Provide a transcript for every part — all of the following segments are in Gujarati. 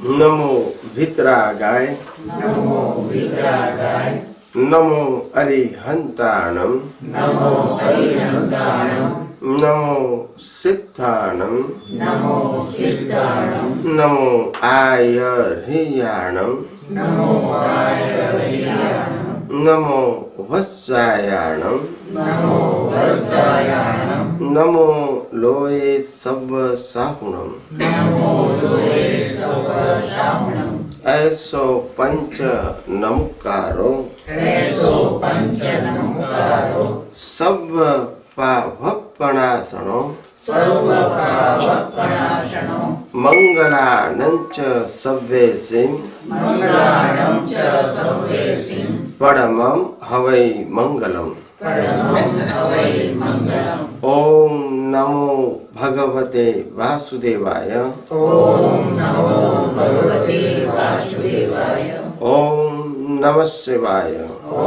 नमो भित्रागाय नमो विद्रागाय नमो अरिहंताणं नमो अरिहंताणं नमो सिद्धाणं नमो सिद्धाणं नमो आयर्हियाणं नमो आयर्हियाणं नमो वत्सायाणं नमो वत्सायाणं नमो लोये सव साहुणं नमो लोये सव साहुणं ऐसो पंच नमकारो ऐसो पंच नमकारो सब पावपणासनो सर्व पावपणासनो मंगलानंच सव्येसिं मंगलाणं च सर्वेसिं परमं हवै मंगलम् परमं हवै मंगलम्। ओम नमो भगवते वासुदेवाय ॐ नमो भगवते वासुदेवाय। ओम नमः शिवाय। ॐ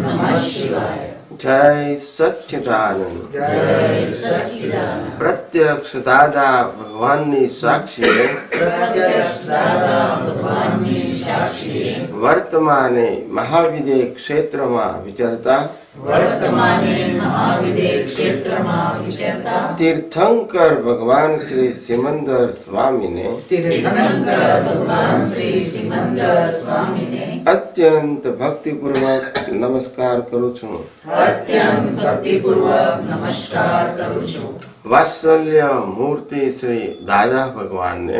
नमः शिवाय। जय सच्चिदानंद। जय सच्चिदानंद। प्रत्यक्ष दादा भगवान ની સાક્ષીએ प्रत्यक्ष दादा भगवानની સાક્ષીએ વર્તમાને મહાવિદ્ય ક્ષેત્રમાં વિચરતા વર્તમાને મહાવિદ્ય ક્ષેત્રમાં વિચરતા तीर्थंकर भगवान श्री सिमंदर स्वामी ने તીર્થંકર ભગવાન શ્રી સિમંદર સ્વામીને अत्यंत भक्तिपूर्वक नमस्कार करूं છું। અત્યંત ભક્તિપૂર્વક નમસ્કાર કરું છું। वात्सल्य मूर्ति श्री दादा भगवान ने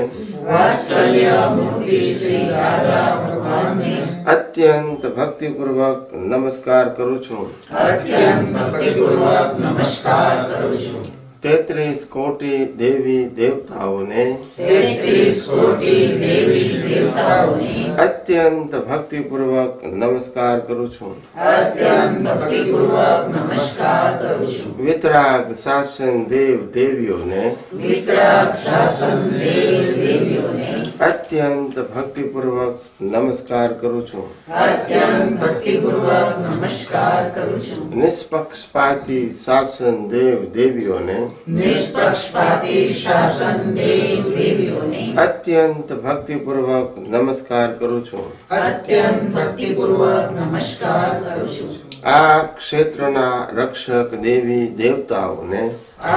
વાત્સલ્ય મૂર્તિ શ્રી દાદા ભગવાનને अत्यंत भक्तिपूर्वक नमस्कार करूं છું। અત્યંત ભક્તિપૂર્વક નમસ્કાર કરું છું। 33 कोटि देवी देवताओं ने 33 कोटि देवी देवताओने अत्यंत भक्तिपूर्वक नमस्कार करूं છું। અત્યંત ભક્તિપૂર્વક નમસ્કાર કરું છું। वितराग शासन देव देवियों ने વિતરાગ શાસન દેવ દેવીઓને अत्यंत भक्तिपूर्वक नमस्कार करूं છું। અત્યંત ભક્તિપૂર્વક નમસ્કાર કરું છું। निष्पक्षपाती शासन देव देवियों ने નિષ્પક્ષપાતી શાસન દેવ દેવીઓને अत्यंत भक्तिपूर्वक नमस्कार करूं છું। અત્યંત ભક્તિપૂર્વક નમસ્કાર કરું છું। આ ક્ષેત્રના રક્ષક દેવી દેવતાઓને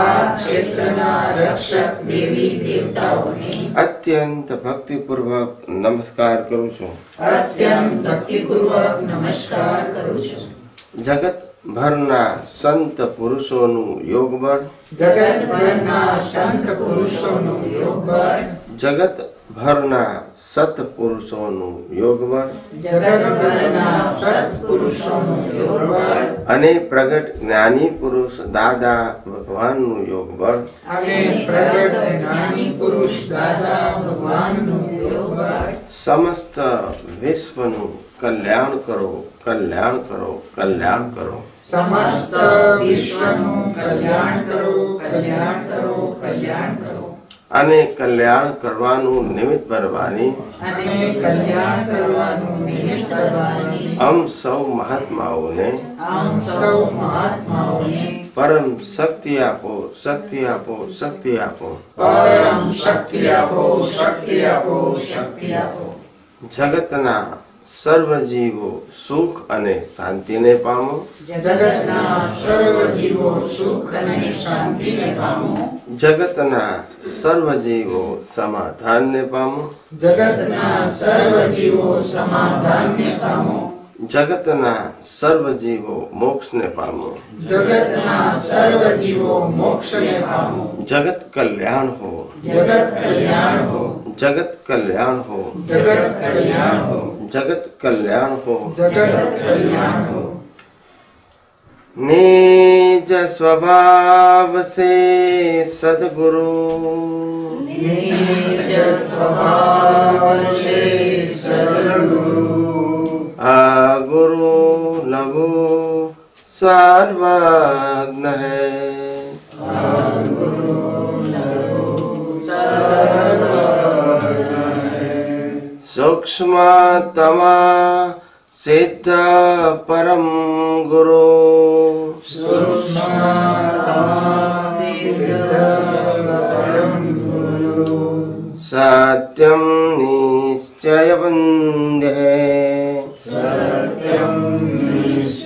આ ક્ષેત્રના રક્ષક દેવી દેવતાઓને अत्यंत भक्तिपूर्वक नमस्कार करूं છું। અત્યંત ભક્તિપૂર્વક નમસ્કાર કરું છું। જગત ભરના સંત પુરુષોનું યોગબળ જગતભરના સંત પુરુષોનું યોગબળ જગત ભરના સત પુરુષોનું યોગબળ જગતભરના સત્પુરુષોનું યોગબળ અને પ્રગટ જ્ઞાની પુરુષ દાદા ભગવાનનું યોગબળ અને પ્રગટ જ્ઞાની પુરુષ દાદા ભગવાનનું યોગબળ સમસ્ત વિશ્વનું કલ્યાણ કરો કલ્યાણ કરો કલ્યાણ કરો। સમસ્ત વિશ્વનું કલ્યાણ કરો કલ્યાણ કરો કલ્યાણ કરો અને કલ્યાણ કરવાનું નિમિત્ત બનવાની અને કલ્યાણ કરવાનું નિમિત્ત બનવાની અમ સૌ મહાત્માઓને આમ સૌ મહાત્માઓને પરમ શક્તિ આપો શક્તિ આપો શક્તિ આપો। પરમ શક્તિ આપો શક્તિ આપો શક્તિ આપો। જગતના સર્વ જીવો સુખ અને શાંતિને પામો। જગતના સર્વ જીવો સુખ અને શાંતિને પામો। જગતના સર્વ જીવો સમાધાનને પામો। જગતના સર્વ જીવો સમાધાનને પામો। જગતના સર્વ જીવો મોક્ષને પામો। જગતના સર્વ જીવો મોક્ષને પામો। જગત કલ્યાણ હો જગત કલ્યાણ હો જગત કલ્યાણ હો જગત કલ્યાણ હો જગત કલ્યાણ હો। જગત કલ્યાણ હો। निज स्वभाव से सद्गुरु निज स्वभाव से सद्गुरु गुरु लघु सर्वज्ञ है। सूक्ष्मतमा सिद्ध परम गुरु सत्यम वन्द्य सत्यं निश्चयमन्यः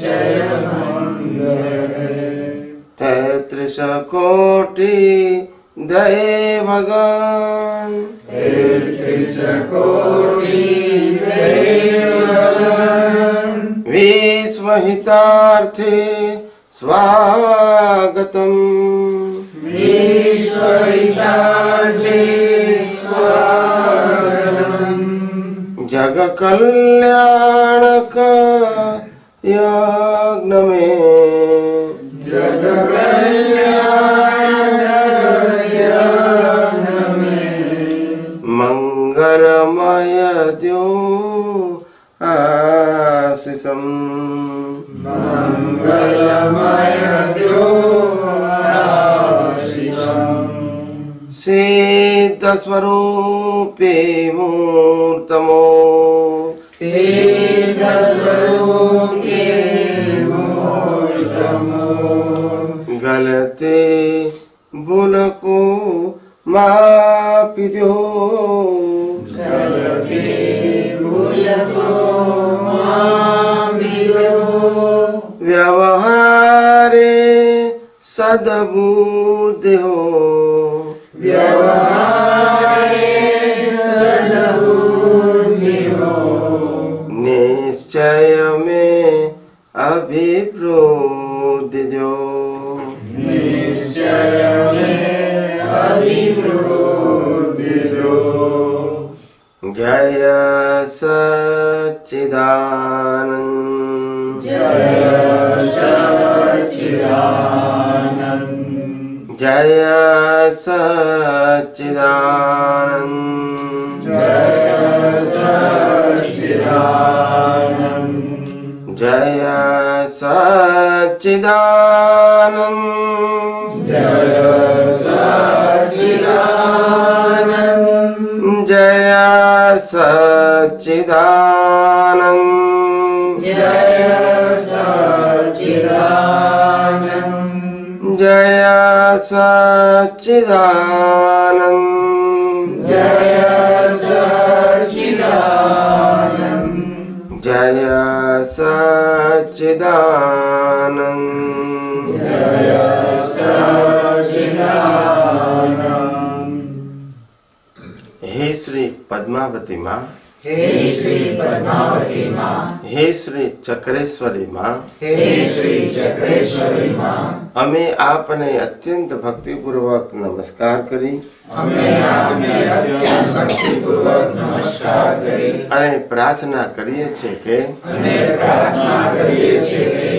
33 कोटि दये भगवान 33 कोटि दये भगवान विश्वहितार्थे स्वागतम् विश्वहितार्थे स्वागतम् जग कल्याणक यज्ञ में जग कल्याण में मंगलमय द्यो आशीषम् मंगलमय द्यो आशीषम् सिद्ध स्वरूपे मूर्तमो सिद्ध स्वरूपे मूर्तमो गलते भूल को मापी दो गलते भूल को मापी दो व्यवहारे सद्बुद्धि हो व्यवहारे सद्बुद्धि हो निश्चय में अभिप्रोधि दो निश्चय में अभिप्रोधि दो जय सच्चिदानंद जय सच्चिदानंद जय सच्चिदानंद जय सच्चिदानंद जय सच्चिदानंद जय सच्चिदानंद जय सच्चिदानंद जय सच्चिदानंद जय सच्चिदानंद जय सच्चिदानंद जय सच्चिदानंद जय सच्चिदानंद हे श्री पद्मावती माँ हे श्री पद्मावती माँ हे श्री चक्रेश्वरी माँ हे श्री चक्रेश्वरी माँ અમે આપને અત્યંત ભક્તિપૂર્વક નમસ્કાર કરી हमें आपने अत्यंत भक्तिपूर्वक नमस्कार करे અને પ્રાર્થના કરીએ છીએ કે અને प्रार्थना करिए छे के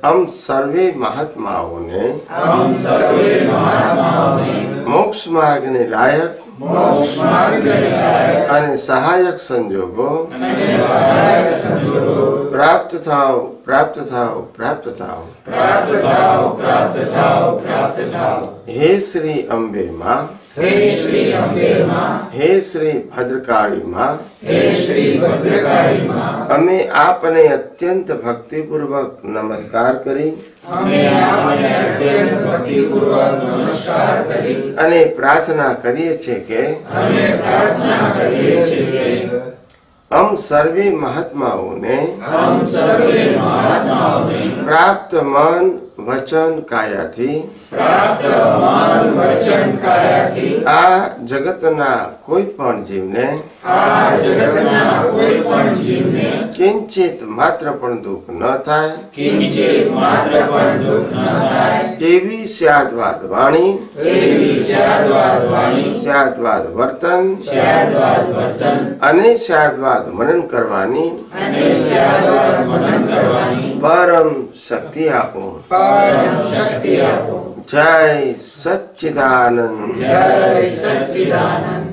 हम સર્વે મહાત્માઓને हम सर्वे महात्माओने મોક્ષ માર્ગને લાયક मोक्ष मार्ग लायक અને સહાયક સંજોગો અને સહાયક સંજોગો પ્રાપ્ત થાઓ પ્રાપ્ત થાઓ પ્રાપ્ત થાઓ प्राप्त थाओ प्राप्त थाओ प्राप्त थाओ હે શ્રી અંબે માં हे श्री अम्बे माँ હે શ્રી ભદ્રકાળી માં हे श्री भद्रकाली माँ અમે આપને અત્યંત ભક્તિપૂર્વક નમસ્કાર કરી हमें आपने अत्यंत भक्तिपूर्वक नमस्कार करी અને પ્રાર્થના કરીએ છીએ કે हमें प्रार्थना करिए छे के हम सर्वे महात्माओने हम सर्वे महात्माओने प्राप्त मन वचन कायाथी प्राप्त मन वचन कायाथी આ જગતના કોઈ પણ જીવને आ जगतना कोई पण जीवने કિંચિત માત્ર પણ દુઃખ ન થાય किंचित मात्र पण दुख न थाय તેવી સ્યાદવાદ વાણી एवी स्याद्वाद वाणी સ્યાદવાદ વર્તન स्याद्वाद वर्तन અને સ્યાદવાદ મનન કરવાની अने स्याद्वाद मनन करवानी પરમ શક્તિ આપો परम शक्ति आपो જય સચ્ચિદાનંદ जय सच्चिदानंद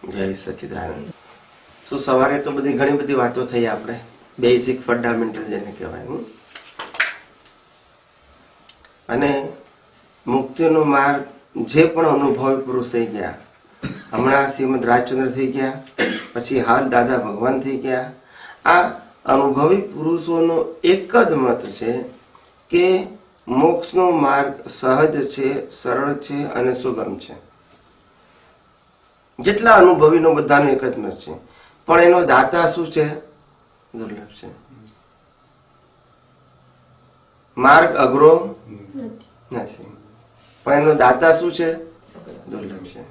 જય સચ્ચિદાનંદ. શું સવારે તો બધી ઘણી બધી વાતો થઈ આપણે બેઝિક ફંડામેન્ટલ જેને કહેવાય અને મુક્તિનો માર્ગ જે પણ અનુભવી પુરુષ થઈ ગયા હમણાં શ્રીમદ રાજચંદ્ર થઈ ગયા પછી હાલ દાદા ભગવાન થઈ ગયા આ અનુભવી પુરુષોનો એક જ મત છે કે મોક્ષનો માર્ગ સહજ છે, સરળ છે અને સુગમ છે. જેટલા અનુભવીનો બધાનો એક જ મત છે, પણ એનો દાતા શું છે? દુર્લભ છે. માર્ગ અઘરો નથી, પણ એનો દાતા શું છે? દુર્લભ છે.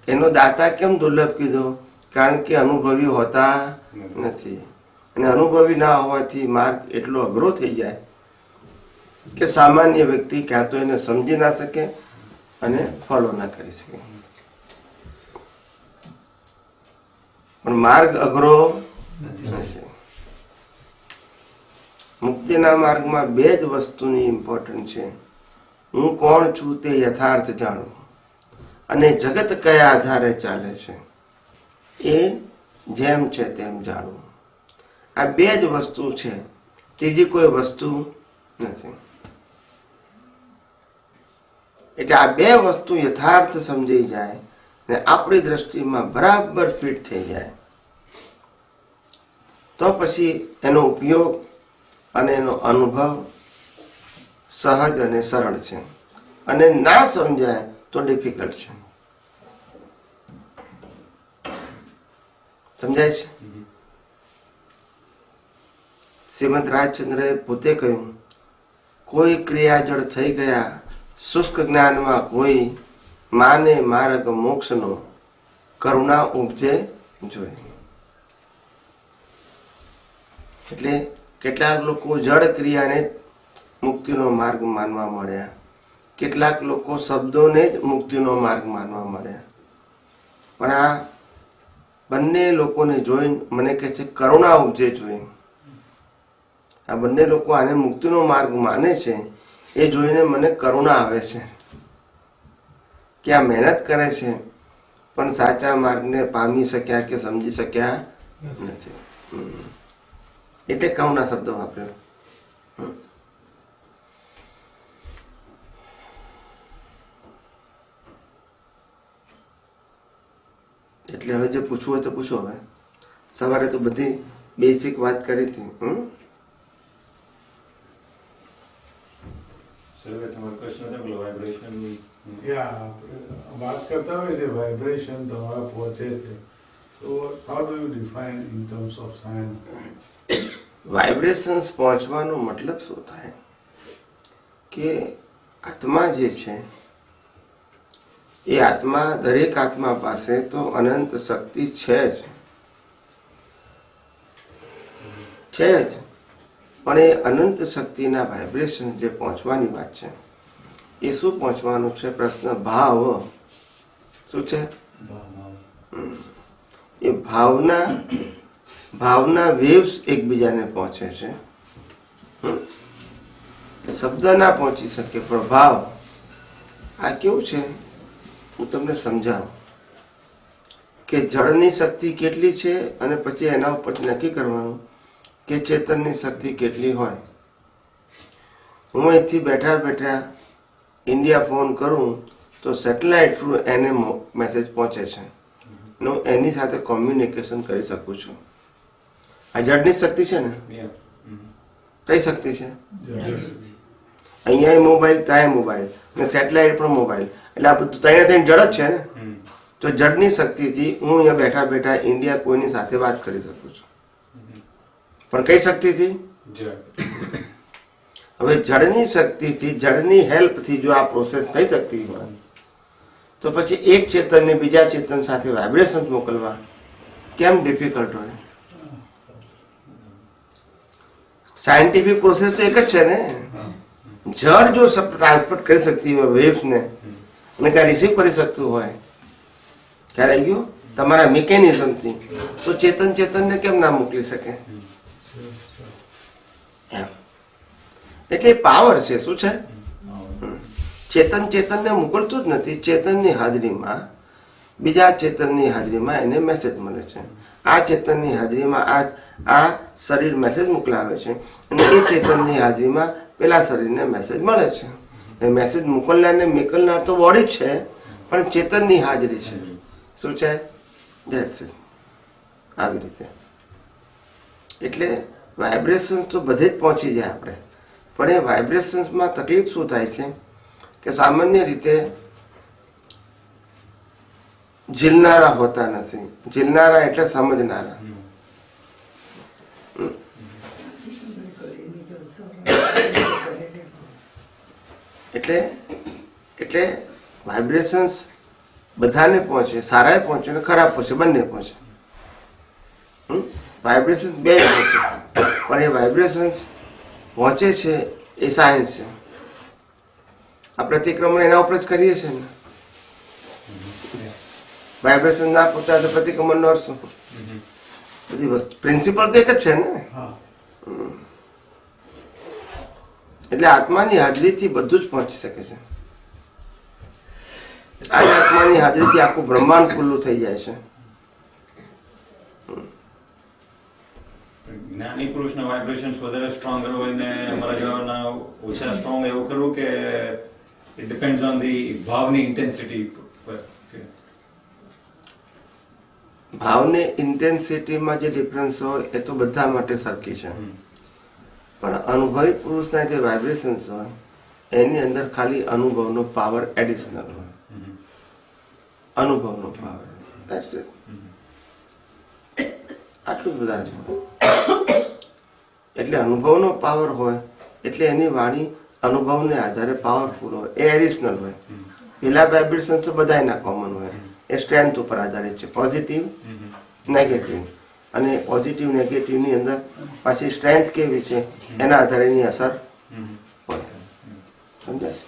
એનો દાતા કેમ દુર્લભ કીધો? કારણ કે અનુભવી હોતા નથી, અને અનુભવી ના હોવાથી માર્ગ એટલો અઘરો થઈ જાય કે સામાન્ય વ્યક્તિ ક્યાં તો એને સમજી ના શકે અને ફોલો ના કરી શકે. પણ માર્ગ અઘરો નથી. મુક્તિના માર્ગમાં બે જ વસ્તુની ઇમ્પોર્ટન્ટ છે. હું કોણ છું તે યથાર્થ જાણવું, અને જગત કયા આધારે ચાલે છે એ જેમ છે તેમ જાણવું. આ બે જ વસ્તુ છે, ત્રીજી કોઈ વસ્તુ નથી. એટલે આ બે વસ્તુ યથાર્થ સમજાઈ જાય ને આપણી દ્રષ્ટિમાં બરાબર ફિટ થઈ જાય તો પછી એનો ઉપયોગ અને એનો અનુભવ સહજ અને સરળ છે, અને ના સમજાય તો ડિફિકલ્ટ છે. સમજાય છે? શ્રીમદ રાજચંદ્રએ પોતે કહ્યું, કોઈ ક્રિયાજળ થઈ ગયા શુષ્ક જ્ઞાનમાં કોઈ, માને માર્ગ મોક્ષનો કરુણા ઉપજે જોઈ. એટલે કેટલાક લોકો જળ ક્રિયાને મુક્તિનો માર્ગ માનવા મળ્યા, કેટલાક લોકો શબ્દોને જ મુક્તિનો માર્ગ માનવા મળ્યા. પણ આ બંને લોકોને જોઈને મને કહે છે કરુણા ઉપજે જોઈ. આ બંને લોકો આને મુક્તિનો માર્ગ માને છે, એ જોઈને મને કરુણા આવે છે કે આ મહેનત કરે છે પણ સાચા માર્ગને પામી શક્યા કે સમજી શક્યા નથી. એટલે કરુણા શબ્દ વાપર્યો. એટલે હવે જે પૂછવું હોય તો પૂછો. હવે સવારે તો બધી બેઝિક વાત કરી હતી. વાત કરતા હોય છે વાઇબ્રેશન તમારા પહોંચે છે, તો how do you define in terms of science? Vibrations પહોંચવાનો મતલબ શું થાય કે આત્મા જે છે એ આત્મા, દરેક આત્મા પાસે તો અનંત શક્તિ છે જ, પણ એ અનંત શક્તિના વાઇબ્રેશન જે પહોંચવાની વાત છે એ શું પહોંચવાનું છે? પ્રશ્ન ભાવ શું છે? એ ભાવના વેવ્સ એકબીજાને પહોંચે છે. શબ્દ ના પહોંચી શકે પણ ભાવ. આ કેવું છે હું તમને સમજાવું કે જળની શક્તિ કેટલી છે અને પછી એના ઉપરથી નક્કી કરવાનું કે ચેતનની શક્તિ કેટલી હોય. હું અહીંથી બેઠા બેઠા ઇન્ડિયા ફોન કરું તો સેટેલાઇટ થ્રુ એને મેસેજ પહોંચે છે, હું એની સાથે કોમ્યુનિકેશન કરી શકું છું. આ જળની શક્તિ છે ને? કઈ શક્તિ છે? અહીંયા મોબાઈલ, ત્યાં મોબાઈલ, અને સેટેલાઇટ પણ મોબાઈલ, એટલે આ બધું ત્યાં જળ જ છે ને? તો જળની શક્તિથી હું અહીંયા બેઠા બેઠા ઇન્ડિયા કોઈની સાથે વાત કરી શકું છું. પણ કઈ શક્તિથી? હવે જળની શક્તિથી, જળની હેલ્પથી જો આ પ્રોસેસ થઈ શકતી હોય તો પછી એક ચેતનને બીજા ચેતન સાથે વાઇબ્રેશન મોકલવા કેમ ડિફિકલ્ટ હોય? સાયન્ટિફિક પ્રોસેસ તો એક જ છે ને. જળ જો ટ્રાન્સપોર્ટ કરી શકતી હોય વેવ્સને અને ત્યાં રિસીવ કરી શકતું હોય, ખ્યાલ આવી ગયો તમારા મિકેનિઝમથી, તો ચેતનને કેમ ના મોકલી શકે? એટલે પાવર છે. શું છે? ચેતનને મોકલતું જ નથી. ચેતનની હાજરીમાં, બીજા ચેતનની હાજરીમાં એને મેસેજ મળે છે. આ ચેતનની હાજરીમાં આ શરીર મેસેજ મોકલાવે છે, અને એ ચેતનની હાજરીમાં પેલા શરીરને મેસેજ મળે છે. એ મેસેજ મોકલનાર ને મોકલનાર તો બોડી જ છે, પણ ચેતનની હાજરી છે. શું છે? That's it. આવી રીતે એટલે વાઇબ્રેશન્સ તો બધે જ પહોંચી જાય આપણે, પણ એ વાઇબ્રેશન્સમાં તકલીફ શું થાય છે કે સામાન્ય રીતે ઝીલનારા હોતા નથી. ઝીલનારા એટલે સમજનારા. એટલે વાઇબ્રેશન્સ બધાને પહોંચે, સારાએ પહોંચે ને ખરાબ પહોંચે, બંને પહોંચે. વાઇબ્રેશન્સ બે પહોંચે, પણ એ વાઇબ્રેશન્સ પહોંચે છે એ સાયન્સ છે. આ પ્રતિક્રમણ એના ઉપર જ કરીએ છીએ ને. વાઇબ્રેશન ના પહોંચતા તો પ્રતિક્રમણ નો અર્થ શું? બધી વસ્તુ પ્રિન્સિપલ તો એક જ છે ને. એટલે આત્માની હાજરીથી બધું જ પહોંચી શકે છે. આ આત્માની હાજરીથી આખું બ્રહ્માંડ ખુલ્લું થઈ જાય છે. જ્ઞાની પુરુષના વાઇબ્રેશન્સ વધારે સ્ટ્રોંગર હોય ને અમારા જેવાના ઓછા સ્ટ્રોંગ, એવું ખરું કે ઇટ ડિપેન્ડ્સ ઓન ધી ભાવની ઇન્ટેન્સિટી પર? ભાવને ઇન્ટેન્સિટીમાં જે ડિફરન્સ હોય એ તો બધા માટે સરખી છે, પણ અનુભવી પુરુષના જે વાઇબ્રેશન્સ હોય એની અંદર ખાલી અનુભવનો પાવર એડિશનલ હોય. અનુભવનો પાવર, ધેટ્સ ઇટ. આટલું જ વધારે છે. એટલે અનુભવનો પાવર હોય એટલે એની વાણી અનુભવને આધારે પાવરફુલ હોય, એ એડિશનલ હોય. પેલા વાઇબ્રેશન્સ તો બધાના કોમન હોય, એ સ્ટ્રેન્થ ઉપર આધારિત છે, પોઝિટિવ નેગેટિવ. અને પોઝિટિવ નેગેટિવની અંદર પાછી સ્ટ્રેન્થ કેવી છે એના આધારે એની અસર હોય. સમજાય છે?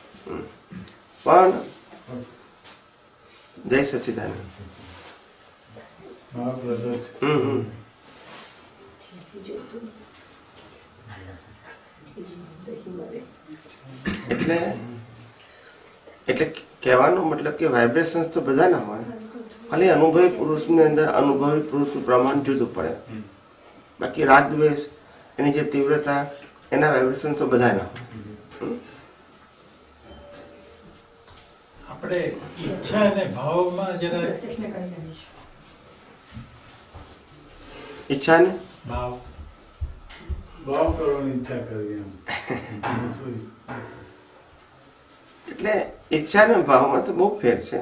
પણ જય સચ્ચિદાનંદ. મારા બ્રધર છે. એટલે કહેવાનો મતલબ કે વાઇબ્રેશન્સ તો બધાના હોય, ખાલી અનુભવી પુરુષની અંદર અનુભવી પુરુષનું પ્રમાણ જુદું પડે. બાકી રાગ દ્વેષ એની જે તીવ્રતા એના વાઇબ્રેશન તો બધાના હોય. આપણે ઈચ્છા અને ભાવમાં જરા ઈચ્છા ને ભાવ ભાવ કરવાની ઈચ્છા કરી એમ. શું? એટલે ઈચ્છા ને ભાવમાં તો બહુ ફેર છે.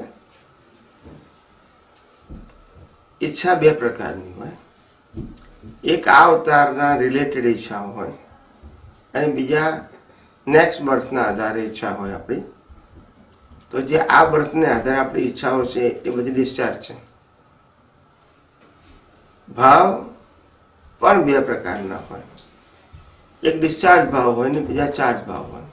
ઈચ્છા બે પ્રકારની હોય. એક આ અવતારના રિલેટેડ ઈચ્છાઓ હોય અને બીજા નેક્સ્ટ બર્થના આધારે ઈચ્છા હોય આપણી. તો જે આ બર્થને આધારે આપણી ઈચ્છાઓ છે એ બધી ડિસ્ચાર્જ છે. ભાવ પણ બે પ્રકારના હોય. એક ડિસ્ચાર્જ ભાવ હોય ને બીજા ચાર્જ ભાવ હોય.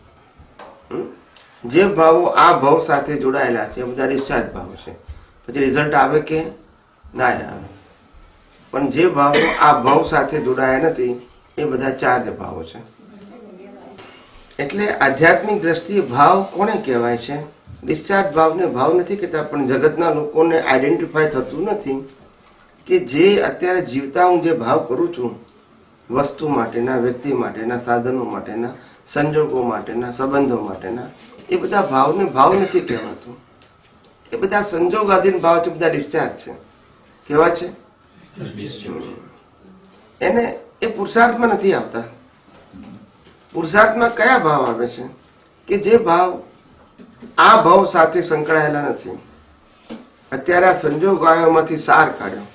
જે ભાવો આ ભાવ સાથે જોડાયેલા છે એ બધા ડિસ્ચાર્જ ભાવ છે. પછી રિઝલ્ટ આવે કે ના આવે. પણ જે ભાવો આ ભાવ સાથે જોડાયા નથી એ બધા ચાર્જ ભાવો છે. એટલે આધ્યાત્મિક દ્રષ્ટિએ ભાવ કોને કહેવાય છે? ડિસ્ચાર્જ ભાવને ભાવ નથી કહેતા, પણ જગતના લોકોને આઈડેન્ટિફાય થતું નથી કે જે અત્યારે જીવતા હું જે ભાવ કરું છું, વસ્તુ માટેના, વ્યક્તિ માટેના, સાધનો માટેના, સંજોગો માટેના, સંબંધો માટેના, એ બધા ભાવને ભાવ નથી કહેવાતું. એ બધા સંજોગાધીન ભાવ છે, બધા ડિસ્ચાર્જ છે. કેવા છે? એને એ પુરુષાર્થમાં નથી આવતા. પુરુષાર્થમાં કયા ભાવ આવે છે? કે જે ભાવ આ ભાવ સાથે સંકળાયેલા નથી. અત્યારે આ સંજોગોમાંથી સાર કાઢ્યો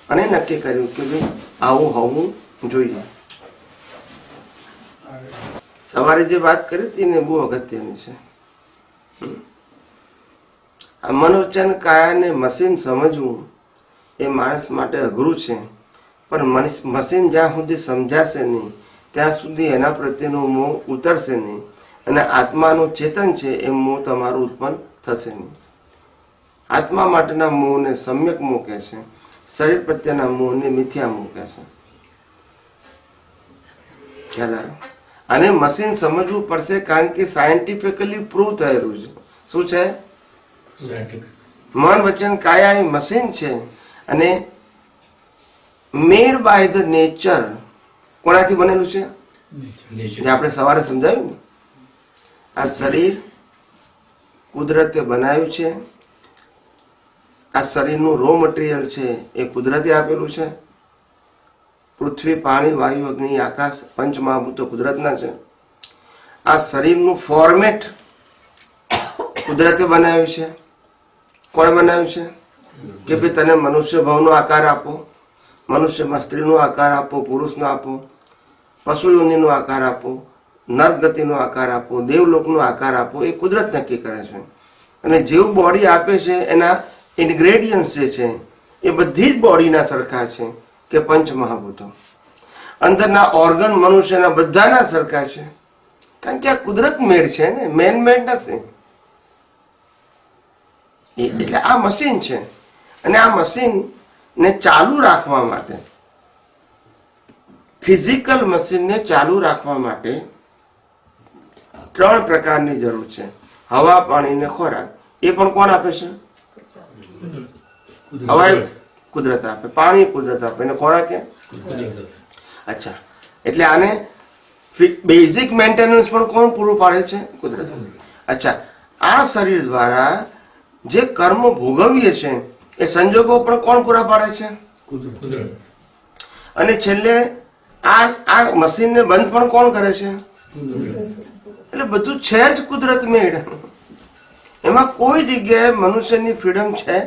અને નક્કી કર્યું કે ભાઈ આવું હોવું જોઈએ. સવારે જે વાત કરી હતી ને બહુ અગત્યની છે. આ મનોવચન કાયાને મશીન સમજવું એ માણસ માટે અઘરું છે, પણ મશીન જ્યાં સુધી સમજાશે નહીં ત્યાં સુધી એના પ્રત્યેનો મોહ ઉતરશે નહીં અને આત્માનું ચેતન છે એ મોહ તમારું ઉત્પન્ન થશે નહીં. આત્મા માટેના મોહને સમ્યક મોહ કહે છે, શરીર પ્રત્યેના મોહને મિથ્યા મોહ કહે છે. ખ્યાલ આવ્યો? અને મશીન સમજવું પડશે કારણ કે સાયન્ટિફિકલી પ્રૂવ થયેલું છે. શું છે? મન વચન કાયા એ મશીન છે અને મેડ બાય ધ નેચર. કોનાથી બનેલું છે? જે આપણે સવારે સમજાયું ને, આ શરીર કુદરતે બનાવ્યું છે. આ શરીરનું રો મટીરિયલ છે એ કુદરતે આપેલું છે. પૃથ્વી, પાણી, વાયુ, અગ્નિ, આકાશ, પંચમહાભૂતો કુદરતના છે. આ શરીરનું ફોર્મેટ કુદરતે બનાવ્યું છે? કોણે બનાવ્યું છે? કે ભાઈ તને મનુષ્ય ભાવનો આકાર આપો, મનુષ્યમાં સ્ત્રીનો આકાર આપો, પુરુષનો આપો, પશુ યોનિનો આકાર આપો, નરગતિનો આકાર આપો, દેવલોકનો આકાર આપો, એ કુદરત નક્કી કરે છે. અને જેવું બોડી આપે છે એના ઇન્ગ્રેડિયન્ટ્સ જે છે એ બધી જ બોડીના સરખા છે કે પંચ મહાભૂતો. અંદરના ઓર્ગન મનુષ્યના બધાના સરખા છે, કારણ કે આ કુદરત મેડ છે ને, મેન મેડ નથી. એટલે આ મશીન છે, અને આ મશીનને ચાલુ રાખવા માટે, ફિઝિકલ મશીનને ચાલુ રાખવા માટે 3 પ્રકારની જરૂર છે: હવા, પાણી ને ખોરાક. એ પણ કોણ આપે છે? હવા કુદરત આપે, પાણી કુદરત આપે, અને ખોરાક કે અચ્છા. એટલે આને બેઝિક મેન્ટેનન્સ પણ કોણ પૂરું પાડે છે? કુદરત. અચ્છા, આ શરીર દ્વારા જે કર્મ ભોગવીએ છે એ સંજોગો પણ કોણ પૂરા પાડે છે? કુદરત. અને છેલ્લે આ મશીનને બંધ પણ કોણ કરે છે? એટલે બધું છે જ કુદરત મેડ. એમાં કોઈ જગ્યાએ મનુષ્યની ફ્રીડમ છે?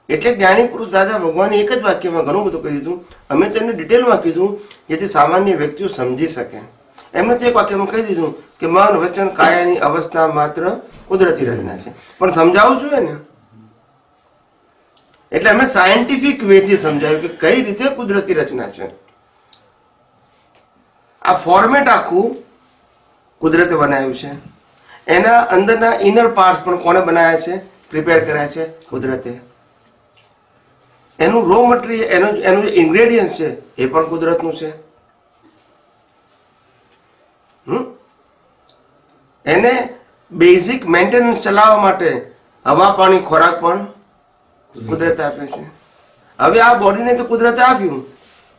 એટલે જ્ઞાની પુરુષ દાદા ભગવાને એક જ વાક્યમાં ઘણું બધું કહી દીધું. અમે તેને ડિટેલમાં કીધું જેથી સામાન્ય વ્યક્તિઓ સમજી શકે. એમને તો એક વાક્યમાં કહી દીધું કે મન, વચન, કાયાની અવસ્થા માત્ર કુદરતી રચના છે. પણ સમજાવવું જોઈએ ને. એટલે અમે સાયન્ટિફિક વેથી સમજાવ્યું કે કઈ રીતે કુદરતી રચના છે. આ ફોર્મેટ આખું કુદરતે બનાવ્યું છે. એના અંદરના ઇનર પાર્ટ્સ પણ કોને બનાવ્યા છે? પ્રિપેર કર્યા છે કુદરતે. એનું રો મટીરિયલ, એનું જે ઇન્ગ્રેડિયન્ટ છે એ પણ કુદરતનું છે. એને બેઝિક મેન્ટેનન્સ ચલાવવા માટે હવા, પાણી, ખોરાક પણ કુદરતે આપે છે. હવે આ બોડીને તો કુદરતે આપ્યું,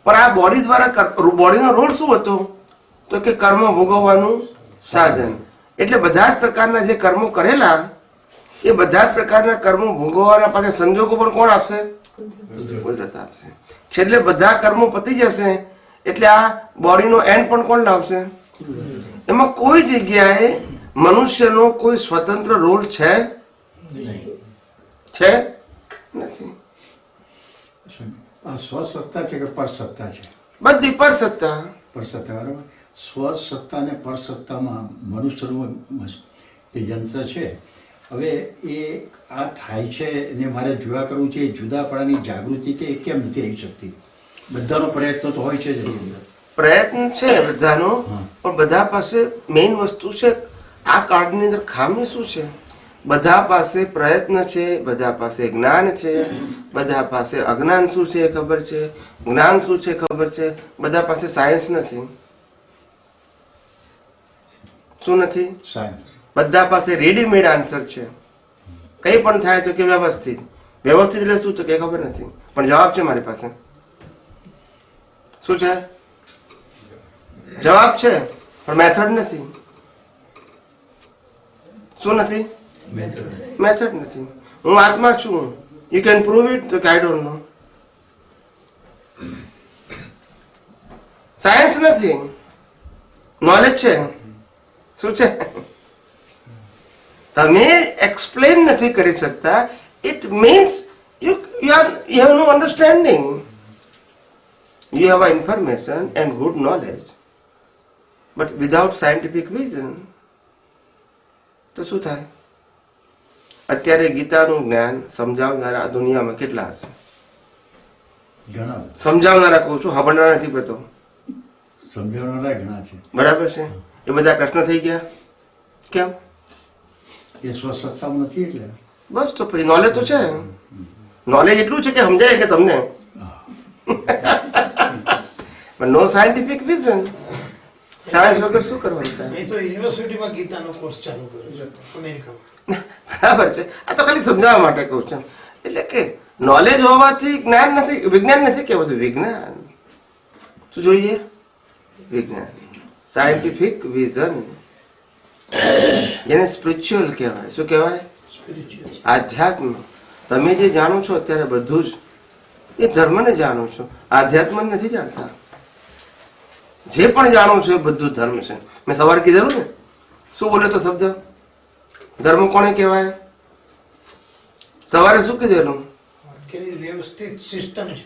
પણ આ બોડી દ્વારા બોડીનો રોલ શું હતો? તો કે કર્મ ભોગવવાનું સાધન. એટલે બધા જ પ્રકારના જે કર્મો કરેલા એ બધા જ પ્રકારના કર્મો ભોગવવાના પાછળ સંજોગો પણ કોણ આપશે? કુદરત આપશે. છેલ્લે બધા કર્મો પતી જશે એટલે આ બોડીનો એન્ડ પણ કોણ લાવશે? એમાં કોઈ જગ્યાએ મનુષ્યનો કોઈ સ્વતંત્ર રોલ છે? છે નથી. આ સ્વસત્તા છે કે પરસત્તા છે? બધી પર સત્તા. પરસત્તા, બરાબર. સ્વસત્તા અને પરસત્તામાં મનુષ્યનું એ યંત્ર છે. હવે એ આ થાય છે એને મારે જોયા કરવું છે. એ જુદાપણાની જાગૃતિ કે કેમ નથી રહી શકતી? બધાનો પ્રયત્ન તો હોય છે જ. પ્રયત્ન છે બધાનો, પણ બધા પાસે મેઇન વસ્તુ છે. આ કાર્ડની અંદર ખામી શું છે? બધા પાસે પ્રયત્ન છે, બધા પાસે જ્ઞાન છે, બધા પાસે અજ્ઞાન શું છે એ ખબર છે, જ્ઞાન શું છે ખબર છે. બધા પાસે સાયન્સ નથી. શું નથી? સાયન્સ. બધા પાસે રેડીમેડ આન્સર છે. કંઈ પણ થાય તો કે વ્યવસ્થિત. વ્યવસ્થિત એટલે શું? તો કે ખબર નથી, પણ જવાબ છે મારી પાસે. શું છે? જવાબ છે, પણ મેથડ નથી. શું નથી? મેથડ નથી. હું આત્મા છું, યુ કેન પ્રૂવ ઇટ? તો કે આઈ ડોન્ટ નો. સાયન્સ નથી, નોલેજ છે. શું છે? તમે એક્સપ્લેન નથી કરી શકતા. It means you have no understanding. You have a information and good knowledge, but without scientific vision, તો શું થાય? અત્યારે ગીતાનું જ્ઞાન સમજાવનારા દુનિયામાં કેટલા હશે? ઘણા સમજાવનારા કહું છું, સાંભળનારા નથી કહેતો. સમજાવનારા ઘણા છે. બરાબર છે. એ બધા કૃષ્ણ થઈ ગયા. કેમ? એ સ્વસત્તામાં નથી. એટલે બસ તો પછી નોલેજ તો છે. નોલેજ એટલું છે કે સમજાય કે તમને, પણ નો સાયન્ટિફિક વિઝન. સાયન્સ વગર શું કરવાનું સાહેબ? એ તો યુનિવર્સિટીમાં ગીતાનો કોર્સ ચાલુ કર્યો છે અમેરિકામાં. બરાબર છે. આ તો ખાલી સમજાવવા માટે કહું છું. એટલે કે નોલેજ હોવાથી જ્ઞાન નથી, વિજ્ઞાન નથી કહેવાતું. વિજ્ઞાન શું જોઈએ? વિજ્ઞાન, સાયન્ટિફિક વિઝન. જેને સ્પિરિચ્યુઅલ કહેવાય. શું કહેવાય? આધ્યાત્મ. તમે જે જાણો છો અત્યારે બધું જ એ ધર્મને જાણો છો, આધ્યાત્મ નથી જાણતા. જે પણ જાણો છો એ બધું ધર્મ છે. મેં સવારે કીધેલું ને, શું બોલ્યો તો શબ્દ ધર્મ કોને કહેવાય? સવારે શું કીધેલું? વાક્યની વ્યવસ્થિત સિસ્ટમ છે.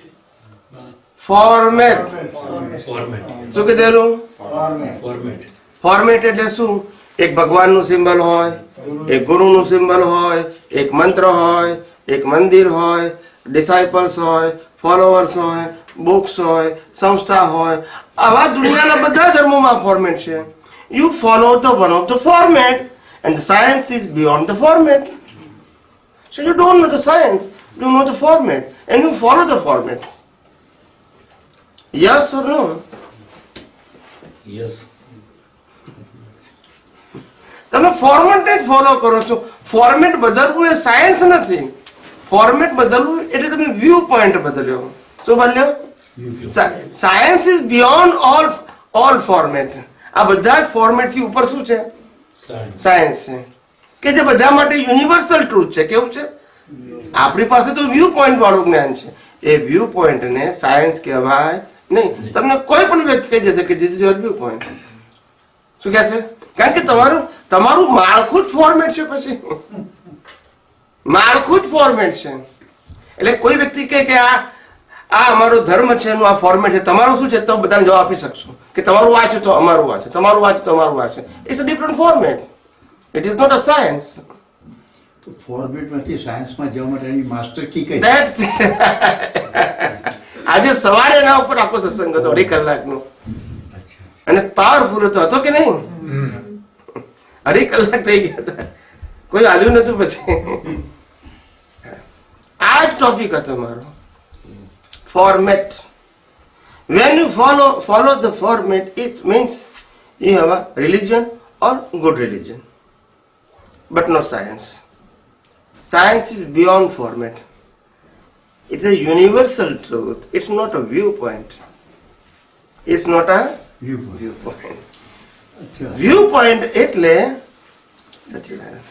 ફોર્મેટ. શું કીધેલું? ફોર્મેટ એટલે શું? એક ભગવાનનું સિમ્બલ હોય, એક ગુરુનું સિમ્બલ હોય, એક મંત્ર હોય, એક મંદિર હોય, ડિસાઇપલ્સ હોય, ફોલોવર્સ હોય, બુક્સ હોય, સંસ્થા હોય. આવા દુનિયાના બધા ધર્મોમાં ફોર્મેટ છે. You follow the one of the format and the science is beyond the format. So you don't know the science, you know the format and you follow the format. Yes or no? Yes. તમે ફોર્મેટને જ ફોલો કરો છો. ફોર્મેટ બદલવું એ સાયન્સ નથી. ફોર્મેટ બદલવું એટલે તમે વ્યૂ પોઈન્ટ બદલ્યો. શું બદલ્યો? Science is beyond all format. આ બધા જ ફોર્મેટ થી ઉપર શું છે? સાયન્સ છે, કે જે બધા માટે યુનિવર્સલ ટ્રુથ છે. કેવું છે? આપણી પાસે તો વ્યૂ પોઈન્ટ વાળું જ્ઞાન છે. એ વ્યૂ પોઈન્ટને સાયન્સ કહેવાય નહીં. તમને કોઈ પણ વ્યક્તિ કહી દેશે કે this is your view point. શું કહેશે? કારણ કે તમારું માળખું જ ફોર્મેટ છે. પછી માળખું જ ફોર્મેટ છે. એટલે કોઈ વ્યક્તિ કહે કે આ અમારો ધર્મ છે એનું આ ફોર્મેટ છે, તમારું શું છે? તો બધાને જવાબ આપી શકશો કે તમારું આ છે તો અમારું આ છે, તમારું આ છે તો અમારું આ છે. It's a different format. It is not a science. તો ફોર્મેટમાંથી સાયન્સમાં જવા માટેની માસ્ટર કી કઈ? That's it. આજે સવારે એના ઉપર આખો સત્સંગ હતો 2.5 કલાકનો, અને પાવરફુલ હતો કે નહીં? 2.5 કલાક થઈ ગયા હતા, કોઈ હાલ્યું નતું. પછી આ જ ટોપિક હતો મારો, format. When you follow the format, it means you have a religion or good religion, but not science. Science is beyond format. It's a universal truth. It's not a viewpoint. It's not a viewpoint. Viewpoint એટલે સચ્ચિદાનંદ.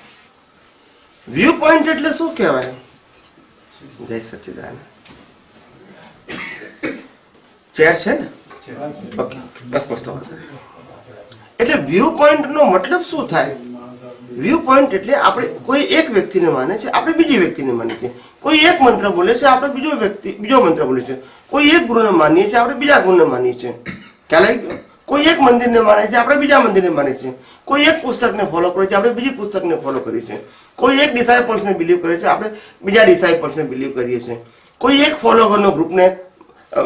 Viewpoint એટલે શું કહેવાય? જય સચ્ચિદાનંદ. ચેર છે ને? ઓકે, બસ બસ. એટલે વ્યૂ પોઈન્ટ નો મતલબ શું થાય? વ્યૂ પોઈન્ટ એટલે આપણે કોઈ એક વ્યક્તિને માને છે, આપણે બીજી વ્યક્તિને માનીએ છીએ. કોઈ એક મંત્ર બોલે છે, આપણે બીજો મંત્ર બોલે છે. કોઈ એક ગુરુને માનીએ છીએ, આપણે બીજા ગુરુને માનીએ છીએ. ખ્યાલ આવી ગયો? કોઈ એક મંદિરને માને છે, આપણે બીજા મંદિરને માનીએ છીએ. કોઈ એક પુસ્તકને ફોલો કરે છે, આપણે બીજી પુસ્તકને ફોલો કરીએ છીએ. કોઈ એક ડિસાઇપલ્સને બિલીવ કરે છે, આપણે બીજા ડિસાઇપલ્સને બિલીવ કરીએ છીએ. કોઈ એક ફોલોવરનો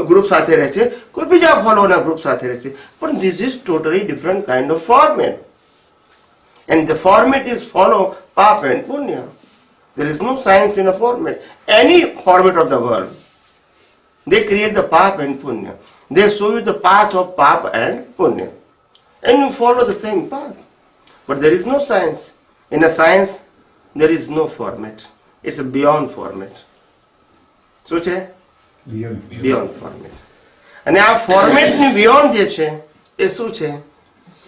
ગ્રુપ સાથે રહે છે, કોઈ બીજા ફોલોવરના ગ્રુપ સાથે રહે છે. પણ this is totally different kind of format. And the format is follow Papa and Punya. There is no science in a format. Any format of the world, they create the Papa and Punya. They show you the path of Papa and Punya, and you follow the same path. But there is no science. In a science, there is no format. It's a beyond format. શું છે? Beyond format. અને આ ફોર્મેટ ની બિયોન્ડ જે છે એ શું છે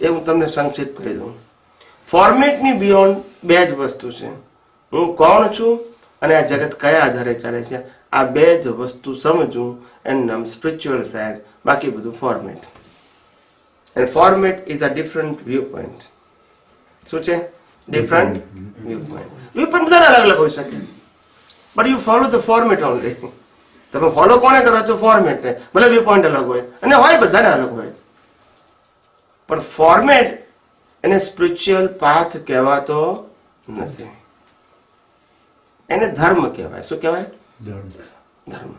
એ હું તમને સંક્ષિપ્ત કહી દઉં. ફોર્મેટની બિયોન્ડ બે જ વસ્તુ છે. હું કોણ છું અને આ જગત કયા આધારે ચાલે છે, આ બે જ વસ્તુ સમજવું એનું નામ સ્પિરિચ્યુઅલ સાયન્સ. બાકી બધું format. And format is a different view point. શું છે? Different view point. View point બધા અલગ અલગ હોઈ શકે, but you follow the format only. તમે ફોલો કોને કરો છો? ફોર્મેટને. ભલે વ્યૂ પોઈન્ટ અલગ હોય, અને હોય બધાને અલગ હોય, પણ ફોર્મેટ એને સ્પિરિચ્યુઅલ પાથ કહેવાતો નથી. એને ધર્મ કહેવાય. શું કહેવાય? ધર્મ.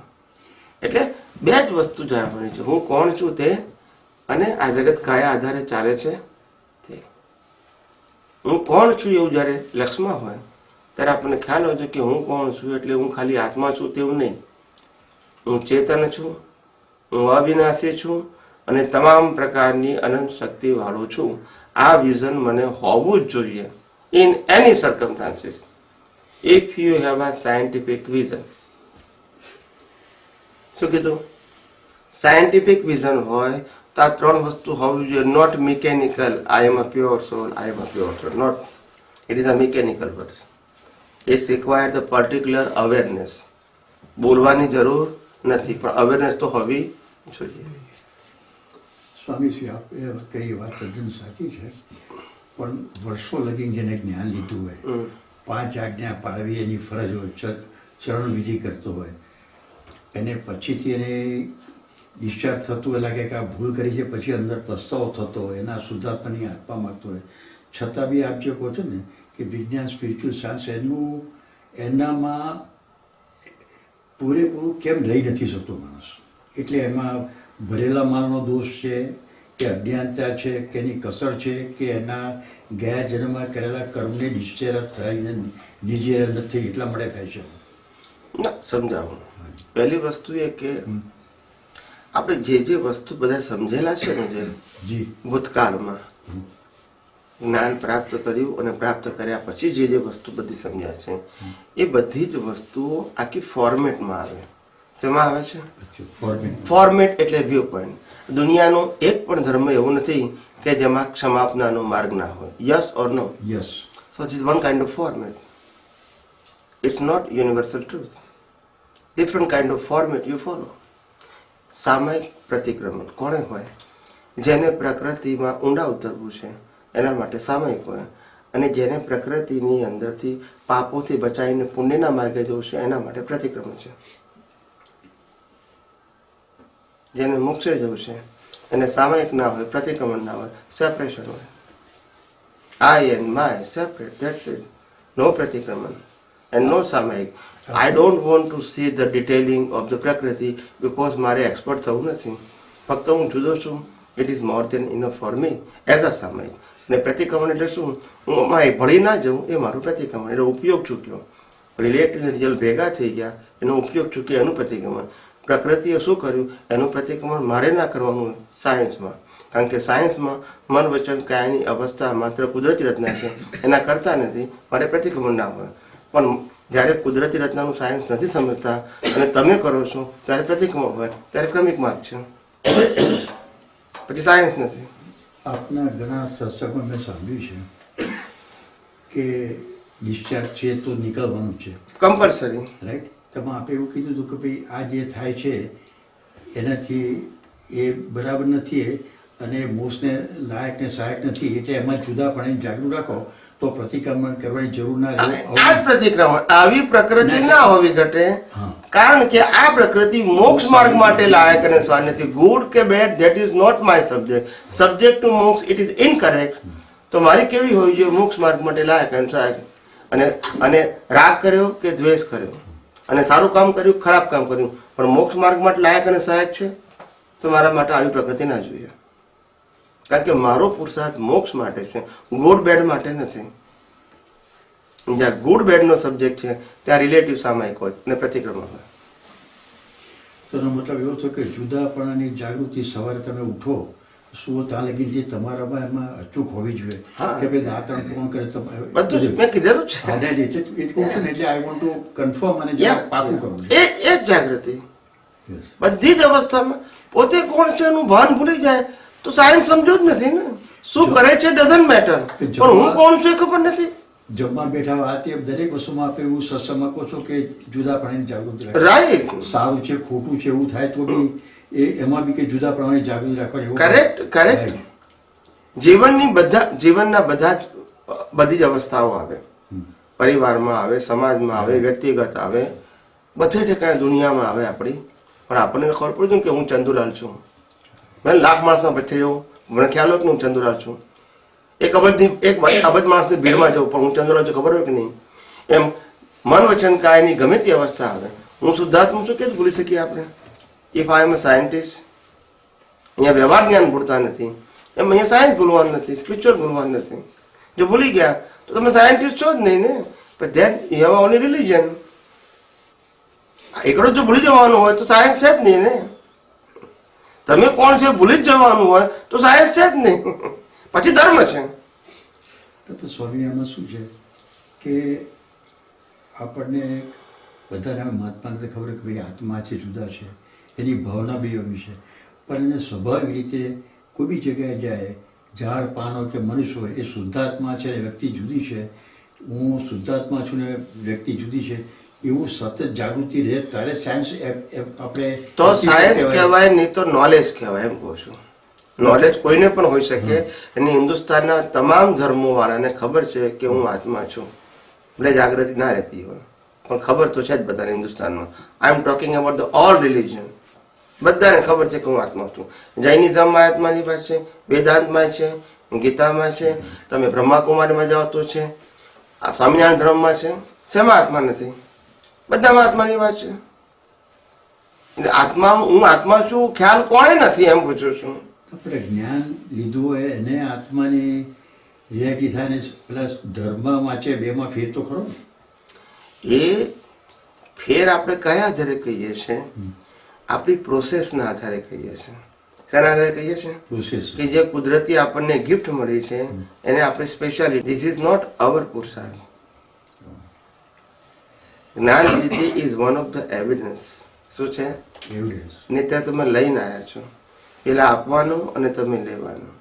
એટલે બે જ વસ્તુ જાણવાની છે, હું કોણ છું તે, અને આ જગત કયા આધારે ચાલે છે તે. હું કોણ છું એવું જ્યારે લક્ષમાં હોય ત્યારે આપણને ખ્યાલ હોય છે કે હું કોણ છું એટલે હું ખાલી આત્મા છું તેવું નહીં. હું ચેતન છું, હું અવિનાશી છું, અને તમામ પ્રકારની અનંત શક્તિ વાળો છું. આ વિઝન મને હોવું જ જોઈએ in any circumstances. If you have a scientific vision. શું કીધું? સાયન્ટિફિક વિઝન હોય તો આ ત્રણ વસ્તુ હોવી જોઈએ. Not mechanical, I am a pure soul, I am a pure soul. Not, it is a mechanical word. It's require the particular awareness. બોલવાની જરૂર નથી, પણ અવેરનેસ તો હોવી જોઈએ. સ્વામીશ્રી આપ એ કઈ વાત તદ્દન સાચી છે, પણ વર્ષો લગી જેને જ્ઞાન લીધું હોય, 5 આજ્ઞા પાળવી એની ફરજ હોય, ચરણ વિધિ કરતો હોય, એને પછીથી એને ડિસ્ચાર્જ થતું હોય, લાગે કે આ ભૂલ કરી છે, પછી અંદર પસ્તાવો થતો હોય, એના શુદ્ધાત્માની આપવા માગતો હોય, છતાં બી આપ જે કહો છો ને કે વિજ્ઞાન સ્પિરિચ્યુઅલ સાયન્સ એનામાં પૂરેપૂરું કેમ રહી નથી શકતો માણસ? એટલે એમાં ભરેલા માલનો દોષ છે કે અજ્ઞાનતા છે કે એની કસર છે કે એના ગયા જન્મમાં કરેલા કર્મને નિશ્ચય થઈને નિજેર નથી, એટલા માટે થાય છે? ના, સમજાવું. પહેલી વસ્તુ એ કે આપણે જે વસ્તુ બધા સમજેલા છે ને, જે જી ભૂતકાળમાં જ્ઞાન પ્રાપ્ત કર્યું અને પ્રાપ્ત કર્યા પછી જે વસ્તુ બધી સમજ્યા છે, એ બધી જ વસ્તુઓ આખી ફોર્મેટમાં આવે. શેમાં આવે છે? ફોર્મેટ એટલે વ્યૂ પોઈન્ટ. દુનિયાનો એક પણ ધર્મ એવો નથી કે જેમાં ક્ષમાપનાનો માર્ગ ના હોય. Yes or no? Yes. So this one kind of format. It's not universal truth. Different kind of format you follow. સામયિક પ્રતિક્રમણ કોણે હોય? જેને પ્રકૃતિમાં ઊંડા ઉતરવું છે એના માટે સામયિક હોય, અને જેને પ્રકૃતિની અંદરથી પાપોથી બચાવીને પુણ્યના માર્ગે જવું છે એના માટે પ્રતિક્રમણ છે. જેને મોક્ષે જવું છે એને સામયિક ના હોય, પ્રતિક્રમણ ના હોય, સેપરેશન હોય. I and my separate, that's it. No પ્રતિક્રમણ and no સામયિક. I don't want to see the detailing of the પ્રકૃતિ because મારે એક્સપર્ટ થવું નથી. ફક્ત હું જુદો છું. It is more than enough for me as a સામયિક. અને પ્રતિક્રમણ એટલે શું? હું આમાં ભળી ના જવું એ મારું પ્રતિક્રમણ. એનો ઉપયોગ ચૂક્યો. રિલેટિવ રિઝલ્ટ ભેગા થઈ ગયા, એનો ઉપયોગ ચૂક્યો, એનું પ્રતિક્રમણ. પ્રકૃતિએ શું કર્યું એનું પ્રતિક્રમણ મારે ના કરવાનું સાયન્સમાં. કારણ કે સાયન્સમાં મન વચન કાયાની અવસ્થા માત્ર કુદરતી રચના છે, એના કરતા નથી, મારે પ્રતિક્રમણ ના હોય. પણ જ્યારે કુદરતી રચનાનું સાયન્સ નથી સમજતા અને તમે કરો છો ત્યારે પ્રતિક્રમણ હોય, ત્યારે ક્રમિક માર્ગ છે, પછી સાયન્સ નથી. આપના ઘણા સત્સંગમાં મેં સાંભળ્યું છે કે ડિસ્ચાર્જ છે તો નીકળવાનું છે, કમ્પલસરી. રાઈટ? તેમાં આપણે એવું કીધું હતું કે ભાઈ આ જે થાય છે એનાથી એ બરાબર નથી અને મોક્ષને લાયક ને સહાયક નથી, એટલે એમાં જુદાપણે જાગૃત રાખો તો પ્રતિક્રમણ કરવાની જરૂર ના રહે. આ જ પ્રતિક્રમણ. આવી પ્રકૃતિ ના હોવી ઘટે, કારણ કે આ પ્રકૃતિ મોક્ષ માર્ગ માટે લાયક અને સ્વાય નથી. ગુડ કે bad, that is not my subject. Subject to moksha it is incorrect. તો મારી કેવી હોવી જોઈએ? મોક્ષ માર્ગ માટે લાયક અને સહાયક. અને રાગ કર્યો કે દ્વેષ કર્યો, અને સારું કામ કર્યું, ખરાબ કામ કર્યું, પણ મોક્ષ માર્ગ માટે લાયક અને સહાયક છે, તો મારા માટે આવી પ્રકૃતિ ના જોઈએ. કારણ કે મારો પુરુષાર્થ મોક્ષ માટે છે, ગુડ બેડ માટે નથી. જ્યાં ગુડ બેડ નો સબ્જેક્ટ છે ત્યાં રિલેટિવ સામયિક હોય અને પ્રતિક્રમણ હોય. તો એનો મતલબ એવો થયો કે જુદાપણાની જાગૃતિ સવારે તમે ઉઠો શું ત્યાં લગી જે તમારામાં એમાં અચૂક હોવી જોઈએ કે ભાઈ દાંતણ કોણ કરે બધું જ મેં કીધેલું છે. એટલે આઈ વોન્ટ ટુ કન્ફર્મ અને પાકું કરવું એ જ જાગૃતિ. બધી જ અવસ્થામાં પોતે કોણ છે એનું ભાન ભૂલી જાય તો સાયન્સ સમજો જ નથી ને. શું કરે છે ડઝન્ટ મેટર, પણ હું કોણ છું એ ખબર નથી. જમવા બેઠા આ તે દરેક વસ્તુમાં આપણે એવું સત્સંગમાં કહો છો કે જુદાપણાની જાગૃતિ રાઈટ. સારું છે ખોટું છે એવું થાય તો બી એમાં બી કે જુદાપણાની જાગૃતિ રાખવાની. Correct correct. જીવનના બધા બધી જ અવસ્થાઓ આવે. પરિવારમાં આવે, સમાજમાં આવે, વ્યક્તિગત આવે, બધે ઠેકાણે દુનિયામાં આવે આપણી. પણ આપણને ખબર પડે કે હું ચંદુલાલ છું. મને લાખ માણસના વચ્ચે જવું, મને ખ્યાલ હોય કે હું ચંદુલાલ છું. એક અબજ માણસની ભીડમાં જવું, પણ હું ચંદુલાલ છું ખબર હોય કે નહીં. એમ મન વચન કાયની ગમે તે અવસ્થા આવે, હું શુદ્ધાત્મા છું કે ભૂલી શકીએ આપણે? If I am a scientist, અહીંયા વ્યવહાર જ્ઞાન ભૂલતા નથી, એમ અહીંયા સાયન્સ ભૂલવાનું નથી, સ્પિરિચ્યુઅલ ભૂલવાનું નથી. જો ભૂલી ગયા તો તમે સાયન્ટિસ્ટ છો જ નહીં ને. પણ then you have only religion. એકડો જો ભૂલી જવાનું હોય તો સાયન્સ છે જ નહીં ને. તમે કોણ છે ભૂલી જ જવાનું હોય તો સાયન્સ છે જ નહીં, પછી ધર્મ છે. તો સ્વામી આમાં શું છે કે આપણને બધાને મહાત્માને ખબર કે ભાઈ આત્મા છે, જુદા છે, એની ભાવના બી એવી છે, પણ એને સ્વાભાવિક રીતે કોઈ બી જગ્યાએ જાય, ઝાડ પાન હોય કે મનુષ્ય હોય, એ શુદ્ધાત્મા છે ને વ્યક્તિ જુદી છે, હું શુદ્ધાત્મા છું ને વ્યક્તિ જુદી છે, એવું સતત જાગૃતિ રહે ત્યારે સાયન્સ આપણે તો સાયન્સ કહેવાય નહીં તો નોલેજ કહેવાય. એમ કહું છું. નોલેજ કોઈને પણ હોઈ શકે. અને હિન્દુસ્તાનના તમામ ધર્મો વાળાને ખબર છે કે હું આત્મા છું, ભલે જાગૃતિ ના રહેતી હોય પણ ખબર તો છે જ બધાને હિન્દુસ્તાનમાં. I am talking about the all religion. બધાને ખબર છે કે હું આત્મા છું. જૈનિઝમમાં આત્માની વાત છે, વેદાંતમાં છે, ગીતામાં છે, તમે બ્રહ્માકુમારીમાં જાઓ તો છે, આ સ્વામિનારાયણ ધર્મમાં છે. શેમાં આત્મા નથી? બધામાં આત્માની વાત છે. એટલે આત્મા, હું આત્મા છું ખ્યાલ કોણે નથી એમ પૂછું છું. આપણે જ્ઞાન લીધું હોય એને આત્માની રિયાકી થાય ને પ્લસ ધર્મમાં છે બેમાં ફેર તો ખરો ને? એ ફેર આપણે કયા આધારે કહીએ છીએ? આપણી પ્રોસેસના આધારે કહીએ છીએ. શેના આધારે કહીએ છીએ? પ્રોસેસ. કે જે કુદરતી આપણને ગિફ્ટ મળી છે એને આપણે speciality. This is not our purusharth. Gyan siddhi is one of the evidence. શું છે? એવિડન્સ. ને ત્યાં તમે લઈને આવ્યા છો. પેલા આપવાનું અને તમે લેવાનું.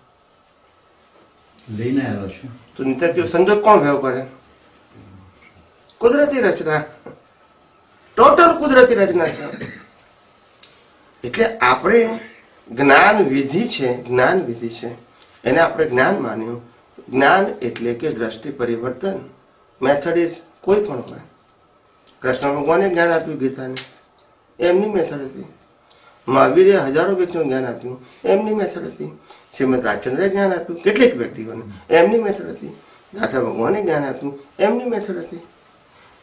લઈને આવ્યો છે. તો નિત્ય સંજોગ કોણ ભેગો કરે? કુદરતી રચના. ટોટલ કુદરતી રચના છે. એટલે આપણે જ્ઞાન વિધિ છે, જ્ઞાન વિધિ છે એને આપણે જ્ઞાન માન્યું. જ્ઞાન એટલે કે દ્રષ્ટિ પરિવર્તન. મેથડ ઇઝ કોઈ પણ હોય. કૃષ્ણ ભગવાને જ્ઞાન આપ્યું ગીતાને, એમની મેથડ હતી. મહાવીરે હજારો વ્યક્તિઓને જ્ઞાન આપ્યું, એમની મેથડ હતી. શ્રીમદ રાજચંદ્રે જ્ઞાન આપ્યું કેટલીક વ્યક્તિઓને, એમની મેથડ હતી. દાદા ભગવાને જ્ઞાન આપ્યું, એમની મેથડ હતી.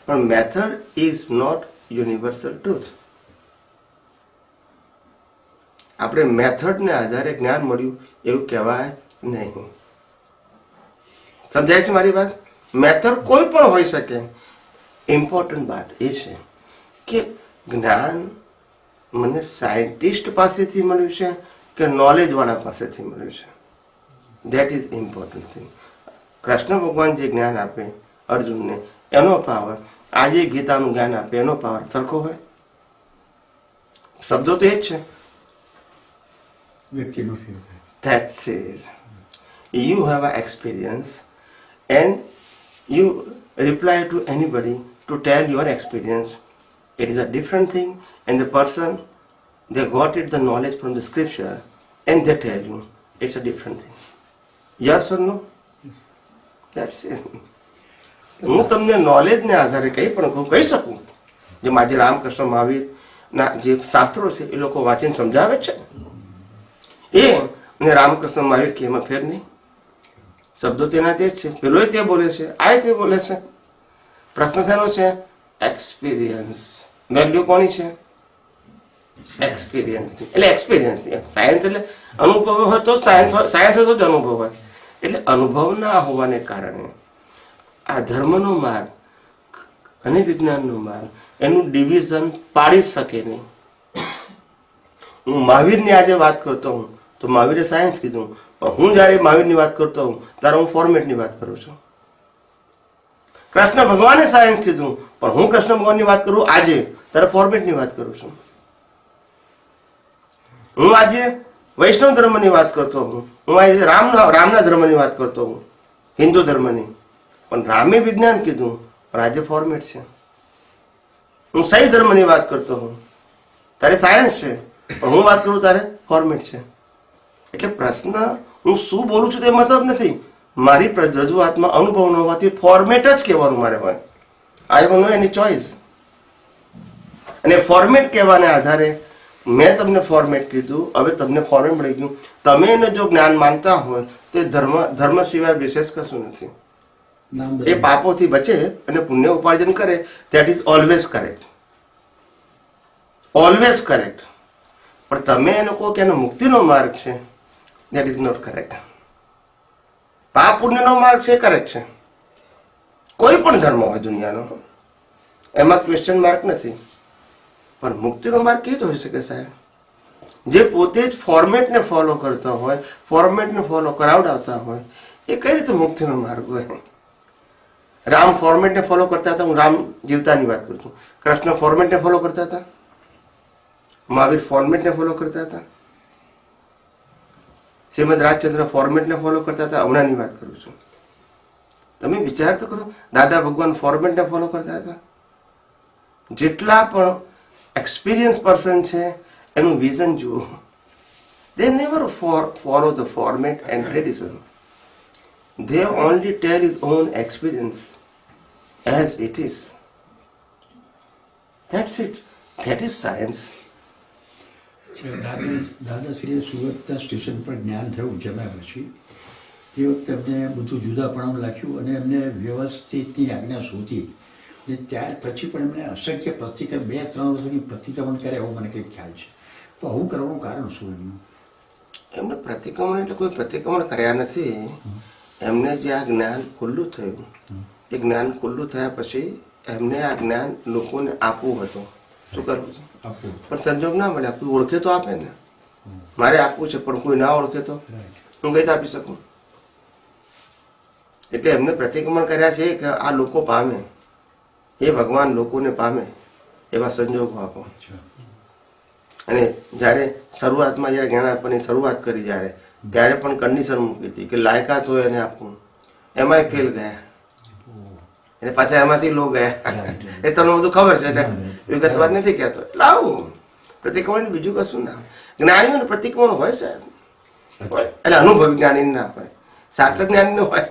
પણ method is not universal truth. આપણે મેથડને આધારે જ્ઞાન મળ્યું એવું કહેવાય નહીં. સમજાય છે મારી વાત? મેથડ કોઈ પણ હોઈ શકે. ઇમ્પોર્ટન્ટ વાત એ છે કે જ્ઞાન મને સાયન્ટિસ્ટ પાસેથી મળ્યું છે કે નોલેજ વાળા પાસેથી મળ્યું છે. That is important thing. Krishna ભગવાન જે જ્ઞાન આપે અર્જુનને, એનો પાવર આજે ગીતાનું જ્ઞાન આપે એનો પાવર સરખો હોય? શબ્દો તો એ જ છે. વ્યક્તિનો ફેર. That's it. You have an experience and you reply to anybody to tell your experience. It is a different thing, and the person, they got it the knowledge from the scripture and they tell you it's a different thing. Yes or no? That's it. હું તમને નોલેજને આધારે કંઈ પણ કહી શકું. જે આજે રામકૃષ્ણ મહાવીરના જે શાસ્ત્રો છે એ લોકો વાંચીને સમજાવે છે એ ને રામકૃષ્ણ મહાવીર કે એમાં ફેર નહીં. શબ્દો તેના તે જ છે. પેલો તે બોલે છે, આ તે બોલે છે. પ્રશ્ન શેનો છે? એક્સપિરિયન્સ. વેલ્યુ કોની છે? એક્સપિરિયન્સ. એટલે એક્સપિરિયન્સ. સાયન્સ એટલે અનુભવ હોય તો સાયન્સ હોય, સાયન્સ હોય તો જ અનુભવ હોય. એટલે અનુભવ ના હોવાને કારણે આ ધર્મનો માર્ગ અને વિજ્ઞાનનો માર્ગ એનું ડિવિઝન પાડી શકે નહીં. હું મહાવીરની આજે વાત કરતો હું તો મહાવીરે સાયન્સ કીધું, પણ હું જ્યારે મહાવીરની વાત કરતો હું ત્યારે હું ફોર્મેટની વાત કરું છું. કૃષ્ણ ભગવાને સાયન્સ કીધું, પણ હું કૃષ્ણ ભગવાનની વાત કરું આજે ત્યારે ફોર્મેટની વાત કરું છું. હું આજે વૈષ્ણવ ધર્મની વાત કરતો હું આજે રામના ધર્મની વાત કરતો હું, હિન્દુ ધર્મની. પણ રામે વિજ્ઞાન કીધું, પણ આજે ફોર્મેટ છે. હું શૈવ ધર્મની વાત કરતો હું ત્યારે સાયન્સ છે, પણ હું વાત કરું ત્યારે ફોર્મેટ છે. એટલે પ્રશ્ન હું શું બોલું છું તે મતલબ નથી. મારી રજૂઆતમાં અનુભવ ન હોવાથી ફોર્મેટ જ કહેવાનું મારે હોય. I have no any choice. અને ફોર્મેટ કહેવાને આધારે મેં તમને ફોર્મેટ કીધું, હવે તમને ફોર્મેટ મળી ગયું. તમે એને જો જ્ઞાન માનતા હોય તો એ ધર્મ સિવાય વિશેષ કશું નથી. એ પાપોથી બચે અને પુણ્ય ઉપાર્જન કરે, that is always correct. Always correct. પણ તમે એ લોકો કે એનો મુક્તિનો માર્ગ છે, ધેટ ઇઝ નોટ કરેક્ટ. પાપ પુણ્યનો માર્ગ છે, કરેક્ટ છે. કોઈ પણ ધર્મ હોય દુનિયાનો, એમાં ક્વેશ્ચન માર્ક નથી. પણ મુક્તિનો માર્ગ કેવી હોઈ શકે સાહેબ? જે પોતે જ ફોર્મેટને ફોલો કરતા હોય, ફોર્મેટને ફોલો કરાવડાવતા હોય, એ કઈ રીતે મુક્તિનો માર્ગ હોય? રામ ફોર્મેટને ફોલો કરતા હતા. હું રામ જીવતાની વાત કરું છું. કૃષ્ણ ફોર્મેટને ફોલો કરતા હતા. મહાવીર ફોર્મેટને ફોલો કરતા હતા. શ્રીમદ રાજચંદ્ર ફોર્મેટને ફોલો કરતા હતા. હમણાંની વાત કરું છું. તમે વિચાર તો કરો, દાદા ભગવાન ફોર્મેટને ફોલો કરતા હતા. જેટલા પણ એક્સપિરિયન્સ પર્સન છે એનું વિઝન જુઓ. They never follow the format and tradition. They only tell his own experience as it is. That's it. That is science. દાદાશ્રીએ સુરતના સ્ટેશન પર જ્ઞાન થયું જમ્યા પછી તે વખતે એમને બધું જુદાપણાનું લખ્યું અને એમને વ્યવસ્થિતની આજ્ઞા શોધી અને ત્યાર પછી પણ એમને અશક્ય પ્રતિક્રમણ 2-3 વર્ષની પ્રતિક્રમણ કરે એવો મને કંઈક ખ્યાલ છે. તો આવું કરવાનું કારણ શું એમનું? એમને પ્રતિક્રમણ એટલે કોઈ પ્રતિક્રમણ કર્યા નથી. એમને જે આ જ્ઞાન ખુલ્લું થયું એ જ્ઞાન ખુલ્લું થયા પછી એમને આ જ્ઞાન લોકોને આપવું હતું. શું કરવું હતું? આપવું. પણ સંજોગ ના મળ્યા. કોઈ ઓળખે તો આપે ને. મારે આપવું છે પણ કોઈ ના ઓળખે તો હું કઈ આપી શકું? એટલે એમને પ્રતિક્રમણ કર્યા છે કે આ લોકો પામે, એ ભગવાન લોકોને પામે એવા સંજોગો આપો. અને જ્યારે શરૂઆતમાં જ્યારે જ્ઞાન આપવાની શરૂઆત કરી ત્યારે પણ કન્ડિશન મૂકી હતી કે લાયકાત હોય એને આપવું. એમાંય ફેલ ગયા અને પાછા એમાંથી લો ગયા. એ તમને બધું ખબર છે એટલે વિગતવાર નથી કહેતો. એટલે આવું પ્રતિક્રમણ બીજું કશું ના હોય. જ્ઞાનીઓને પ્રતિક્રમણ હોય સાહેબ, એટલે અનુભવી જ્ઞાની ના હોય, શાસ્ત્ર જ્ઞાની ન હોય,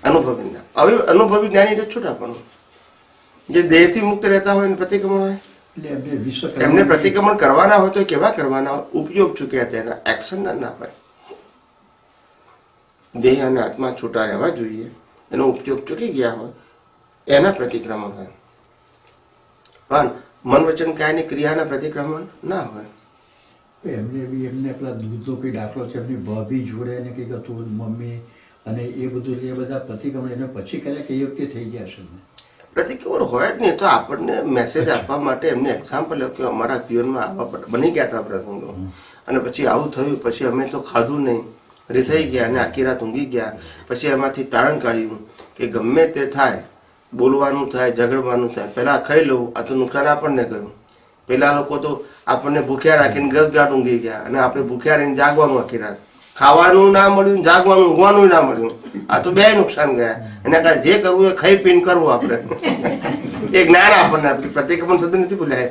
અનુભવી ના. હવે અનુભવી જ્ઞાની એટલે છૂટાપણું. જે દેહથી મુક્ત રહેતા હોય એને પ્રતિક્રમણ હોય. એમને પ્રતિક્રમણ કરવાના હોય તો કેવા કરવાના હોય? ઉપયોગ ચૂક્યા તેના, એક્શન ના હોય. દેહ અને આત્મા છૂટા રહેવા જોઈએ, એનો ઉપયોગ ચૂકી ગયા હોય એના પ્રતિક્રમણ હોય. પણ મન વચન કાયની ક્રિયાના પ્રતિક્રમણ ના હોય. એમને પેલા દૂધનો કંઈ દાખલો છે, એમની ભાભી જોડે એને કંઈક હતું, મમ્મી અને એ બધું એ બધા પ્રતિક્રમણ એને પછી કર્યા કે એ વખતે થઈ ગયા છે? પ્રતિક્રમણ હોય જ નહીં તો આપણને મેસેજ આપવા માટે એમને એક્ઝામ્પલ કે અમારા જીવનમાં આવા બની ગયા હતા પ્રસંગો અને પછી આવું થયું, પછી અમે તો ખાધું નહીં, રીસાઈ ગયા અને આખી રાત ઊંઘી ગયા. પછી એમાંથી તારણ કાઢ્યું કે ગમે તે થાય, બોલવાનું થાય, ઝઘડવાનું થાય, પહેલાં ખાઈ લઉં, આ તો નુકસાન આપણને ગયું. પેલા લોકો તો આપણને ભૂખ્યા રાખીને ઘસઘાટ ઊંઘી ગયા અને આપણે ભૂખ્યા રહીને જાગવાનું આખી રાત. ખાવાનું ના મળ્યું, જાગવાનું ઊંઘવાનું ના મળ્યું. આ તો બે નુકસાન ગયા. એના કારણે જે કરવું એ ખાઈ પીને કરવું આપણે. એ જ્ઞાન આપણને આપ્યું. પ્રતિક્રમણ શબ્દ નથી ભૂલાય.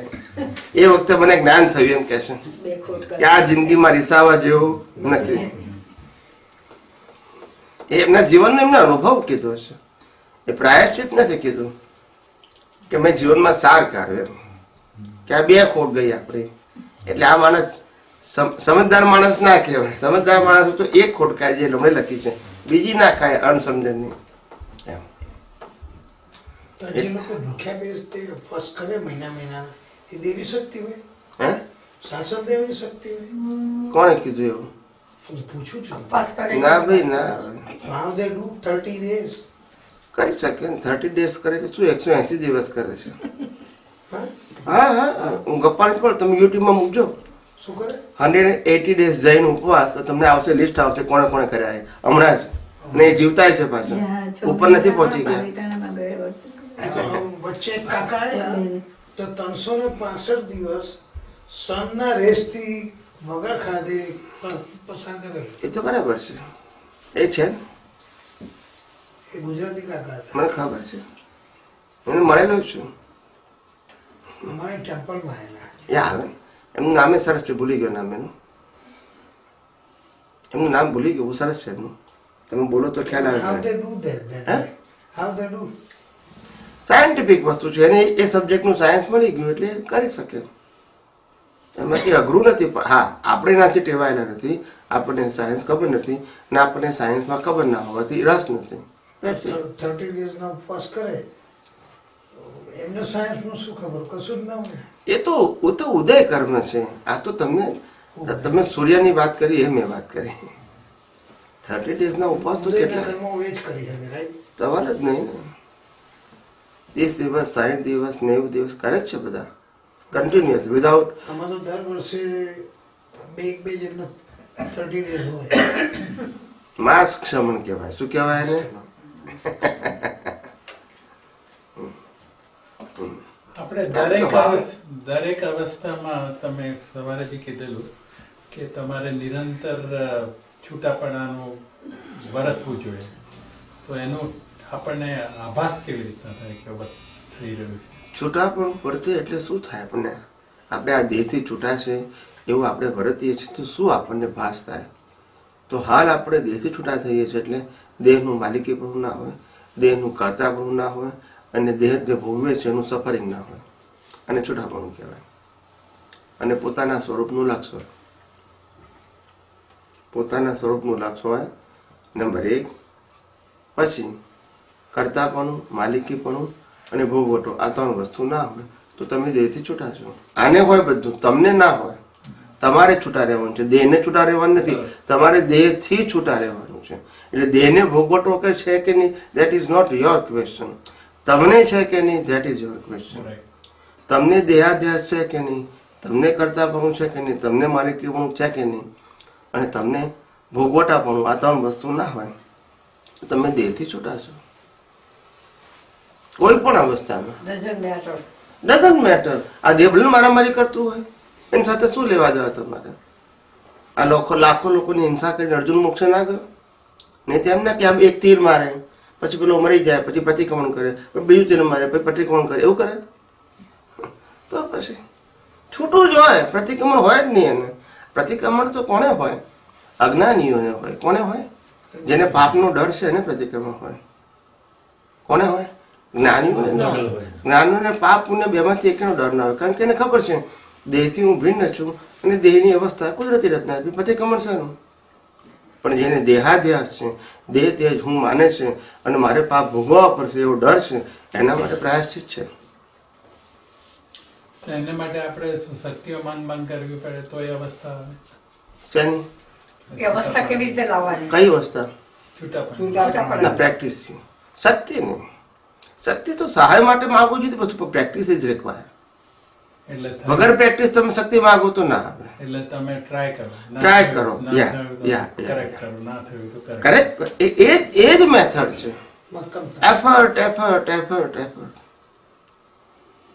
એ વખતે મને જ્ઞાન થયું એમ કે છે કે આ જિંદગીમાં રીસાવા જેવું નથી. એ એમના જીવનનો એમને અનુભવ કીધો છે. એ પ્રાયશ્ચિત નથી કીધું કે મેં જીવનમાં સાર કાઢ્યો કે આ બે ખોટ ગઈ આપણી. એટલે આ માણસ સમજદાર માણસ ના કહેવાય. સમજદાર માણસ તો એક ખોટ ખાય જે લમણે લખી છે, બીજી ના ખાય અણસમજણની. એમ તો જે લોકો ભૂખ્યા બે ઉપવાસ કરે મહિના એ દેવી શક્તિ હોય, હે શાસન દેવી શક્તિ હોય. કોણે કીધું એવું? પૂછું છું. ના ભાઈ ના. How they do 30 days? કરી શકે ને. 30 days કરે છે શું? 180 દિવસ કરે છે. હા? હા, હું ગપ્પા નથી પણ તમે યુટ્યુબમાં મૂકજો શું કરે? 180 days જૈન ઉપવાસ, તો તમને આવશે લિસ્ટ આવશે કોણે કોણે કર્યા છે હમણાં જ. ને એ જીવતા છે પાછા, ઉપર નથી પહોંચી ગયા. વચ્ચે એક કાકા આયા તો 365 દિવસ સનના રેસથી વગર ખાધે પસાર કરે. એ તો બરાબર છે. એ છે ને, એ ગુજરાતી કાકા હતા. મને ખબર છે, એને મળેલો જ છું. અમારે ટેમ્પલમાં આવેલા. એ આવે. એમનું નામે સરસ છે, ભૂલી ગયો નામ એનું. એમનું નામ ભૂલી ગયું, સરસ છે એમનું. તમે બોલો તો ખ્યાલ How આવે. they do that? હે? How they do? સાયન્ટિફિક વસ્તુ છે. એને એ સબ્જેક્ટનું સાયન્સ મળી ગયું એટલે એ કરી શકે. એમાં કંઈ અઘરું નથી. પણ હા, આપણે એનાથી ટેવાયેલા નથી, આપણને સાયન્સ ખબર નથી ને આપણને સાયન્સમાં ખબર ના હોવાથી રસ નથી. That's it. 30 days નો ઉપવાસ કરે એમને સાયન્સનું શું ખબર? કશું જ ના હોય. એ તો ઉદય કર્મ છે. આ તો તમે સૂર્યની વાત કરી એ મેં વાત કરી. 30 days ના ઉપવાસ તો ઉદયના કેટલા કર્મો એ જ કરી શકે, right? સવાલ જ નહીં ને. 30 દિવસ, 60 દિવસ, 90 દિવસ કરે જ છે બધા કન્ટિન્યુઅસ વિધાઉટ. આમાં તો દર વર્ષે બે જેટલા 30 days હોય. માસ ક્ષમણ કહેવાય. શું કહેવાય એને? આપણે દરેક અવસ્થામાં તમે સવારે જે કીધેલું કે તમારે નિરંતર છૂટાપણાનું વર્તવું જોઈએ, તો એનું આપણને આભાસ કેવી રીતના થાય કે થઈ રહ્યું છે? છૂટા પણ વર્તે એટલે શું થાય આપણને? આપણે આ દેહથી છૂટા છે એવું આપણે વર્તીએ છીએ તો શું આપણને ભાસ થાય? તો હાલ આપણે દેહથી છૂટા થઈએ છીએ એટલે દેહનું માલિકીપણું ના હોય, દેહનું કર્તાપણું ના હોય, અને દેહ જે ભોગવે છે એનું સફરિંગ ના હોય, અને છૂટાપણું કહેવાય. અને પોતાના સ્વરૂપનું લક્ષ હોય, પોતાના સ્વરૂપનું લક્ષ હોય નંબર 1. પછી કર્તાપણું, માલિકીપણું અને ભોગવટો આ 3 વસ્તુ ના હોય તો તમે દેહથી છૂટા છો. આને હોય બધું, તમને ના હોય. તમારે છૂટા રહેવાનું છે, દેહને છૂટા રહેવાનું નથી, તમારે દેહથી છૂટા રહેવાનું છે. એટલે દેહને ભોગવટો કે છે કે નહીં, that is not your question. તમને છે કે નહીં, દેટ ઇઝ યોર ક્વેશ્ચન. તમને દેહાધ્યાસ છે કે નહીં, તમને કર્તાપણું છે કે નહીં, તમને માલિકીપણું છે કે નહીં, અને તમને ભોગવટાપણું આ 3 વસ્તુ ના હોય તો તમે દેહથી છૂટા છો. કોઈ પણ અવસ્થામાં ડઝન્ટ મેટર. આ દેહ ભલે મારામારી કરતું હોય, એની સાથે શું લેવા દેવા તમારે? આ લાખો લોકોની હિંસા કરીને અર્જુન મોક્ષે ના ગયો? નહીં તેમ ના કે આમ એક તીર મારે પછી પેલો મરી જાય, પછી પ્રતિક્રમણ કરે, બીજું તીર મારે પછી પ્રતિક્રમણ કરે, એવું કરે? તો પછી છૂટું જ હોય, પ્રતિક્રમણ હોય જ નહીં. એને પ્રતિક્રમણ તો કોને હોય? અજ્ઞાનીઓને હોય. કોને હોય? જેને પાપનો ડર છે એને પ્રતિક્રમણ હોય. કોને હોય? જ્ઞાનીઓને ના હોય. જ્ઞાનીઓને પાપ પુણ્ય બેમાંથી એકનો ડર ના હોય, કારણ કે એને ખબર છે દેહથી હું ભિન્ન છું અને દેહની અવસ્થા કુદરતી રચના પ્રતિક્રમણ છે એનું. પણ જેને દેહાધ્યાસ છે, દેહ તેજ હું માને છે અને મારે પાપ ભોગવવા પડશે એવો ડર છે, એના માટે પ્રાયશ્ચિત છે. તો એના માટે આપણે શું શક્તિઓ માન કરવી પડે તો એ અવસ્થા આવે? શેની? એ અવસ્થા કેવી રીતે લાવવાની? કઈ અવસ્થા? છૂટાપણ. ના, પ્રેક્ટિસ. શક્તિ નહીં. શક્તિ તો સહાય માટે માંગવું જોઈએ, પછી પ્રેક્ટિસ ઇઝ રિક્વાયર. એટલે વગર પ્રેક્ટિસ તમે શક્તિ માંગો તો ના આવે. એટલે તમે ટ્રાય કરો. Try કરો. Yeah. કરેક્ટ કરો, ના થયું તો કરેક્ટ. એ જ મેથડ છે. મક્કમતા. Effort.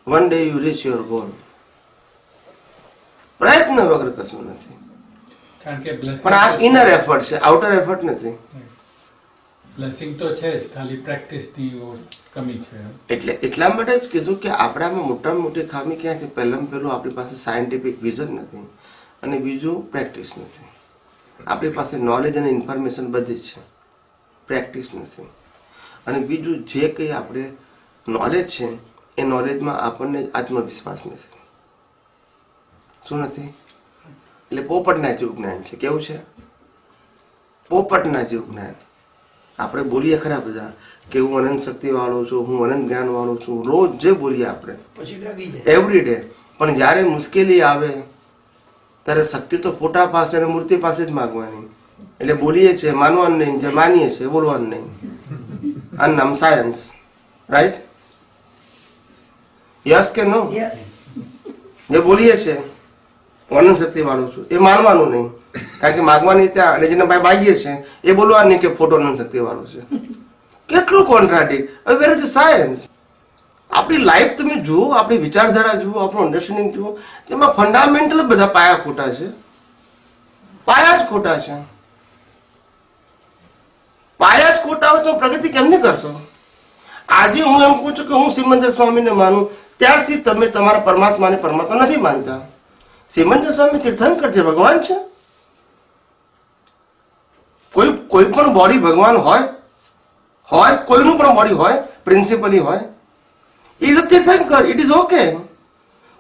One day you reach your goal. પ્રયત્ન વગર કશું નથી. કારણ કે પણ આ ઇનર એફર્ટ છે, આઉટર એફર્ટ નથી. બ્લેસિંગ તો છે જ, ખાલી પ્રેક્ટિસની કમી છે. એટલે એટલા માટે જ કીધું કે આપણામાં મોટામાં મોટી ખામી ક્યાં છે? પહેલામાં પહેલું આપણી પાસે સાયન્ટિફિક વિઝન નથી, અને બીજું પ્રેક્ટિસ નથી. આપણી પાસે નોલેજ અને ઇન્ફોર્મેશન બધી જ છે, પ્રેક્ટિસ નથી. અને બીજું જે કંઈ આપણે નોલેજ છે એ નોલેજમાં આપણને આત્મવિશ્વાસ નથી. શું નથી? એટલે પોપટના જેવું જ્ઞાન છે. કેવું છે? પોપટના જેવું જ્ઞાન. આપણે બોલીએ ખરા બધા કે હું અનંત શક્તિ વાળો છું, હું અનંત જ્ઞાન વાળો છું, રોજ જે બોલીએ આપણે પછી ડગી જાય. Every day. પણ જ્યારે મુશ્કેલી આવે ત્યારે શક્તિ તો ફોટા પાસે અને મૂર્તિ પાસે જ માગવાની. એટલે બોલીએ છીએ માનવાનું નહીં, જે માનીએ છીએ બોલવાનું નહીં. આનું નામ સાયન્સ. રાઈટ? યસ કે નો? યસ. જે બોલીએ છીએ હું અનંત શક્તિ વાળો છું એ માનવાનું નહીં, કારણ કે માગવાની ત્યાં, અને જેને ભાઈ માગીએ છીએ એ બોલવાનું નહીં કે ફોટો અનંત શક્તિ વાળો છે. કેટલું કોન્ટ્રાડિક્ટ. હવે વેર ઇઝ ધ સાયન્સ? આપણી લાઈફ તમે જુઓ, આપણી વિચારધારા જુઓ, આપણું અન્ડરસ્ટેન્ડિંગ જુઓ, જેમાં ફંડામેન્ટલ બધા પાયા ખોટા છે. પાયા જ ખોટા છે. પાયા જ ખોટા હોય તો પ્રગતિ કેમ નહીં કરશો? આજે હું એમ કહું છું કે હું સિમંદર સ્વામીને માનું, ત્યારથી તમે તમારા પરમાત્માને પરમાત્મા નથી માનતા. સિમંદર સ્વામી તીર્થંકર છે, ભગવાન છે. કોઈ પણ બોડી ભગવાન હોય, કોઈનું પણ બોડી હોય, પ્રિન્સિપલી હોય, is a tirthankara, it is okay.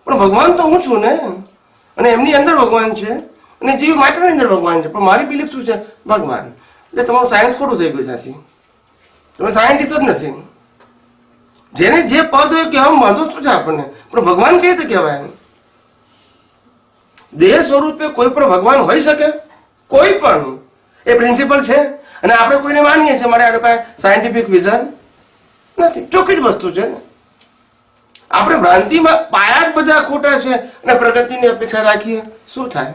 પણ ભગવાન તો હું છું ને, અને એમની અંદર ભગવાન છે, અને જીવ માટેની અંદર ભગવાન છે. પણ મારી બિલીફ શું છે? ભગવાન. એટલે તમારું સાયન્સ ખોટું થઈ ગયું ત્યાંથી. તમે સાયન્ટિસ્ટ જ નથી. જેને જે પદ હોય કહેવામાં વાંધો શું છે આપણને, પણ ભગવાન કઈ રીતે કહેવાય? દેહ સ્વરૂપે કોઈ પણ ભગવાન હોઈ શકે? કોઈ પણ. એ પ્રિન્સિપલ છે, અને આપણે કોઈને માનીએ છીએ. મારે આપણી પાસે સાયન્ટિફિક વિઝન નથી. ચોખ્ખી જ વસ્તુ છે ને. આપણે ભ્રાંતિમાં પાયા જ બધા ખોટા છે, અને પ્રગતિની અપેક્ષા રાખીએ શું થાય?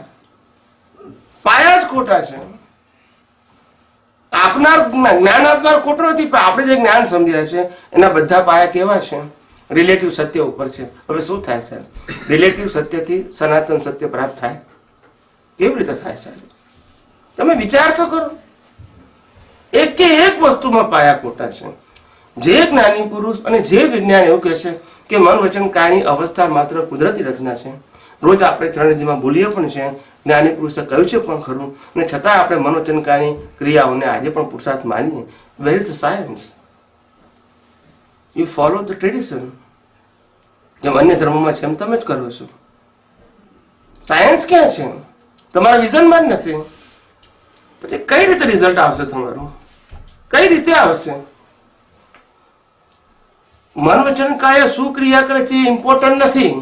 પાયા જ ખોટા છે. આપનાર જ્ઞાન આપનાર ખોટો નથી, પણ આપણે જે જ્ઞાન સમજ્યા છે એના બધા પાયા કેવા છે? રિલેટિવ સત્ય ઉપર છે. હવે શું થાય સર? રિલેટિવ સત્યથી સનાતન સત્ય પ્રાપ્ત થાય? કેવી રીતે થાય સાહેબ? તમે વિચાર તો કરો. એક કે એક વસ્તુમાં પાયા ખોટા છે. જે જ્ઞાની પુરુષ અને જે વિજ્ઞાન એવું કહે છે કે મન વચન કાયની અવસ્થા માત્ર કુદરતી રચના છે, રોજ આપણે ચરણવિધિમાં બોલીએ પણ છે, જ્ઞાની પુરુષે કહ્યું છે પણ ખરું, અને છતાં આપણે મનોવચન કાયાની ક્રિયાઓને આજે પણ પુરુષાર્થ માનીએ. વેર is the science? You follow the tradition. જેમ અન્ય ધર્મોમાં છે એમ તમે જ કરો છો. સાયન્સ ક્યાં છે? તમારા વિઝનમાં જ નથી. પછી કઈ રીતે રિઝલ્ટ આવશે તમારું? કઈ રીતે આવશે? મન વચન કાયા શું ક્રિયા કરે છે ઇમ્પોર્ટન્ટ નથી.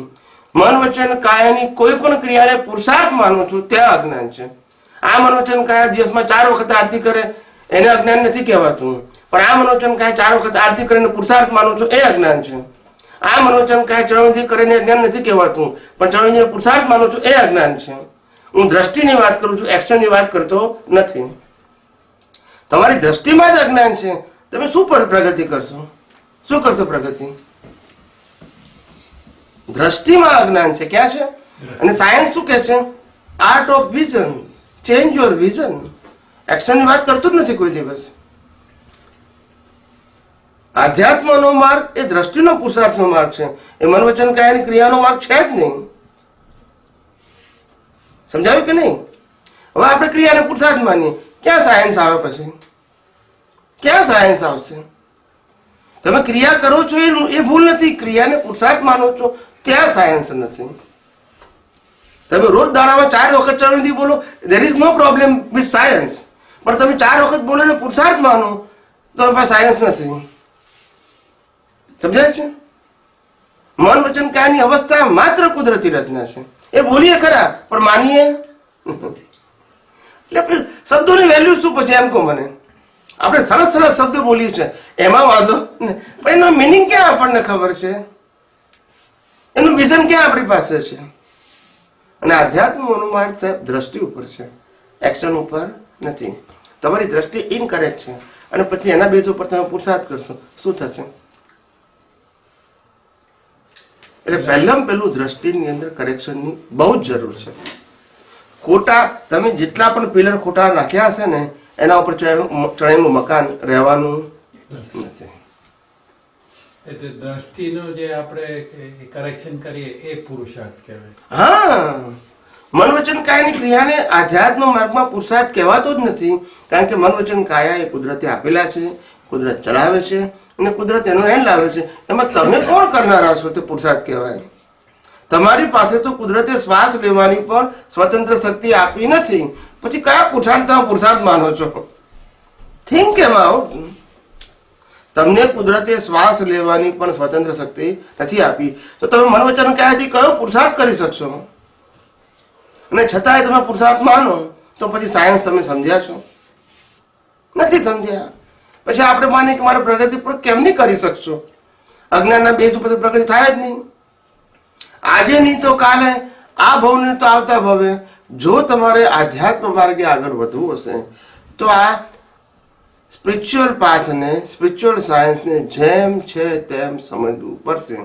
મન વચન કાયાની કોઈ પણ ક્રિયાને પુરુષાર્થ માનું છું ત્યાં અજ્ઞાન છે. આ મન વચન કાયા દિવસમાં 4 વખત આરતી કરે એને અજ્ઞાન નથી કહેવાતું, પણ આ મનોવચન કાયા 4 વખત આરતી કરીને પુરુષાર્થ માનું છું એ અજ્ઞાન છે. આ મનોવચન કાયા ચરણવિધિ કરીને અજ્ઞાન નથી કહેવાતું, પણ ચરણવિધિને પુરુષાર્થ માનું છું એ અજ્ઞાન છે. હું દ્રષ્ટિની વાત કરું છું, એક્શનની વાત કરતો નથી. તમારી દ્રષ્ટિમાં જ અજ્ઞાન છે. તમે શું પ્રગતિ કરશો? શું કરશો પ્રગતિ? દ્રષ્ટિમાં અજ્ઞાન છે. ક્યાં છે? અને સાયન્સ શું કહે છે? Art of vision. Change your vision. એક્શનની વાત કરતું જ નથી કોઈ દિવસ. આધ્યાત્મનો માર્ગ એ દ્રષ્ટિનો પુરુષાર્થનો માર્ગ છે. એ મનોવચન કાયાની ક્રિયાનો માર્ગ છે જ નહીં. સમજાયું કે નહીં? હવે આપણે ક્રિયાને પુરુષાર્થ માનીએ, ક્યાં સાયન્સ આવે? પછી ક્યાં સાયન્સ આવશે? તમે ક્રિયા કરો છો એ ભૂલ નથી, ક્રિયાને પુરુષાર્થ માનો છો ત્યાં સાયન્સ નથી. તમે રોજ દાડામાં 4 વખત ચરણવિધિ બોલો, there is no problem with science. પણ તમે 4 વખત બોલો ને પુરુષાર્થ માનો તો એમાં સાયન્સ નથી. સમજાય છે? મન વચન કાયાની અવસ્થા માત્ર કુદરતી રચના છે. એ બોલીએ ખરા પણ માનીએ એટલે શબ્દોની વેલ્યુ શું પછી એમ કહો મને? આપણે સરસ સરસ શબ્દ બોલીએ છીએ એમાં વાંધો, પણ એનો મિનિંગ ક્યાં આપણને ખબર છે? એનું વિઝન ક્યાં આપણી પાસે છે? અને આધ્યાત્મનો માર્ગ સાહેબ દ્રષ્ટિ ઉપર છે, એક્શન ઉપર નથી. તમારી દ્રષ્ટિ ઇનકરેક્ટ છે અને પછી એના બેઝ ઉપર તમે પુરુષાર્થ કરશો, શું થશે? એટલે પહેલું દ્રષ્ટિની અંદર કરેક્શનની બહુ જ જરૂર છે. ખોટા તમે જેટલા પણ પિલર ખોટા નાખ્યા હશે ને એના ઉપર ચણેલું મકાન રહેવાનું નથી. એટલે દ્રષ્ટિનો જે આપણે કરેક્શન કરીએ એ પુરુષાર્થ કહેવાય. હા, મન વચન કાયાની ક્રિયાને આધ્યાત્મ માર્ગમાં પુરુષાર્થ કહેવાતો જ નથી, કારણ કે મન વચન કાયા એ કુદરતે આપેલા છે, કુદરત ચલાવે છે અને કુદરત એનો એન્ડ લાવે છે. એમાં તમે કોણ કરનારા છો તે પુરુષાર્થ કહેવાય. તમારી પાસે તો કુદરતે શ્વાસ લેવાની પણ સ્વતંત્ર શક્તિ આપી નથી, પછી કયા પુરુષાર્થ તમે પુરુષાર્થ માનો છો? Think about. તમને કુદરતે શ્વાસ લેવાની પણ સ્વતંત્ર શક્તિ નથી આપી, તો તમે મનોવચન કાયાથી કયો પુરુષાર્થ કરી શકશો? અને છતાંય તમે પુરુષાર્થ માનો તો પછી સાયન્સ તમે સમજ્યા છો? નથી સમજ્યા. પછી આપણે માનીએ કે મારે પ્રગતિ પણ કેમ નહીં કરી શકશો? અજ્ઞાનના બેઝ ઉપર પ્રગતિ થાય જ નહીં. આજે નહીં તો કાલે, આ ભવ નહીં તો આવતા ભવે. જો તમારે આધ્યાત્મ માર્ગે આગળ વધવું હશે તો આ સ્પિરિચ્યુઅલ પાથને, સ્પિરિચ્યુઅલ સાયન્સને જેમ છે તેમ સમજવું પડશે.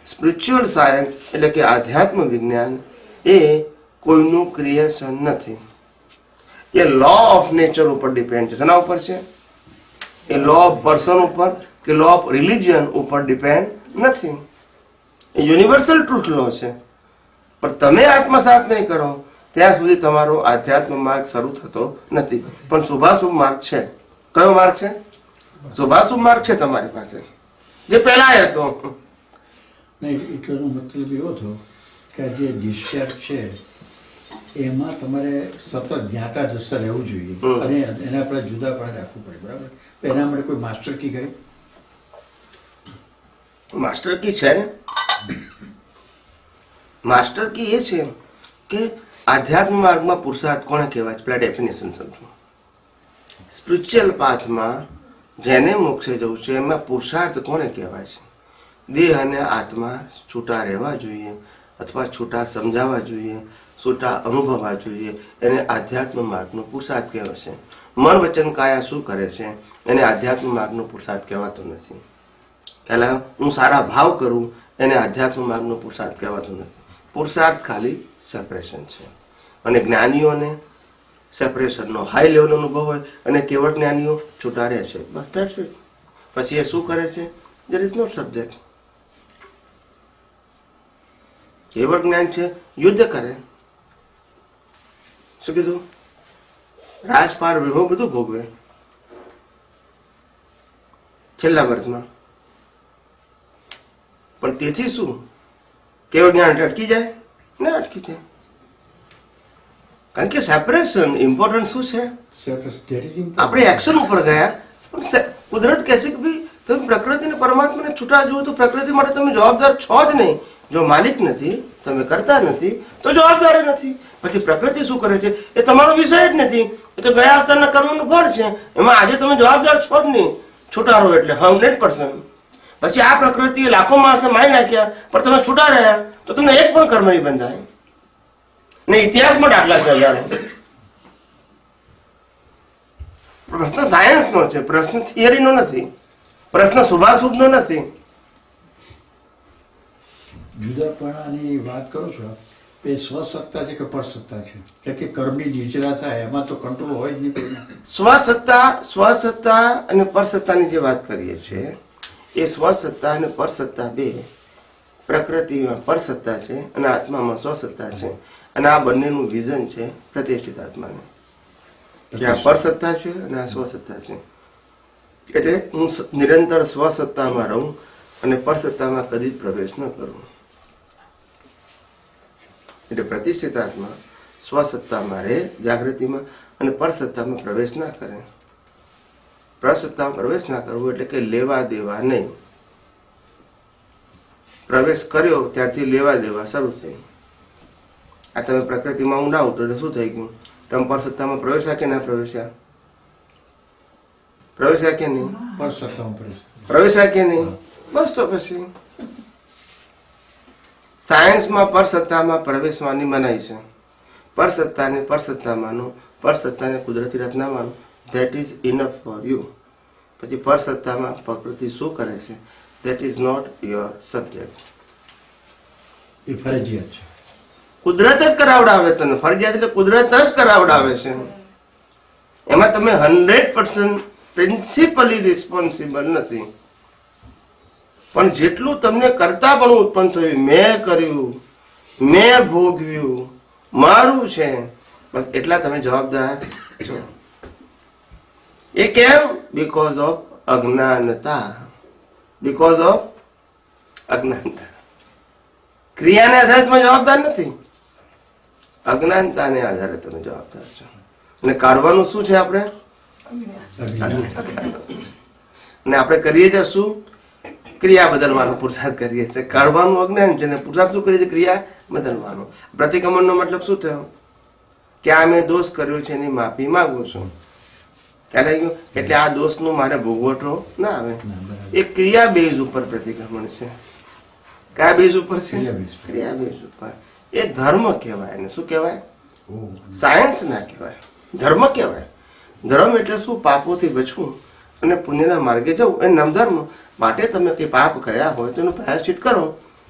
સ્પિરિચ્યુઅલ સાયન્સ એટલે કે આધ્યાત્મ વિજ્ઞાન એ કોઈનું ક્રિએશન નથી. એ લો ઓફ નેચર ઉપર ડિપેન્ડ છે. શેના ઉપર છે? એ લો ઓફ પર્સન ઉપર કે લો ઓફ રિલિજન ઉપર ડિપેન્ડ નથી. એ યુનિવર્સલ ટ્રુથ લો છે. પણ તમે આત્મસાત નહીં કરો ત્યાં સુધી તમારો આધ્યાત્મ માર્ગ શરૂ થતો નથી. પણ શુભાશુભ માર્ગ છે. કયો માર્ગ છે? શુભાશુભ માર્ગ છે તમારી પાસે, જે પહેલા હતો. નહીં, એટલોનો મતલબ એવો થયો કે જે ડિસ્ચાર્જ છે એમાં તમારે સતત જ્ઞાતા જસ્તા રહેવું જોઈએ અને એના આપણે જુદા પણ રાખવું પડે, બરાબર? તો એના માટે કોઈ માસ્ટર કી કરે? માસ્ટર કી છે ને. માસ્ટર કી એ છે કે આધ્યાત્મ માર્ગમાં પુરુષાર્થ કોને કહેવાય છે? પેલા ડેફિનેશન સમજો. સ્પિરિચ્યુઅલ પાથમાં જેને મોક્ષે જવું છે એમાં પુરુષાર્થ કોને કહેવાય છે? દેહ અને આત્મા છૂટા રહેવા જોઈએ અથવા છૂટા સમજાવવા જોઈએ, છૂટા અનુભવવા જોઈએ. એને આધ્યાત્મ માર્ગનો પુરુષાર્થ કહેવાય છે. મન વચન કાયા શું કરે છે એને આધ્યાત્મ માર્ગનો પુરુષાર્થ કહેવાતો નથી. પહેલાં હું સારા ભાવ કરું એને આધ્યાત્મ માર્ગનો પુરુષાર્થ કહેવાતો નથી. પુરુષાર્થ ખાલી સેપરેશન છે. અને જ્ઞાનીઓને સેપરેશનનો હાઈ લેવલનો અનુભવ હોય અને કેવળ જ્ઞાનીઓ છૂટા રહે છે. બસ ધેટ્સ ઇટ. પછી એ શું કરે છે? There is no subject. કેવળ જ્ઞાન છે યુદ્ધ કરે. શું કીધું? રાજપાર વિભવ બધું ભોગવે છેલ્લા વર્ષમાં. પણ તેથી શું કેવળ જ્ઞાન અટકી જાય? ના અટકી જાય. કારણ કે સેપરેશન ઇમ્પોર્ટન્ટ શું છે? આપણે એક્શન ઉપર ગયા. પણ કુદરત કહે છે કે ભાઈ તમે પ્રકૃતિ અને પરમાત્માને છૂટા જુઓ તો પ્રકૃતિ માટે તમે જવાબદાર છો જ નહીં. જો માલિક નથી, તમે કરતા નથી, તો જવાબદાર નથી. પછી પ્રકૃતિ શું કરે છે એ તમારો વિષય જ નથી. એ તો ગયા અવતારના કર્મનું ફળ છે. એમાં આજે તમે જવાબદાર છો જ નહીં. છૂટા રહો એટલે 100%. પછી આ પ્રકૃતિએ લાખો માણસે મારી નાખ્યા પણ તમે છૂટા રહ્યા તો તમને એક પણ કર્મ નહીં બંધાય. ને ઇતિહાસમાં દાખલા છે હજારો. પ્રશ્ન સાયન્સનો છે, પ્રશ્ન થિયરીનો નથી, પ્રશ્ન શુભાશુભનો નથી. જુદાપણાની વાત કરો છો એ સ્વસત્તા છે કે પરસત્તા છે? એટલે કે કર્મની નિર્જરા થાય એમાં તો કંટ્રોલ હોય જ નહીં કોઈનો. સ્વસત્તા અને પરસત્તાની જે વાત કરીએ છીએ એ સ્વસત્તા અને પરસત્તા બે પ્રકૃતિમાં પરસત્તા છે અને આત્મામાં સ્વસત્તા છે. અને આ બંનેનું વિઝન છે પ્રતિષ્ઠિત આત્માને કે આ પરસત્તા છે અને આ સ્વસત્તા છે. એટલે હું નિરંતર સ્વસત્તામાં રહું અને પરસત્તામાં કદી જ પ્રવેશ ન કરું. એટલે પ્રતિષ્ઠિત આત્મા સ્વસત્તામાં રહે જાગૃતિમાં અને પરસત્તામાં પ્રવેશ ના કરે. પરસત્તામાં પ્રવેશ ના કરવો એટલે કે લેવા દેવા નહીં. પ્રવેશ કર્યો ત્યારથી લેવા દેવા શરૂ થઈ. આ તમે પ્રકૃતિમાં ઊંડા ઉતરો એટલે શું થઈ ગયું? તમે પરસત્તામાં પ્રવેશ્યા કે ના પ્રવેશ્યા? પ્રવેશ્યા કે નહીં? પ્રવેશ્યા કે નહીં? બસ તો પછી સાયન્સમાં પરસત્તામાં પ્રવેશવાની મનાઈ છે. પરસત્તાને પરસત્તામાંનો, પરસત્તાને કુદરતી રચનામાંનો, that is enough for you. પછી પરસત્તામાં પ્રકૃતિ શું કરે છે that is not your subject. એ ફરજિયાત છે. કુદરત જ કરાવડાવે તને. ફરજિયાત એટલે કુદરત જ કરાવડાવે છે. એમાં તમે 100% પ્રિન્સિપલી રિસ્પોન્સિબલ નથી. પણ જેટલું તમને કરતા પણ ઉત્પન્ન થયું, મેં કર્યું, મેં ભોગવ્યું, મારું છે, બસ એટલા તમે જવાબદાર છો. એ કેમ? બીકોઝ ઓફ અજ્ઞાનતા. બીકોઝ ઓફ અજ્ઞાનતા. ક્રિયાને આધારે તમે જવાબદાર નથી, અજ્ઞાનતાને આધારે તમે જવાબદાર છો. અને કાઢવાનું શું છે આપણે? અને આપણે કરીએ છીએ શું? ક્રિયા બદલવાનો પુરુષાર્થ કરીએ છીએ. કાઢવાનું અજ્ઞાન છે ને પુરુષાર્થ શું કરીએ છીએ? ક્રિયા બદલવાનો. પ્રતિક્રમણનો મતલબ શું થયો? કે આ મેં દોષ કર્યો છે એની માફી માંગુ છું. ખ્યાલ આવી ગયો? એટલે આ દોષનું મારે ભોગવટો ના આવે. એ ક્રિયા બેઝ ઉપર પ્રતિક્રમણ છે. કયા બેઝ ઉપર છે? ક્રિયા બેઝ ઉપર. એ ધર્મ કહેવાય. એને શું કહેવાય? સાયન્સ ના કહેવાય, ધર્મ કહેવાય. ધર્મ એટલે શું? પાપોથી બચવું અને પુણ્યના માર્ગે જવું. એ નવધર્મ માટે તમે કંઈ પાપ કર્યા હોય તો એનું પ્રાયશ્ચિત કરો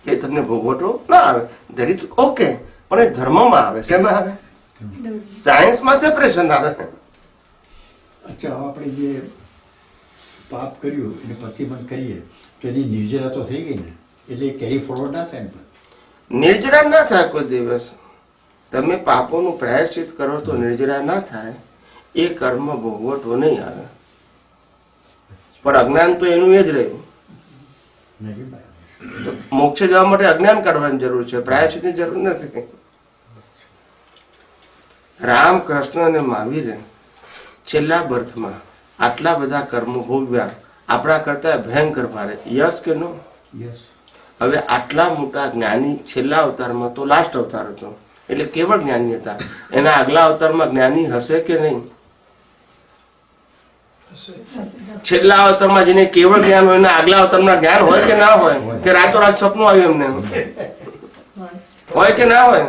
કે તમને ભોગવટો ના આવે. ધરિત ઓકે, પણ એ ધર્મમાં આવે. શેમાં આવે? સાયન્સમાં સેપરેશન આવે. અચ્છા, આપણે જે પાપ કર્યું એને પ્રતિબંધ કરીએ તો એની નિર્જરા તો થઈ ગઈ ને, એટલે કેરી ફોરવર્ડ ના થાય ને. નિર્જરા ના થાય કોઈ દિવસ. તમે પાપોનું પ્રાયશ્ચિત કરો તો નિર્જરા ના થાય. એ કર્મ ભોગવટો નહીં આવે. પણ અજ્ઞાન તો એનું એ જ રહ્યું. તો મોક્ષે જવા માટે અજ્ઞાન કાઢવાની જરૂર છે, પ્રાયશ્ચિતની જરૂર નથી. રામ, કૃષ્ણ અને મહાવીરે છેલ્લા બર્થમાં આટલા બધા કર્મો ભોગવ્યા, આપણા કરતા ભયંકર ભારે. યસ કે નો? હવે આટલા મોટા જ્ઞાની છેલ્લા અવતારમાં તો લાસ્ટ અવતાર હતો એટલે કેવળ જ્ઞાની હતા. એના આગલા અવતારમાં જ્ઞાની હશે કે નહીં? છેલ્લા અવતારમાં જેને કેવળ જ્ઞાન હોય એના આગલા અવતારમાં જ્ઞાન હોય કે ના હોય? કે રાતોરાત સપનું આવ્યું એમને? હોય કે ના હોય?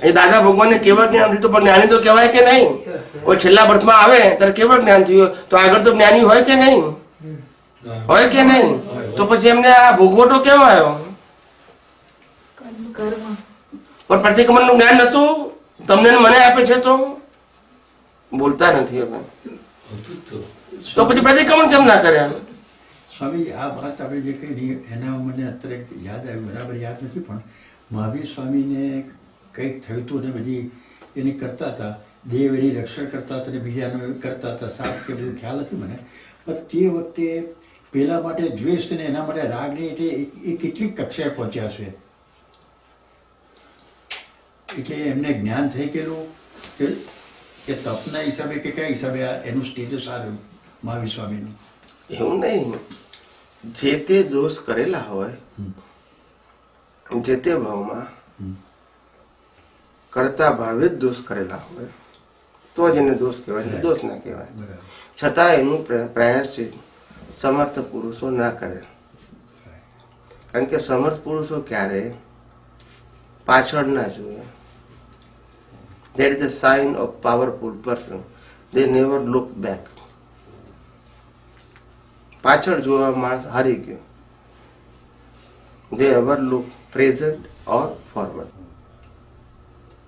એ દાદા ભગવાનને કેવળ જ્ઞાન થયું પણ જ્ઞાની તો કહેવાય કે નહીં? કોઈ છેલ્લા બર્થમાં આવે ત્યારે કેવળ જ્ઞાન થયું તો આગળ તો જ્ઞાની હોય કે નહીં? હોય કે નહીં? તો પછી એમને આ ભોગવટો કેમ આવ્યો? પણ પ્રતિક્રમણ નું જ્ઞાન નતું તમને ને મને આપે છે તો બોલતા નથી. હવે તો પછી પ્રતિક્રમણ કેમ ના કર્યા? સ્વામી, આ વાત આપણે જે કહી એના મને અત્યારે યાદ આવ્યું, બરાબર યાદ નથી, પણ મહાવીર સ્વામીને કંઈક થયું હતું ને બધી એની કરતા હતા, દેવ એની રક્ષણ કરતા હતા અને બીજાનું કરતા હતા, સાપ કે બધું ખ્યાલ નથી મને. પણ તે વખતે પેલા માટે દ્વેષ ને એના માટે રાગની એટલે એ કેટલી કક્ષાએ પહોંચ્યા છે. એટલે એમને જ્ઞાન થઈ ગયેલું કે તપના હિસાબે કે કયા હિસાબે એનું સ્ટેટસ આવ્યું મહાવીર સ્વામીનું. એવું નહીં, જે તે દોષ કરેલા હોય જે તે ભાવમાં કરતા ભાવે જ દોષ કરેલા હોય તો જ એને દોષ કહેવાય, એટલે દોષ ના કહેવાય. બરાબર. છતાં એનું પ્રયાસ છે સમર્થ પુરુષો ના કરે, કારણ કે સમર્થ પુરુષો ક્યારે પાછળ ના જોઈએ. That is the sign of powerful person. They never look back. પાછળ જોવા માણસ હારી ગયો. They ever look present or forward.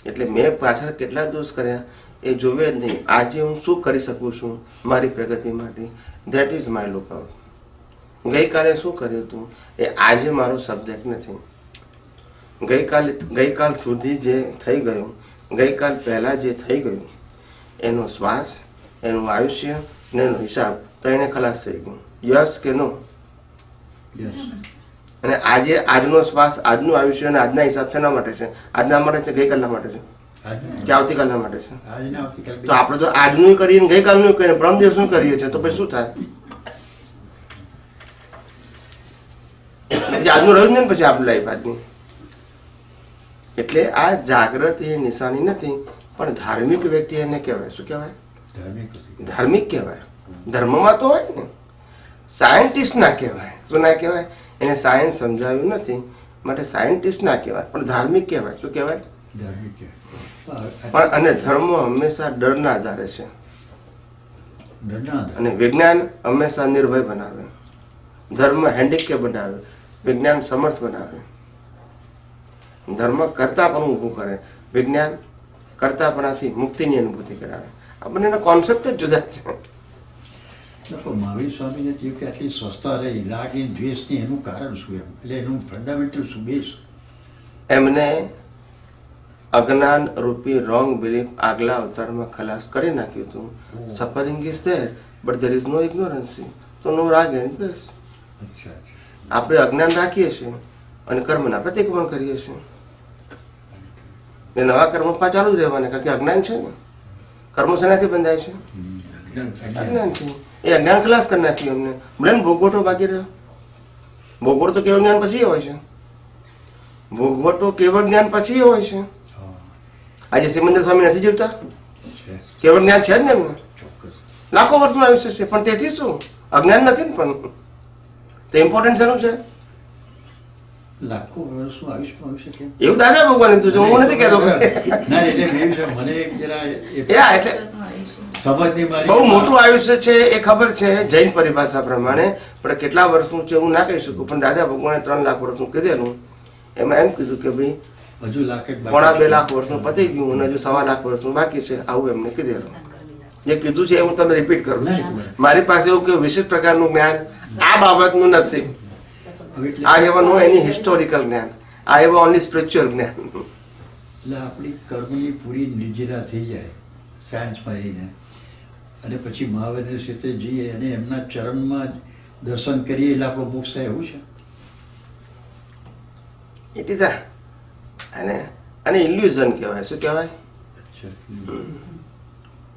એટલે મેં પાછળ કેટલા દોષ કર્યા એ જોવે જ નહીં. આજે હું શું કરી શકું છું મારી પ્રગતિ માટે, ધેટ ઇઝ માય લુકઆઉટ. ગઈકાલે શું કર્યું હતું એ આજે મારો સબ્જેક્ટ નથી. ગઈકાલ સુધી જે થઈ ગયું, ગઈકાલ પહેલા જે થઈ ગયું એનો શ્વાસ, એનું આયુષ્ય ને એનો હિસાબ તો એને ખલાસ થઈ ગયું. યસ કે નો? યસ. અને આજે આજનો શ્વાસ, આજનું આયુષ્ય અને આજના હિસાબ શેના માટે છે? આજના માટે છે, ગઈકાલના માટે છે કે આવતીકાલના માટે છે? આજના આવતીકાલ. તો આપણે તો આજનું કરીએ ને ગઈકાલનું કરીએ, પરમ દિવસનું કરીએ છીએ, તો પછી શું થાય? આજનું રહ્યું જ ને પછી આપણી લાઈફ આજની. એટલે આ જાગૃતિ એ નિશાની નથી, પણ ધાર્મિક વ્યક્તિ એને કહેવાય. શું કહેવાય? ધાર્મિક કહેવાય. ધર્મમાં તો હોય ને. સાયન્ટિસ્ટ ના કહેવાય. શું ના કહેવાય? એને સાયન્સ સમજાવ્યું નથી માટે સાયન્ટિસ્ટ ના કહેવાય, પણ ધાર્મિક કહેવાય. શું કહેવાય? ધાર્મિક. પણ અને ધર્મ હંમેશા ડરના આધારે છે, ડરના અને વિજ્ઞાન હંમેશા નિર્ભય બનાવે. ધર્મ હેન્ડીકેપ બનાવે, વિજ્ઞાન સમર્થ બનાવે. ધર્મ કરતાપણું ઊભું કરે, વિજ્ઞાન કરતાપણાથી મુક્તિની અનુભૂતિ કરાવે. આ બંનેના કોન્સેપ્ટ જ જુદા છે. મહાવીર સ્વામીને થયું કે આટલી સ્વસ્થતા રહી, રાગની દ્વેષની એનું કારણ શું એમ? એટલે એનું ફંડામેન્ટલ શું બેઝ? એમને અજ્ઞાન રૂપી રોંગ બિલીફ આગલા અવતારમાં ખલાસ કરી નાખ્યું હતું. Suffering is there but there is no ignorance, તો નો રાગ એન્ડ દ્વેષ. અચ્છા અચ્છા. આપણે અજ્ઞાન રાખીએ છીએ અને કર્મના પ્રતિક્રમણ કરીએ છીએ. ને નવા કર્મ ચાલુ જ રહેવાના, કારણ કે અજ્ઞાન છે ને. કર્મો શેનાથી બંધાય છે? અજ્ઞાનથી. એ અજ્ઞાન ખલાસ કરી નાખ્યું અમને. ભલે ભોગવટો બાકી રહ્યો. ભોગવટો તો કેવળ જ્ઞાન પછી હોય છે. ભોગવટો કેવળ જ્ઞાન પછી હોય છે. આજે સિમંદર સ્વામી નથી જીવતા, કેવળ જ્ઞાન છે જ ને એમને. લાખો વર્ષનું આયુષ્ય છે, પણ તેથી શું? અજ્ઞાન નથી ને. પણ તો ઇમ્પોર્ટન્ટ શેનું છે? લાખો વર્ષનું આયુષ્ય કેમ? એવું દાદા ભગવાન કીધું, હું નથી કહેતો. ના એટલે મેં મને જરા એટલે સમજની મારી બહુ મોટું આયુષ્ય છે એ ખબર છે જૈન પરિભાષા પ્રમાણે, પણ કેટલા વર્ષનું છે હું ના કહી શકું. પણ દાદા ભગવાને 3 લાખ વર્ષનું કીધેલું. એમાં એમ કીધું કે ભાઈ હજુ લાખ પોણા 2 લાખ વર્ષનું પતી ગયું અને હજુ 1.25 લાખ વર્ષનું બાકી છે, આવું એમને કીધેલું. જે કીધું છે એ હું તમને રિપીટ કરું છું. મારી પાસે એવું કે વિશેષ પ્રકારનું જ્ઞાન આ બાબતનું નથી. I have no any historical જ્ઞાન. I have only spiritual જ્ઞાન. એટલે આપણી કર્મની પૂરી નિર્જરા થઈ જાય સાયન્સમાં રહીને, અને પછી મહાવીર ક્ષેત્રે જઈએ અને એમના ચરણમાં દર્શન કરીએ એટલે આપણો મોક્ષ થાય, એવું છે? It is અને ઇલ્યુઝન કહેવાય. શું કહેવાય?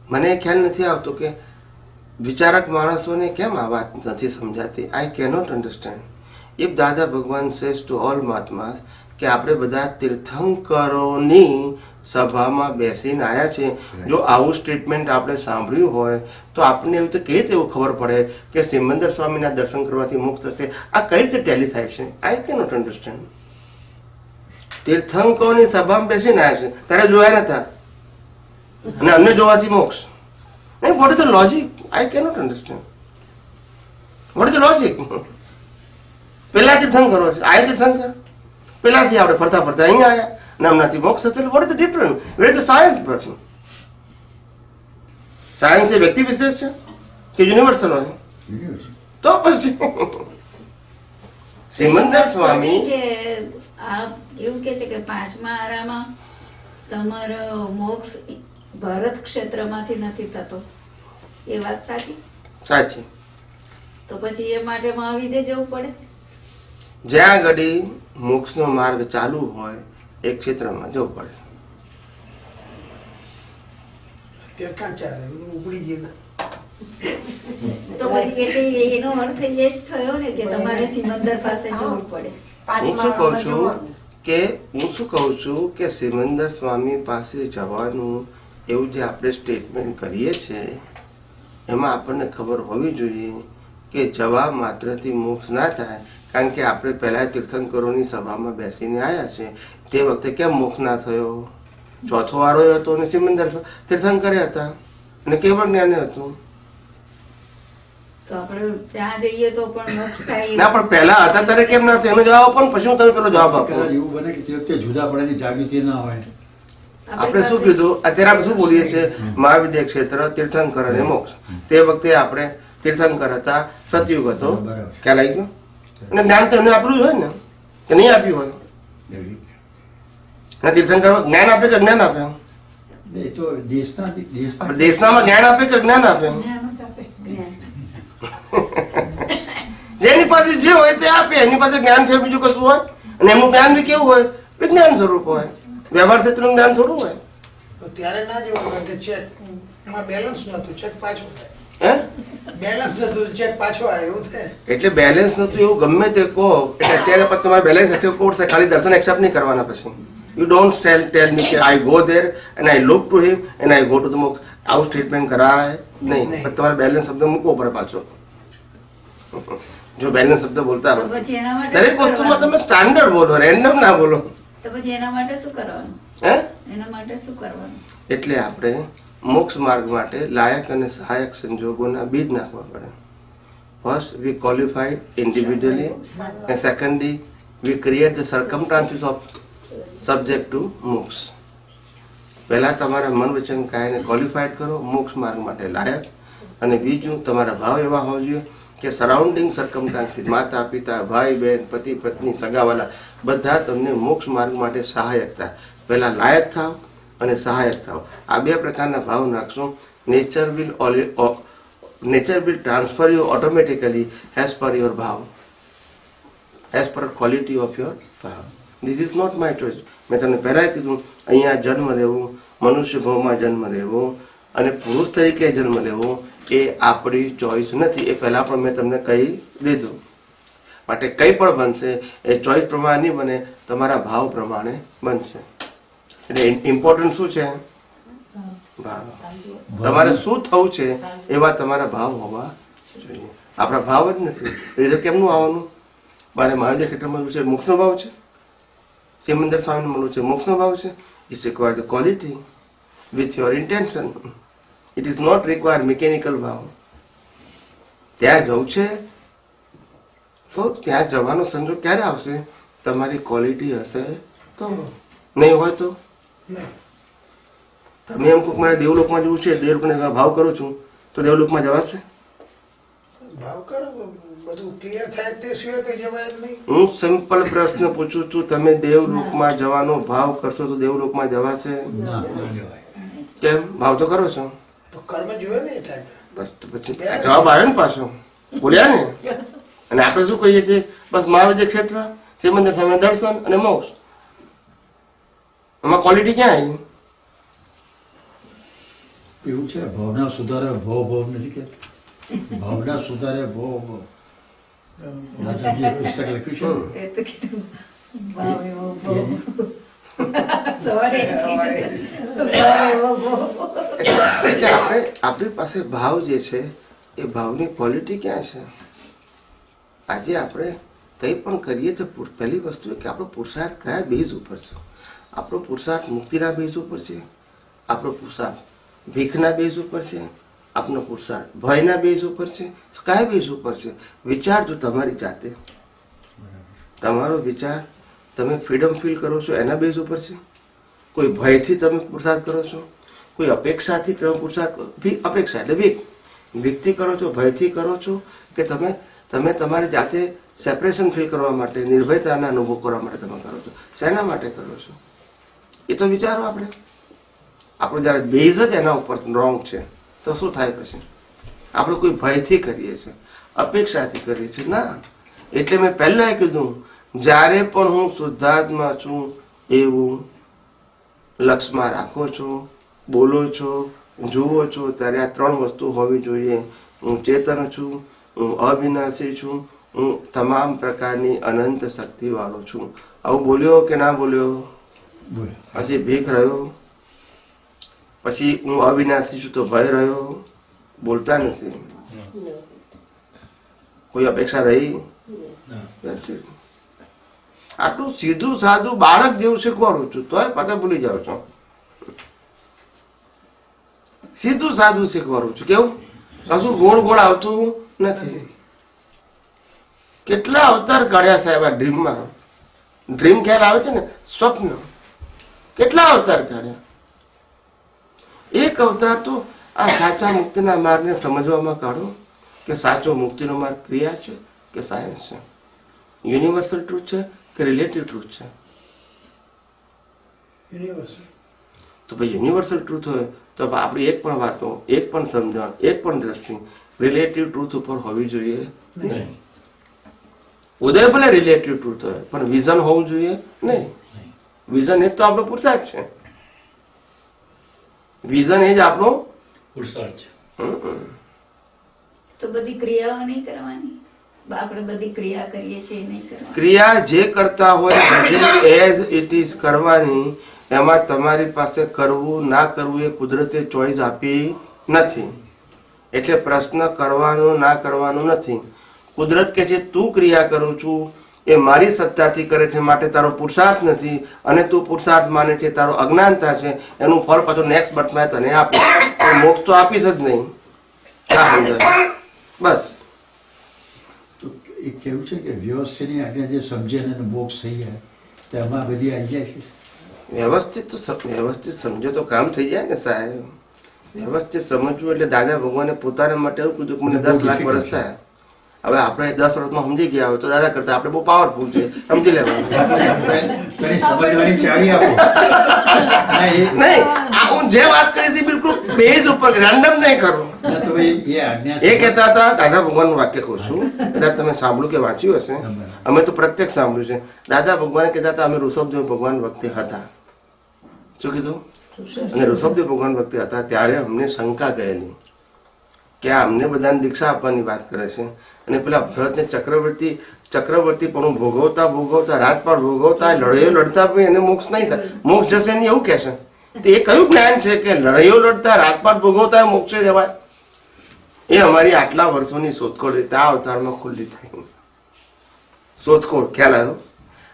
મને ખ્યાલ નથી આવતો કે વિચારક માણસોને કેમ આ વાત નથી સમજાતી. આઈ કેનોટ અન્ડરસ્ટેન્ડ. ઇફ દાદા ભગવાન સેઝ ટુ ઓલ મહાત્માસ કે આપણે બધા તીર્થંકરોની સભામાં બેસીને આવ્યા છે, જો આવું સ્ટેટમેન્ટ આપણે સાંભળ્યું હોય તો આપણને એવું તો કેવી રીતે એવું ખબર પડે કે સિમંદર સ્વામીના દર્શન કરવાથી મોક્ષ થશે? આ કઈ રીતે ટેલી થાય છે? આઈ કેનોટ અન્ડરસ્ટેન્ડ. તીર્થંકરોની સભામાં બેસીને આવ્યા છે, ત્યારે જોયા નતા અને અમને જોવાથી મોક્ષ નહીં. Vote is the logic? I cannot understand. Vote is the logic? પેલા તીર્થંકરો છે, આ તીર્થંકર પેલાથી આપણે ફરતા ફરતા અહીંયા આવ્યા અને હમણાંથી મોક્ષ થશે. What is the difference? Where is the science? But science એ વ્યક્તિ વિશેષ છે કે યુનિવર્સલ હોય? તો પછી સિમંદર સ્વામી આ એવું કે છે કે 5મા આરામાં તમારો મોક્ષ ભરત ક્ષેત્રમાંથી નથી થતો, એ વાત સાચી? સાચી. તો પછી એ માટે મહાવિદ્ય જવું પડે? જ્યાં ઘડી મોક્ષનો માર્ગ ચાલુ હોય એ ક્ષેત્રમાં જવું પડે. અત્યારે ક્યાં ચાલે ઉપડી ગઈ તો પછી એટલે એનો અર્થ એ જ થયો ને કે તમારે સિમંદર પાસે જવું પડે. હું શું કહું છું કે સિમંદર સ્વામી પાસે જવાનું એવું જે આપણે સ્ટેટમેન્ટ કરીએ છીએ એમાં આપણને ખબર હોવી જોઈએ કે જવા માત્રથી મોક્ષ ના થાય. કારણ કે આપણે પહેલા તીર્થંકરોની સભામાં બેસીને આવ્યા છે, તે વખતે કેમ મોક્ષ ના થયો? ચોથો વારો હતો અને સિમંદર તીર્થંકરે હતા અને કેવળ જ્ઞાને હતું. તો આપણે ત્યાં જઈએ તો પણ મોક્ષ થાય ના, પણ પહેલા હતા ત્યારે કેમ ના થયું? એનો જવાબ આપો ને પછી હું તમે પેલો જવાબ આપો. કદાચ એવું બને કે તે વખતે જુદા પડવાની જાગૃતિ ના હોય. આપણે શું કીધું? અત્યારે આપણે શું બોલીએ છીએ? મહાવિદ્ય ક્ષેત્ર, તીર્થંકર અને મોક્ષ. તે વખતે આપણે તીર્થંકર હતા, સતયુગ હતો. બરાબર. ખ્યાલ આવી ગયો? અને જ્ઞાન તો એમને આપેલું જ હોય ને, કે નહીં આપ્યું હોય? અને તીર્થંકર જ્ઞાન આપે કે જ્ઞાન આપે? એ તો દેશના આપણે દેશનામાં જ્ઞાન આપે કે જ્ઞાન આપે? જેની પાસે જે હોય તે આપે. એની પાસે જ્ઞાન છે બીજું કશું હોય? અને એમનું જ્ઞાન બી કેવું હોય? વિજ્ઞાન સ્વરૂપ હોય. વ્યવહાર ક્ષેત્રનું જ્ઞાન થોડું હોય. તો ત્યારે ના જેવું કારણ કે ચેક એમાં બેલેન્સ નતું, ચેક પાછો થાય. હે? બેલેન્સ નતું, ચેક પાછો આવે એવું થાય. એટલે બેલેન્સ નતું એવું ગમે તે કહો, એટલે અત્યારે પણ તમારે બેલેન્સ એક્સેપ્ટ કોર્સ ખાલી દર્શન એક્સેપ્ટ નહીં કરવાના. પછી યુ ડોન્ટ ટેલ મી કે I go there and I look to him and I go to the મોક્ષ. આવું સ્ટેટમેન્ટ કરાય નહીં. પણ તમારે બેલેન્સ શબ્દ મૂકવો પડે પાછો. જો બેલેન્સ શબ્દ બોલતા તો હોય પછી એના માટે દરેક શું વસ્તુમાં કરવાનું? તમે સ્ટાન્ડર્ડ બોલો, રેન્ડમ ના બોલો. તો પછી એના માટે શું કરવાનું? હે? એના માટે શું કરવાનું? એટલે આપણે મોક્ષ માર્ગ માટે લાયક અને સહાયક સંજોગોના બીજ નાખવા પડે. First we qualified individually and secondly we create the circumstances of subject to મોક્ષ. પહેલા તમારા મન વચન કાયને ક્વોલિફાઈડ કરો મોક્ષ માર્ગ માટે લાયક, અને બીજું તમારા ભાવ એવા હોવા જોઈએ કે સરાઉન્ડિંગ સર્કમસ્ટાન્સીસ, માતા પિતા, ભાઈ બહેન, પતિ પત્ની, સગાવાલા બધા તમને મોક્ષ માર્ગ માટે સહાયક થાય. પહેલા લાયક થાવ અને સહાયક થાવ. આ બે પ્રકારના ભાવ નાખશો. Nature will transfer you automatically as per your ભાવ, as per quality of your ભાવ. This is not my choice. મેં તમને પહેલાં કીધું અહીંયા જન્મ લેવો, મનુષ્ય ભાવમાં જન્મ લેવો અને પુરુષ તરીકે જન્મ લેવો એ આપણી ચોઈસ નથી. એ પહેલાં પણ મેં તમને કહી દીધું. માટે કંઈ પણ બનશે એ ચોઈસ પ્રમાણે નહીં બને, તમારા ભાવ પ્રમાણે બનશે. એટલે ઇમ્પોર્ટન્ટ શું છે? ભાવ. તમારે શું થવું છે એવા તમારા ભાવ હોવા જોઈએ. આપણા ભાવ જ નથી, રિઝલ્ટ કેમનું આવવાનું? મારે મહાવિદ્ય ક્ષેત્રમાં શું છે? મોક્ષનો ભાવ છે. સિમંદર સ્વામીને મળવું છે, મોક્ષનો ભાવ છે. It's require the quality with your intention. It is not require mechanical bhav. ત્યાં જવું છે તો ત્યાં જવાનો સંજોગ ક્યારે આવશે? તમારી ક્વોલિટી હશે તો. નહીં હોય તો તમે એમ કોઈક મારે દેવલોકમાં જવું છે, દેવલોકને ભાવ કરું છું તો દેવલોકમાં જવાશે? ભાવ કરો તો બધું ક્લિયર થાય તે સિવાય તો જવાય જ નહીં. હું સિમ્પલ પ્રશ્ન પૂછું છું, તમે દેવલોકમાં જવાનો ભાવ કરશો તો દેવલોકમાં જવાશે? ના જવાય. કેમ? ભાવ તો કરો છો. તો કર્મ જોયો ને એ ટાઈમે. બસ તો પછી જવાબ આવ્યો ને પાછો, બોલ્યા ને. અને આપણે શું કહીએ છીએ? બસ મહાવિદ્ય ક્ષેત્ર, સિમંદર સ્વામી દર્શન અને મોક્ષ. એમાં ક્વોલિટી ક્યાં આવી? એવું છે ભાવના સુધારે ભવ નથી કે ભાવના સુધારે ભવ. દાદાજીએ પુસ્તક લખ્યું છે. એ તો કીધું ભાવ એવો ભાવ. સવારે એટલે આપણી પાસે ભાવ જે છે એ ભાવની ક્વોલિટી ક્યાં છે? આજે આપણે કંઈ પણ કરીએ તો પહેલી વસ્તુ એ કે આપણો પુરુષાર્થ કયા બેઝ ઉપર છે? આપણો પુરુષાર્થ મુક્તિના બેઝ ઉપર છે? આપણો પુરુષાર્થ ભીખના બેઝ ઉપર છે? આપનો પુરુષાર્થ ભયના બેઝ ઉપર છે? કયા બેઝ ઉપર છે? વિચારજો તમારી જાતે. તમારો વિચાર તમે ફ્રીડમ ફીલ કરો છો એના બેઝ ઉપર છે? કોઈ ભયથી તમે પુરુષાર્થ કરો છો? કોઈ અપેક્ષાથી તમે પુરુષાર્થ, અપેક્ષા એટલે ભીખથી કરો છો, ભયથી કરો છો, કે તમે તમે તમારી જાતે સેપરેશન ફીલ કરવા માટે, નિર્ભયતાના અનુભવ કરવા માટે તમે કરો છો. શેના માટે કરો છો એ તો વિચારો. આપણો જ્યારે બેઝ જ એના ઉપર રોંગ છે તો શું થાય પછી? આપણે કોઈ ભયથી કરીએ છીએ, અપેક્ષાથી કરીએ છીએ ના. એટલે મેં પહેલા કીધું, જ્યારે પણ હું શુદ્ધાત્મા છું એવું લક્ષમાં રાખો છો, બોલો છો, જુઓ છો, ત્યારે આ 3 વસ્તુ હોવી જોઈએ. હું ચેતન છું, હું અવિનાશી છું, હું તમામ પ્રકારની અનંત શક્તિ વાળો છું. આવું બોલ્યો કે ના બોલ્યો? બોલો. પછી ભીખ રહ્યો, પછી હું અવિનાશી છું તો ભય રહ્યો? બોલતા નથી. કોઈ અપેક્ષા રહી? That's it. આટલું સીધું સાદું બાળક જેવું શીખવાડું છું તોય પાછા ભૂલી જાવ છો. સીધું સાદું શીખવાડું છું. કેવું? કશું ગોળ ગોળ આવતું નથી. કેટલા અવતાર કાઢ્યા સાહેબ આ ડ્રીમમાં. ડ્રીમ ખ્યાલ આવે છે ને, સ્વપ્ન. કેટલા અવતાર કાઢ્યા. એક અવતાર તો આ સાચા મુક્તિના માર્ગને સમજવામાં કાઢો કે સાચો મુક્તિનો માર્ગ ક્રિયા છે કે સાયન્સ છે, યુનિવર્સલ ટ્રુથ છે કે રિલેટિવ ટ્રુથ છે. યુનિવર્સલ. તો ભાઈ યુનિવર્સલ ટ્રુથ હોય તો આપણી એક પણ વાતો, એક પણ સમજણ, એક પણ દ્રષ્ટિ રિલેટિવ ટ્રુથ ઉપર હોવી જોઈએ નહીં. ઉદય ભલે રિલેટિવ ટ્રુથ હોય પણ વિઝન હોવું જોઈએ નહીં. વિઝન એ જ તો આપણો પુરુષાર્થ છે. વિઝન એ જ આપણો પુરુષાર્થ છે. તો બધી ક્રિયાઓ નહીં કરવાની. આપણે બધી ક્રિયા કરીએ છીએ એ નહીં કરવાની. ક્રિયા જે કરતા હોય એઝ ઇટ ઇઝ કરવાની. એમાં તમારી પાસે કરવું ના કરવું એ કુદરતે ચોઈસ આપી નથી. એટલે પ્રશ્ન કરવાનો ના કરવાનો નથી. કુદરત કે જે તું ક્રિયા કરું છું એ મારી સત્તાથી કરે છે માટે તારો પુરુષાર્થ નથી, અને તું પુરુષાર્થ માને છે તારો અજ્ઞાનતા છે. એનું ફળ પાછું નેક્સ્ટ બર્થમાં તને આપે. મોક્ષ તો આપીશ જ નહીં. બસ. તો એ કેવું છે કે વ્યવસ્થિતની આજ્ઞા જે સમજે ને મોક્ષ થઈ જાય તો એમાં બધી આવી જાય છે. વ્યવસ્થિત સમજો તો કામ થઈ જાય ને સાહેબ. વ્યવસ્થિત સમજવું એટલે દાદા ભગવાને પોતાના માટે એવું કીધું કે મને 10 લાખ વર્ષ થયા. હવે આપણે 10 વર્ષમાં સમજી ગયા હોય તો દાદા કરતા આપણે બહુ પાવરફુલ છે, સમજી લેવાનું. કઈ સમજવાની ચાવી આપો. નહીં, હું જે વાત કરી છે બિલકુલ બેઝ ઉપર, રેન્ડમ નહીં કરું. ના તો ભાઈ એ આજ્ઞા એ કહેતા હતા, દાદા ભગવાનનું વાક્ય કહું છું, કદાચ તમે સાંભળ્યું કે વાંચ્યું હશે, અમે તો પ્રત્યક્ષ સાંભળ્યું છે. દાદા ભગવાન કહેતા હતા અમે ઋષભદેવ ભગવાન વખતે હતા. શું કીધું? અને ઋષભદેવ ભગવાન વખતે હતા ત્યારે અમને શંકા ગયેલી કે આ અમને બધાને દીક્ષા આપવાની વાત કરે છે, અને પેલા ભરતને ચક્રવર્તી પણ ભોગવતા રાતપાળ ભોગવતા લડાઈઓ લડતા પણ એને મોક્ષ નહીં થાય, મોક્ષ જશે નહીં એવું કહેશે. તો એ કયું જ્ઞાન છે કે લડાઈઓ લડતા રાતપાળ ભોગવતા મોક્ષે જવાય? એ અમારી આટલા વર્ષોની શોધખોળ આ અવતારમાં ખુલ્લી થઈ. શોધખોળ ખ્યાલ આવ્યો?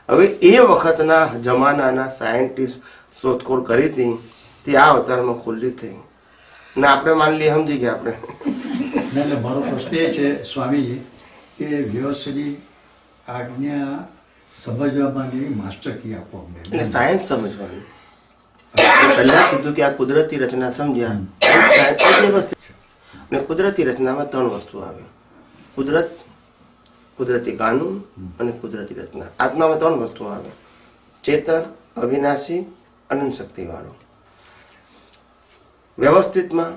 હવે એ વખતના જમાનાના સાયન્ટિસ્ટ શોધખોળ કરી હતી તે આ અવતારમાં ખુલ્લી થઈ ને આપણે માની લઈએ સમજી ગયા આપણે. એટલે મારો પ્રશ્ન એ છે સ્વામીજી કે વ્યવસ્થિત આજ્ઞા સમજવાની માસ્ટર કી આપો અમને. એટલે સાયન્સ સમજવાનું. પહેલા કીધું કે આ કુદરતી રચના સમજ્યા, વ્યવસ્થિત. અને કુદરતી રચનામાં 3 વસ્તુ આવે: કુદરત, કુદરતી કાનૂન અને કુદરતી રચના. આત્મામાં 3 વસ્તુ આવે: ચેતન, અવિનાશી, અનંત શક્તિ વાળો. વ્યવસ્થિતમાં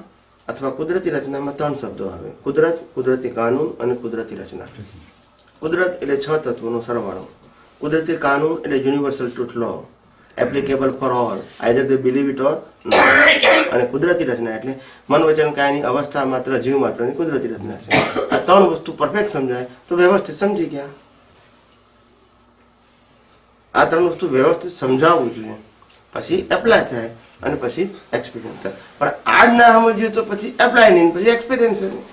અથવા કુદરતી રચનામાં 3 શબ્દો આવે: કુદરત, કુદરતી કાનૂન અને કુદરતી રચના. કુદરત એટલે 6 તત્વોનો સરવાળો. કુદરતી કાનૂન એટલે universal truth law, applicable for all, either they believe it or not. અને કુદરતી રચના એટલે મન વચન કાયની અવસ્થા માત્ર જીવ માત્રની કુદરતી રચના છે. આ 3 વસ્તુ પરફેક્ટ સમજાય તો વ્યવસ્થિત સમજી ગયા. આ 3 વસ્તુ વ્યવસ્થિત સમજાવવું જોઈએ, પછી એપ્લાય થાય અને પછી એક્સપિરિયન્સ થાય. પણ આજ ના સમજ્યું તો પછી એપ્લાય નહીં, પછી એક્સપિરિયન્સ નહીં.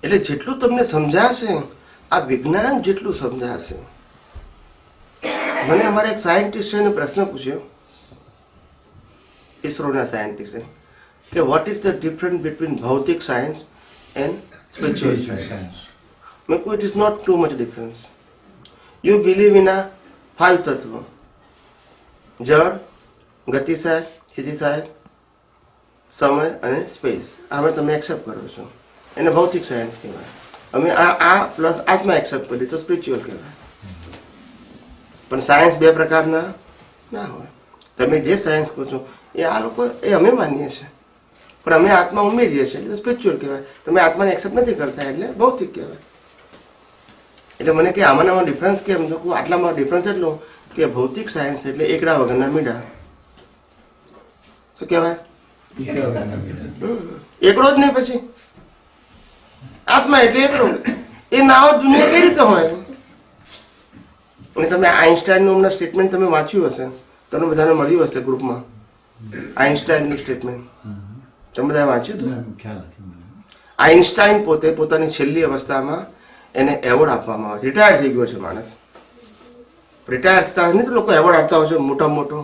એટલે જેટલું તમને સમજાશે આ વિજ્ઞાન જેટલું સમજાશે. મને અમારે એક સાયન્ટિસ્ટે પ્રશ્ન પૂછ્યો, ઇસરોના સાયન્ટિસ્ટે, કે what is the difference between bhautik science and spiritual science? મેં કહ્યું it is not too much difference. You believe in આ 5 તત્વો: જળ, ગતિશાય, સ્થિતિશાય, સમય અને સ્પેસ. આમાં તમે એક્સેપ્ટ કરો છો, એને ભૌતિક સાયન્સ કહેવાય. અમે આ પ્લસ આત્મા એક્સેપ્ટ કરી તો સ્પિરિચ્યુઅલ કહેવાય. પણ સાયન્સ બે પ્રકારના ના હોય. તમે જે સાયન્સ કહો છો એ આ લોકો એ અમે માનીએ છીએ, પણ અમે આત્મા ઉમેરીએ છીએ એટલે સ્પિરિચ્યુઅલ કહેવાય. તમે આત્માને એક્સેપ્ટ નથી કરતા એટલે ભૌતિક કહેવાય. એટલે મને કે આમાં ડિફરન્સ કેમ? તો આટલામાં ડિફરન્સ એટલો કે ભૌતિક સાયન્સ એટલે એકડા વગરના મીંડા. શું કહેવાય? એકડો જ નહીં. પછી આત્મા એટલે એકડો. એ ના હોય દુનિયા કઈ રીતે હોય? અને તમે આઈન્સ્ટાઈનનું હમણાં સ્ટેટમેન્ટ તમે વાંચ્યું હશે, તમને બધાને મળ્યું હશે ગ્રુપમાં. આઈન્સ્ટાઈનનું સ્ટેટમેન્ટ તમે બધાએ વાંચ્યું હતું? ખ્યાલ નથી મને. આઈન્સ્ટાઈન પોતે પોતાની છેલ્લી અવસ્થામાં એને એવોર્ડ આપવામાં આવે છે. રિટાયર થઈ ગયો છે માણસ. રિટાયર થતા નહીં તો લોકો એવોર્ડ આપતા હોય છે મોટા મોટો.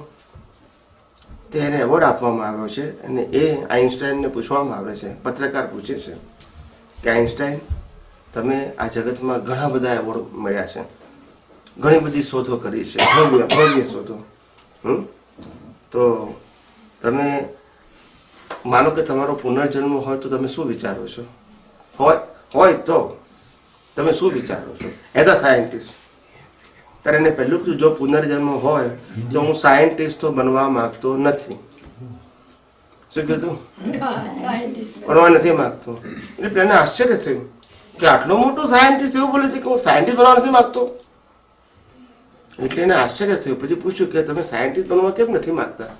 તે એને એવોર્ડ આપવામાં આવ્યો છે અને એ આઈન્સ્ટાઈનને પૂછવામાં આવે છે, પત્રકાર પૂછે છે કે આઈન્સ્ટાઈન, તમે આ જગતમાં ઘણા બધા એવોર્ડ મળ્યા છે, ઘણી બધી શોધો કરી છે, ભવ્ય શોધો. તો તમે માનો કે તમારો પુનર્જન્મ હોય તો તમે શું વિચારો છો? હોય તો તમે શું વિચારો છો એઝ અ સાયન્ટિસ્ટ? ત્યારે એને પહેલું કીધું, જો પુનર્જન્મ હોય તો હું સાયન્ટિસ્ટ તો બનવા માંગતો નથી. શું કીધું? બનવા નથી માંગતો. એટલે એને આશ્ચર્ય થયું કે આટલો મોટો સાયન્ટિસ્ટ એવું બોલે છે કે હું સાયન્ટિસ્ટ બનવા નથી માંગતો. એટલે એને આશ્ચર્ય થયું. પછી પૂછ્યું કે તમે સાયન્ટિસ્ટ બનવા કેમ નથી માંગતા?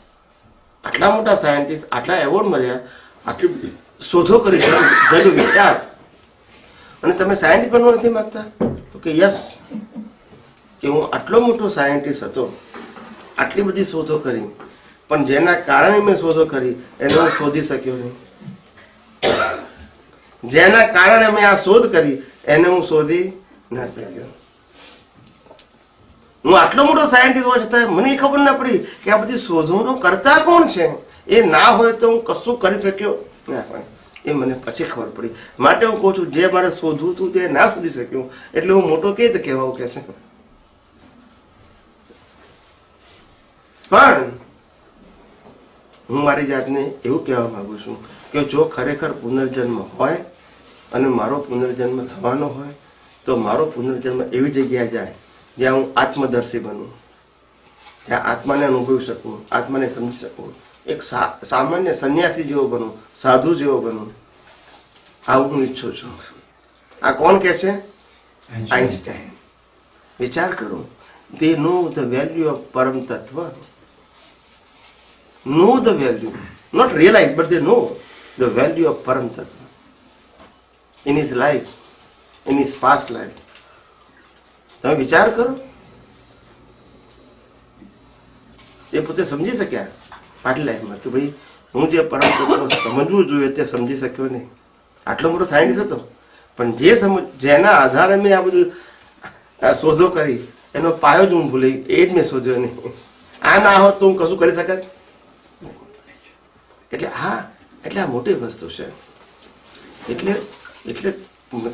આટલા મોટા સાયન્ટિસ્ટ, આટલા એવોર્ડ મળ્યા, આટલી બધી શોધો કરી, ઘણું વિખ્યાત, અને તમે સાયન્ટિસ્ટ બનવા નથી માંગતા? તો કે યસ, કે હું આટલો મોટો સાયન્ટિસ્ટ હતો, આટલી બધી શોધો કરી, પણ જેના કારણે મેં શોધો કરી એને હું શોધી શક્યો નહીં. જેના કારણે મેં આ શોધ કરી એને હું શોધી ના શક્યો. હું આટલો મોટો સાયન્ટિસ્ટ હોવા છતાં મને ખબર ના પડી કે આ બધી શોધોનો કરતા કોણ છે. એ ના હોય તો હું કશું કરી શક્યો ના હોય. એ મને પછી ખબર પડી. માટે હું કહું છું, જે મારે શોધવું હતું તે ના શોધી શક્યું એટલે હું મોટો કેવી રીતે કહેવાવું કે છે. પણ હું મારી જાતને એવું કહેવા માંગુ છું કે જો ખરેખર પુનર્જન્મ હોય અને મારો પુનર્જન્મ થવાનો હોય તો મારો પુનર્જન્મ એવી જગ્યાએ જાય જ્યાં હું આત્મદર્શી બનું, ત્યાં આત્માને અનુભવી શકું, આત્માને સમજી શકું, એક સામાન્ય સંન્યાસી જેવો બનું, સાધુ જેવો બનું. આવું હું ઈચ્છું છું. આ કોણ કે છે? આઈન્સ્ટાઈન. વિચાર કરો. They know the value of Param Tattva. Know the value. Not realize, but they know the value of Param Tattva. In his life, in his past life. તમે વિચાર કરો. એ પોતે સમજી શક્યા પાછલી લાઈફમાં કે ભાઈ હું જે પરમ તત્વ સમજવું જોઈએ તે સમજી શક્યો નહીં. આટલો મોટો સાયન્ટિસ્ટ હતો, પણ જેના આધારે મેં આ બધું શોધો કરી એનો પાયો જ હું ભૂલી, એ જ મેં શોધ્યો નહીં. આ ના હોત તો હું કશું કરી શકત. એટલે આ મોટી વસ્તુ છે. એટલે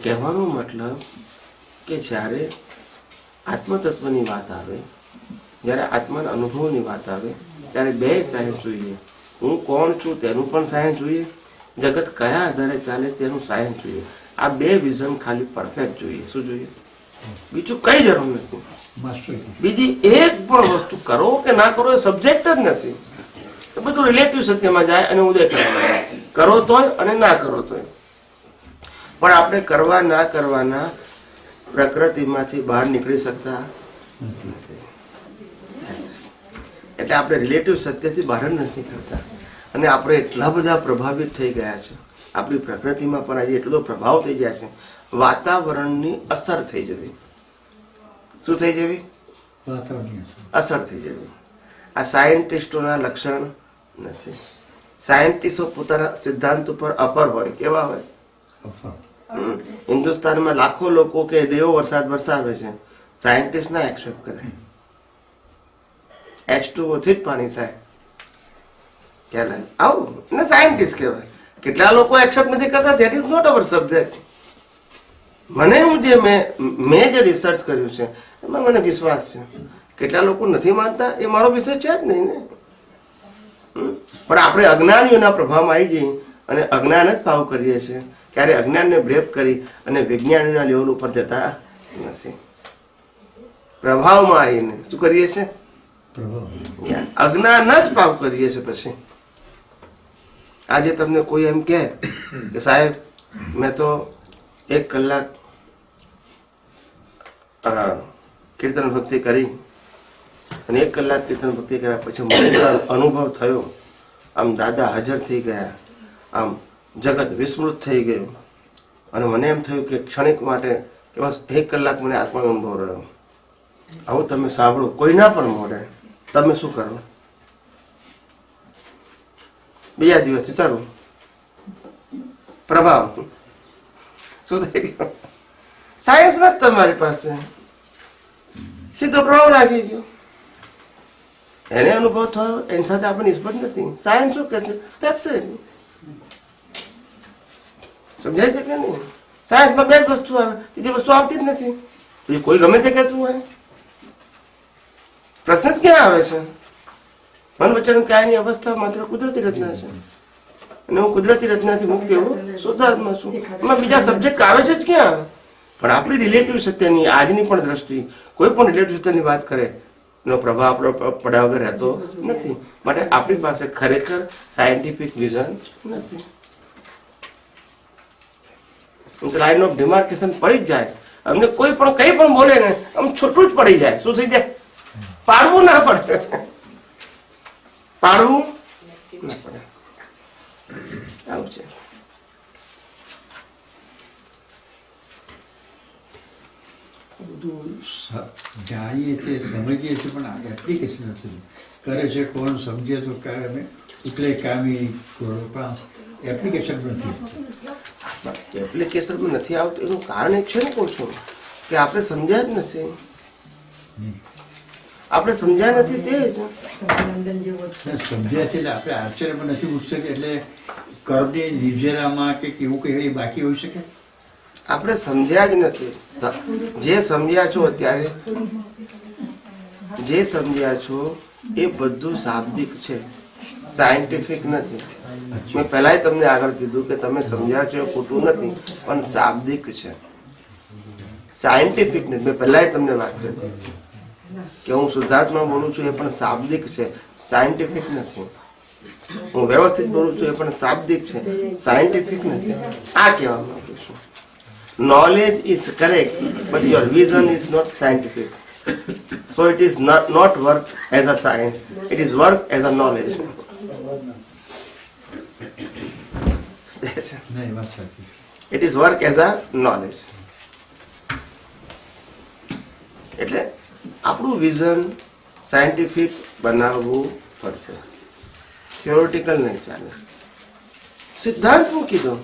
કહેવાનો મતલબ કે જ્યારે આત્મતત્વની વાત આવે, જ્યારે આત્માના અનુભવની વાત આવે ત્યારે બે સાયન્સ જોઈએ. હું કોણ છું તેનું પણ સાયન્સ જોઈએ, જગત કયા આધારે ચાલે તેનું સાયન્સ જોઈએ. આ બે વિઝન ખાલી પરફેક્ટ જોઈએ. શું જોઈએ? બીજું કઈ જરૂર નથી. બીજી એક પણ વસ્તુ કરો કે ના કરો એ સબ્જેક્ટ જ નથી. એ બધું રિલેટિવ સત્યમાં જાય અને ઉદય કરવામાં જાય. કરો તોય અને ના કરો તોય. પણ આપણે કરવા ના કરવાના પ્રકૃતિમાંથી બહાર નીકળી શકતા નથી. એટલે આપણે રિલેટિવ સત્યથી બહાર જ નથી કરતા. અને આપણે એટલા બધા પ્રભાવિત થઈ ગયા છે, આપણી પ્રકૃતિમાં પણ આજે એટલો પ્રભાવ થઈ ગયા છે, વાતાવરણની અસર થઈ જવી. શું થઈ જવી? અસર થઈ જવી. આ સાયન્ટિસ્ટોના લક્ષણ નથી. સાયન્ટિસ્ટો પોતાના સિદ્ધાંત ઉપર અપર હોય. કેવા હોય? હિન્દુસ્તાનમાં લાખો લોકો કે દેવો વરસાદ વરસાવે છે, સાયન્ટિસ્ટ ના એક્સેપ્ટ કરે. H2O થી જ પાણી થાય. ખ્યાલ આવે? આવું ને સાયન્ટિસ્ટ કહેવાય. કેટલા લોકો એક્સેપ્ટ નથી કરતા. That is not our subject. મને મેં જે રિસર્ચ કર્યું છે એમાં મને વિશ્વાસ છે. કેટલા લોકો નથી માનતા એ મારો વિષય છે જ નહીં ને. પણ આપણે અજ્ઞાનીઓના પ્રભાવમાં આવી જઈએ અને અજ્ઞાન જ ભાવ કરીએ છીએ. ક્યારે અજ્ઞાનને બ્રેક કરી અને વિજ્ઞાનીના લેવલ ઉપર જતા નથી. પ્રભાવમાં આવીને શું કરીએ છીએ? અજ્ઞાન જ ભાવ કરીએ છીએ. પછી આજે તમને કોઈ એમ કહે કે સાહેબ મેં તો 1 કલાક કીર્તન ભક્તિ કરી અને 1 કલાક કીર્તન ભક્તિ કર્યા પછી મને અનુભવ થયો, આમ દાદા હાજર થઈ ગયા, આમ જગત વિસ્મૃત થઈ ગયું અને મને એમ થયું કે ક્ષણિક માટે કે બસ 1 કલાક મને આત્માનો અનુભવ રહ્યો. આવું તમે સાંભળો કોઈના પણ મોઢે, તમે શું કરો? બીજા દિવસથી સારું પ્રભાવ શું થઈ ગયો? સાયન્સ નથી તમારી પાસે, સીધો પ્રભાવ લાગી ગયો. એને અનુભવ થયો એની સાથે આપણે નિસ્બત નથી. સાયન્સ શું કહે છે? સમજાય છે કે નહીં? સાયન્સમાં 2 જ વસ્તુ આવે, ત્રીજી વસ્તુ આવતી જ નથી. પછી કોઈ ગમે તે કહેતું હોય. પ્રશ્ન ક્યાં આવે છે? મન વચન કાયની અવસ્થા માત્ર કુદરતી રચના છે અને હું કુદરતી રચનાથી મુક્ત એવો શુદ્ધાત્મા છું. એમાં બીજા સબ્જેક્ટ આવે છે જ ક્યાં? પણ આપણી રિલેટિવ સત્યની આજની પણ દ્રષ્ટિ કોઈ પણ રિલેટિવ સત્યની વાત કરે એનો પ્રભાવ આપણો પડ્યા વગર રહેતો નથી. માટે આપણી પાસે ખરેખર સાયન્ટિફિક વિઝન નથી. લાઈન ઓફ ડિમાર્કેશન પડી જ જાય. અમને કોઈ પણ કંઈ પણ બોલે ને આમ છૂટું જ પડી જાય. શું થઈ જાય? પાડવું ના પડે. પાડવું ના પડે. આવું છે. બધું જાણીએ છીએ, સમજીએ છીએ, પણ આ એપ્લિકેશન નથી કરે છે કોણ? સમજે તો કામે એટલે કામી પણ એપ્લિકેશન નથી. એપ્લિકેશન નથી આવતું એનું કારણ એક છે ને, કહું છું કે આપણે સમજ્યા જ નથી. આપણે સમજ્યા નથી તે જ સમજ્યા છે એટલે આપણે આશ્ચર્યમાં નથી ઉઠશે એટલે કર્મની નિર્જરામાં કે કેવું કઈ બાકી હોઈ શકે. આપણે સમજ્યા જ નથી. જે સમજ્યા છો અત્યારે, જે સમજ્યા છો એ બધું શાબ્દિક છે, સાયન્ટિફિક નથી. મેં પહેલાય તમને આગળ કીધું કે તમે સમજ્યા છો એ ખોટું નથી, પણ શાબ્દિક છે, સાયન્ટિફિક નથી. મેં પહેલાય તમને વાત કરી કે હું શુદ્ધાત્મા બોલું છું એ પણ શાબ્દિક છે, સાયન્ટિફિક નથી. હું વ્યવસ્થિત બોલું છું એ પણ શાબ્દિક છે, સાયન્ટિફિક નથી. આ કહેવા માંગુ છું. Knowledge is correct, but your vision is not scientific. So it is not work as a science, it is work as a knowledge. નહીં, વાત સાચી. It is work as a knowledge. એટલે આપણું વિઝન સાયન્ટિફિક બનાવવું પડશે. થિયોરિટિકલ નહીં ચાલે. સિદ્ધાંત મૂકી દો.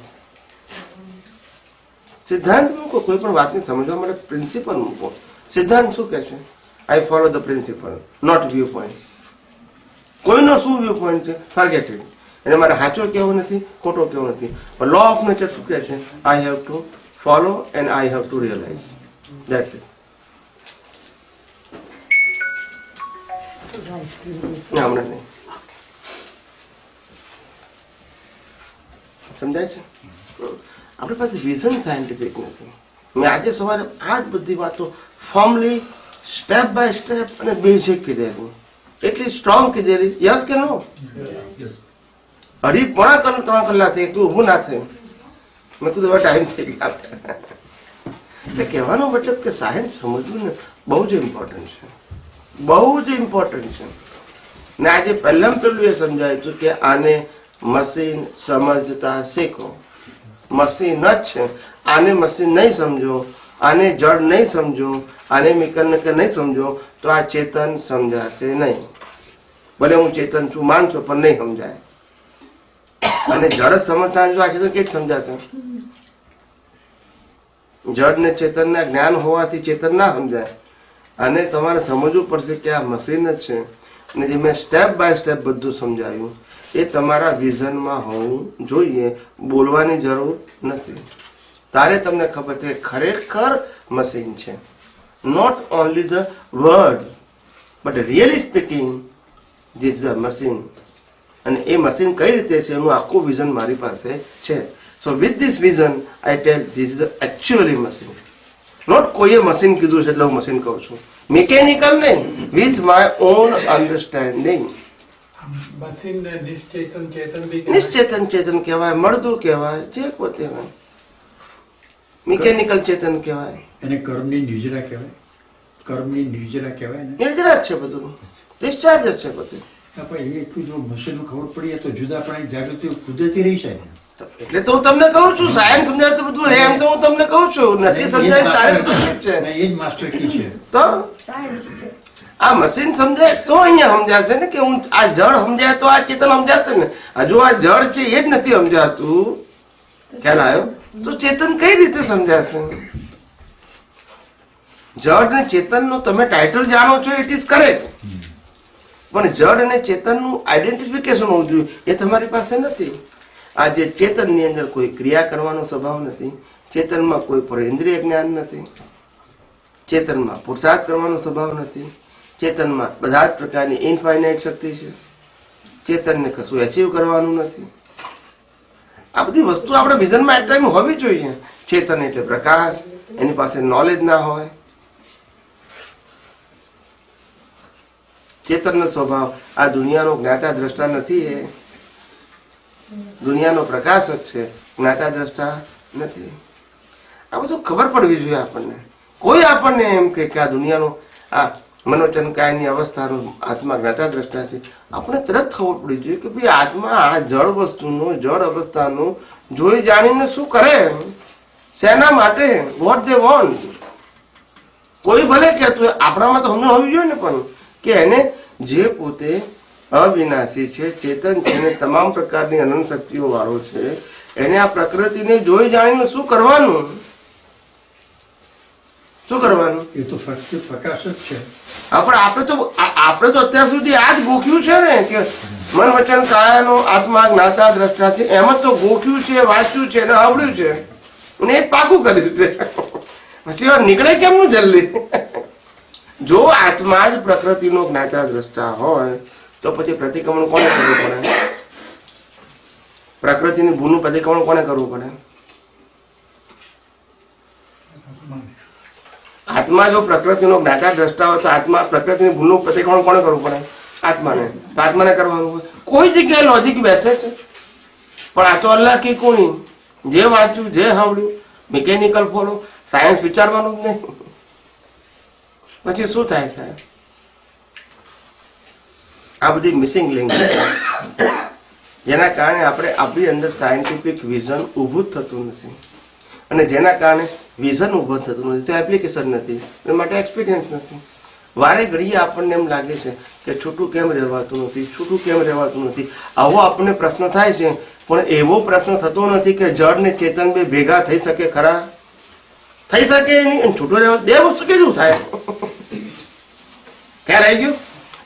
સિદ્ધાંત મૂકો. કોઈ પણ વાતને સમજવા માટે પ્રિન્સિપલ મૂકો. સિદ્ધાંત શું કહે છે? I follow the principle, not view point. કોઈનો શું વ્યૂ પોઈન્ટ છે? Forget it. એને મારે સાચો કહેવો નથી, ખોટો કહેવો નથી. પણ લો ઓફ નેચર શું કહે છે? I have to follow and I have to realise. That's it. હમણાં નહીં. સમજાય છે? આપણી પાસે વિઝન સાયન્ટિફિક નથી. મેં આજે સવારે આ જ બધી વાતો ફોર્મલી સ્ટેપ બાય સ્ટેપ અને બેઝિક કીધેલું. એટલી સ્ટ્રોંગ કીધેલી. યસ કે નો? પોણા 3 કલાક થઈ તું ઊભું ના થયું. મેં કીધું હવે ટાઈમ થઈ ગયો. એટલે કહેવાનો મતલબ કે સાયન્સ સમજવું ને બહુ જ ઇમ્પોર્ટન્ટ છે, બહુ જ ઇમ્પોર્ટન્ટ છે. ને આજે પહેલાં પેલું એ સમજાયું હતું કે આને મશીન સમજતા શીખો. મશીન જ છે. આને મશીન નહીં સમજો, આને જડ નહીં સમજો, આને મિકનકે નહીં સમજો તો આ ચેતન સમજાશે નહીં. ભલે હું ચેતન છું માનશો પણ નહીં સમજાય. અને જડ સમજતા જો આ ચેતન કે સમજાશે? જડ ને ચેતનના જ્ઞાન હોવાથી ચેતન ના સમજાય. અને તમારે સમજવું પડશે કે આ મશીન જ છે. અને જે મેં સ્ટેપ બાય સ્ટેપ બધું સમજાવ્યું એ તમારા વિઝનમાં હોવું જોઈએ. બોલવાની જરૂર નથી. તારે તમને ખબર છે કે ખરેખર મશીન છે. Not only the word but really speaking this is a machine. અને એ મશીન કઈ રીતે છે એનું આખું વિઝન મારી પાસે છે. So with this vision I tell this is actually machine. Not કોઈએ મશીન કીધું છે એટલે હું મશીન કહું છું, મિકેનિકલ નહીં, with my own understanding. Machine ને નિશ્ચેતન ચેતન બી કહેવાય. નિશ્ચેતન ચેતન કહેવાય, મળદું કહેવાય, જે પોતે હોય. મિકેનિકલ ચેતન કહેવાય, એને કર્મની નિર્જરા કહેવાય. કર્મની નિર્જરા કહેવાય ને. નિર્જરા જ છે બધું, ડિસ્ચાર્જ જ છે બધું. આપણે એ એટલું જો મશીનનું ખબર પડીએ તો જુદાપણાની જાગૃતિ કુદરતી રહી જાય ને. એટલે તો હું તમને કહું છું, સાયન્સ સમજાય તો બધું એમ તો હું તમને કહું છું, નથી સમજાય તારે તો તકલીફ છે. એ જ માસ્ટર કી છે. તો આ મશીન સમજાય તો અહીંયા સમજાશે ને કે હું આ જળ સમજાય તો આ ચેતન સમજાશે ને. હજુ આ જળ છે એ જ નથી સમજાતું, ખ્યાલ આવ્યો? તો ચેતન કઈ રીતે સમજાશે? જળ ને ચેતનનું તમે ટાઇટલ જાણો છો, ઇટ ઇઝ કરેક્ટ, પણ જળ અને ચેતનનું આઈડેન્ટિફિકેશન હોવું જોઈએ એ તમારી પાસે નથી. આ જે ચેતનની અંદર કોઈ ક્રિયા કરવાનો સ્વભાવ નથી, ચેતનમાં કોઈ પરેન્દ્રિય જ્ઞાન નથી, ચેતનમાં પુરુષાર્થ કરવાનો સ્વભાવ નથી, ચેતનમાં બધા જ પ્રકારની ઇનફાઇનાઇટ શક્તિ છે, ચેતનને કશું એચીવ કરવાનું નથી. આ બધી વસ્તુ આપણે વિઝનમાં એક ટાઈમ હોવી જોઈએ. ચેતન એટલે પ્રકાશ, એની પાસે નોલેજ ના હોય. ચેતનનો સ્વભાવ આ દુનિયાનો જ્ઞાતા દ્રષ્ટા નથી, એ દુનિયાનો પ્રકાશક છે, જ્ઞાતા દ્રષ્ટા નથી. આ બધું ખબર પડવી જોઈએ આપણને. કોઈ આપણને એમ કે આ દુનિયાનો આ મનોચનકાયની અવસ્થાનો આત્મા જ્ઞાતા દ્રષ્ટા છે, આપણે તરત ખબર પડી જોઈએ કે ભાઈ આત્મા આ જળ વસ્તુનો, જળ અવસ્થાનું જોઈ જાણીને શું કરે, શેના માટે, વોટ દે વોન્ટ. કોઈ ભલે કહેતું આપણામાં તો સમજણ હોવી જોઈએ ને, પણ કે એને જે પોતે અવિનાશી છે, ચેતન છે ને તમામ પ્રકારની અનંત શક્તિઓ વાળો છે, એને આ પ્રકૃતિને જોઈ જાણીને શું કરવાનું? શું કરવાનું? એ તો ફક્ત પ્રકાશ જ છે. આપણે તો અત્યાર સુધી આ જ ગોખ્યું છે ને કે મન વચન કાયાનો આત્મા જ્ઞાતા દ્રષ્ટા છે. એમ જ તો ગોખ્યું છે, વાંચ્યું છે ને આવડ્યું છે અને એ જ પાકું કર્યું છે. પછી નીકળે કેમનું જલ્દી? જો આત્મા જ પ્રકૃતિનો જ્ઞાતા દ્રષ્ટા હોય તો પછી પ્રતિક્રમણ કોને કરવું પડે? પ્રકૃતિની ભૂલનું પ્રતિક્રમણ કોને કરવું પડે? આત્મા જો પ્રકૃતિનો જ્ઞાતા દ્રષ્ટા હોય તો આત્મા પ્રકૃતિની ભૂલનું પ્રતિક્રમણ કોને કરવું પડે? આત્માને. તો આત્માને કરવાનું હોય. કોઈ જગ્યાએ લોજિક બેસે છે, પણ આ તો અલ્લાહ કી કોની, જે વાંચ્યું, જે સાંભળ્યું, મિકેનિકલ ફોલો, સાયન્સ વિચારવાનું જ નહીં. પછી શું થાય સાહેબ? આ બધી મિસિંગ લિંક છે, જેના કારણે આપણે આપણી અંદર સાયન્ટિફિક વિઝન ઊભું જ થતું નથી, અને જેના કારણે વિઝન ઊભું થતું નથી તો એપ્લિકેશન નથી, એ માટે એક્સપિરિયન્સ નથી. વારે ઘડીએ આપણને એમ લાગે છે કે છૂટું કેમ રહેવાતું નથી, છૂટું કેમ રહેવાતું નથી. આવો આપણને પ્રશ્ન થાય છે, પણ એવો પ્રશ્ન થતો નથી કે જળ ને ચેતન બે ભેગા થઈ શકે ખરા? થઈ શકે નહીં. છૂટો રહેવા બે વસ્તુ કેવું થાય? ખ્યાલ આવી ગયું?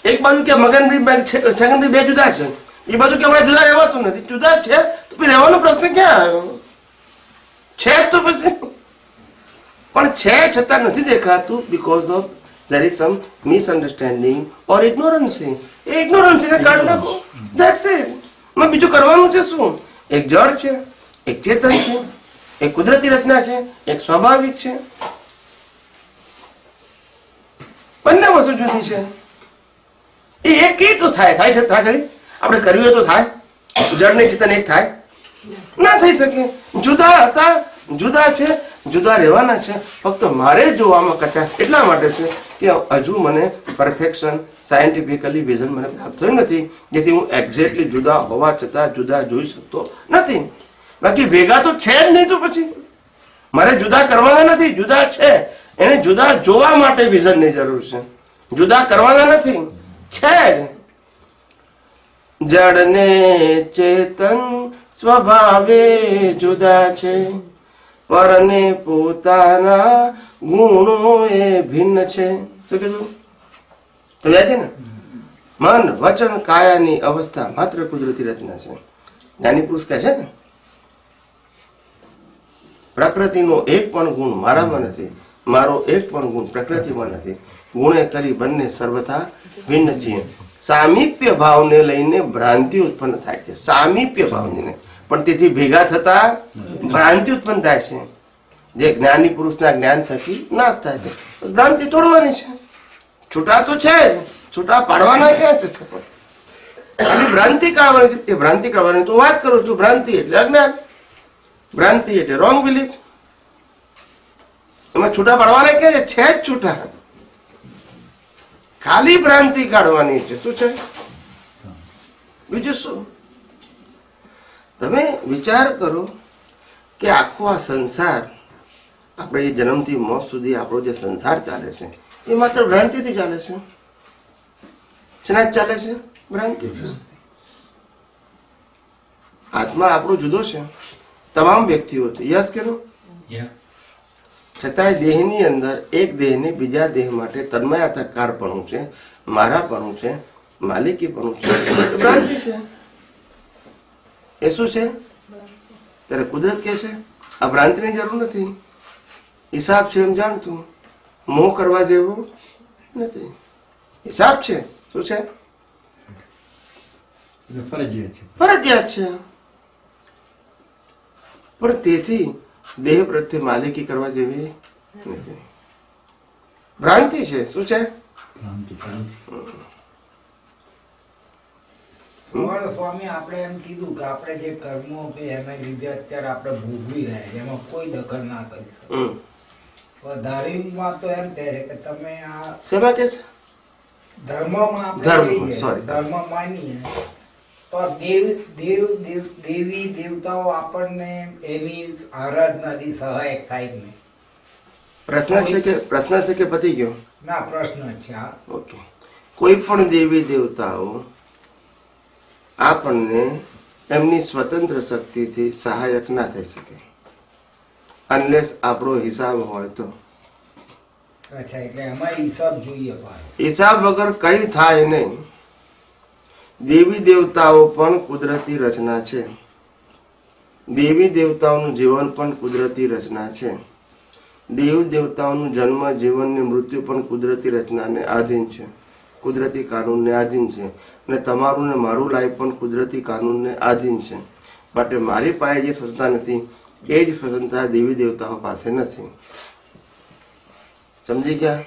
એક બાજુ કે છગનભાઈ બે જુદા છે, એ બાજુ કે હમણાં જુદા રહેવાતું નથી. જુદા છે તો પછી રહેવાનો પ્રશ્ન ક્યાં આવ્યો? છે તો પછી પણ છે છતાં નથી દેખાતું, because of there is some misunderstanding or ignorance. A ignorance ને કાઢી નાખો, that's it. મેં બીજું કરવાનું છે શું? એક જળ છે, એક ચેતન છે, એક કુદરતી રચના છે, એક સ્વાભાવિક છે. બંને વસ્તુ જુદી છે. એ એક કઈ તો થાય ખરી? આપણે કર્યું હોય તો થાય? જળ ને ચેતન એક થાય? ના થઈ શકે. જુદા હતા, જુદા છે, જુદા રહેવાના છે. ફક્ત મારે જોવામાં કચાશ એટલા માટે છે કે હજુ મને પરફેક્શન સાયન્ટિફિકલી વિઝન મને પ્રાપ્ત થયું નથી, જેથી હું એક્ઝેક્ટલી જુદા હોવા છતાં જુદા જોઈ શકતો નથી. બાકી ભેગા તો છે જ નહીં. તો પછી મારે જુદા કરવાના નથી, જુદા છે, એને જુદા જોવા માટે વિઝનની જરૂર છે. જુદા કરવાના નથી, છે જ. જડ ને ચેતન સ્વભાવે જુદા છે, પરને પોતાના ગુણો એ ભિન્ન છે. શું કીધું? સમજાય છે ને? મન વચન કાયાની અવસ્થા માત્ર કુદરતી રચના છે. જ્ઞાની પુરુષ કહે છે ને, પ્રકૃતિનો એક પણ ગુણ મારામાં નથી, મારો એક પણ ગુણ પ્રકૃતિમાં નથી. ગુણે કરી બંને સર્વથા ભિન્ન છીએ. સામીપ્ય ભાવને લઈને ભ્રાંતિ ઉત્પન્ન થાય છે, સામીપ્ય ભાવને, પણ તેથી ભેગા થતા ભ્રાંતિ ઉત્પન્ન થાય છે. જે જ્ઞાની પુરુષના જ્ઞાન થકી નાશ થાય છે. ભ્રાંતિ તોડવાની છે. છૂટા તો છે જ, છૂટા પાડવાના ક્યાં છે? ખાલી ભ્રાંતિ કાઢવાની છે. એ ભ્રાંતિ કાઢવાની તો વાત કરું છું. ભ્રાંતિ એટલે અજ્ઞાન, ભ્રાંતિ એટલે રોંગ બિલીફ. એમાં છૂટા પાડવાના ક્યાં છે? જ છૂટા. ખાલી ભ્રાંતિ કાઢવાની છે. શું છે? બીજું શું? તમે વિચાર કરો કે આખો આ સંસાર, આપણે જન્મથી મોત સુધી આપણો જે સંસાર ચાલે છે એ માત્ર ભ્રાંતિથી ચાલે છે. શેના જ ચાલે છે? ભ્રાંતિથી. આત્મા આપણો જુદો છે તમામ વ્યક્તિઓથી. યસ કે નો? છતાંય દેહની અંદર એક દેહને બીજા દેહ માટે તન્મયાતકારપણું છે, મારાપણું છે, માલિકીપણું છે, ભ્રાંતિ છે. એ શું છે? ત્યારે કુદરત કહે છે આ ભ્રાંતિની જરૂર નથી, હિસાબ છે એમ જાણતું, મોહ કરવા જેવું નથી. હિસાબ છે. શું છે? ફરજિયાત છે. ફરજિયાત છે. પણ તેથી દેહ પ્રત્યે માલિકી કરવા જેવી નથી. ભ્રાંતિ છે. શું છે? અમારા સ્વામી આપણે એમ કીધું કે આપણે જે કર્મો કે એના લીધે અત્યારે આપણે ભોગવી રહ્યા છે એમાં કોઈ દખલ ના કરી શકે. ધાર્મિકમાં તો એમ કહે છે કે તમે આ શેમાં કે છે? ધર્મમાં આપણે ધર્મ, કહીએ, sorry. ધર્મ માનીએ તો દેવી દેવતાઓ આપણને એની આરાધનાથી સહાયક થાય જ નહીં. પ્રશ્ન છે કે પતી ગયો? ના, પ્રશ્ન છે આ. ઓકે. કોઈ પણ દેવી દેવતાઓ આપણને એમની સ્વતંત્ર શક્તિથી સહાયક ના થઈ શકે અનલેસ આપણો હિસાબ હોય તો. અચ્છા, એટલે એમાં હિસાબ જોઈએ પાછો. હિસાબ વગર કઈ થાય નહીં. દેવી દેવતાઓ પણ કુદરતી રચના છે. દેવી દેવતાઓનું જીવન પણ કુદરતી રચના છે. દેવી દેવતાઓનું જન્મ, જીવન ને મૃત્યુ પણ કુદરતી રચનાને આધીન છે, કુદરતી કાનૂનને આધીન છે. અને તમારું ને મારું લાઈફ પણ કુદરતી કાનૂનને આધીન છે. માટે મારી પાસે જે સ્વતંત્રતા નથી એ જ સ્વતંત્રતા દેવી દેવતાઓ પાસે નથી. સમજી ગયા?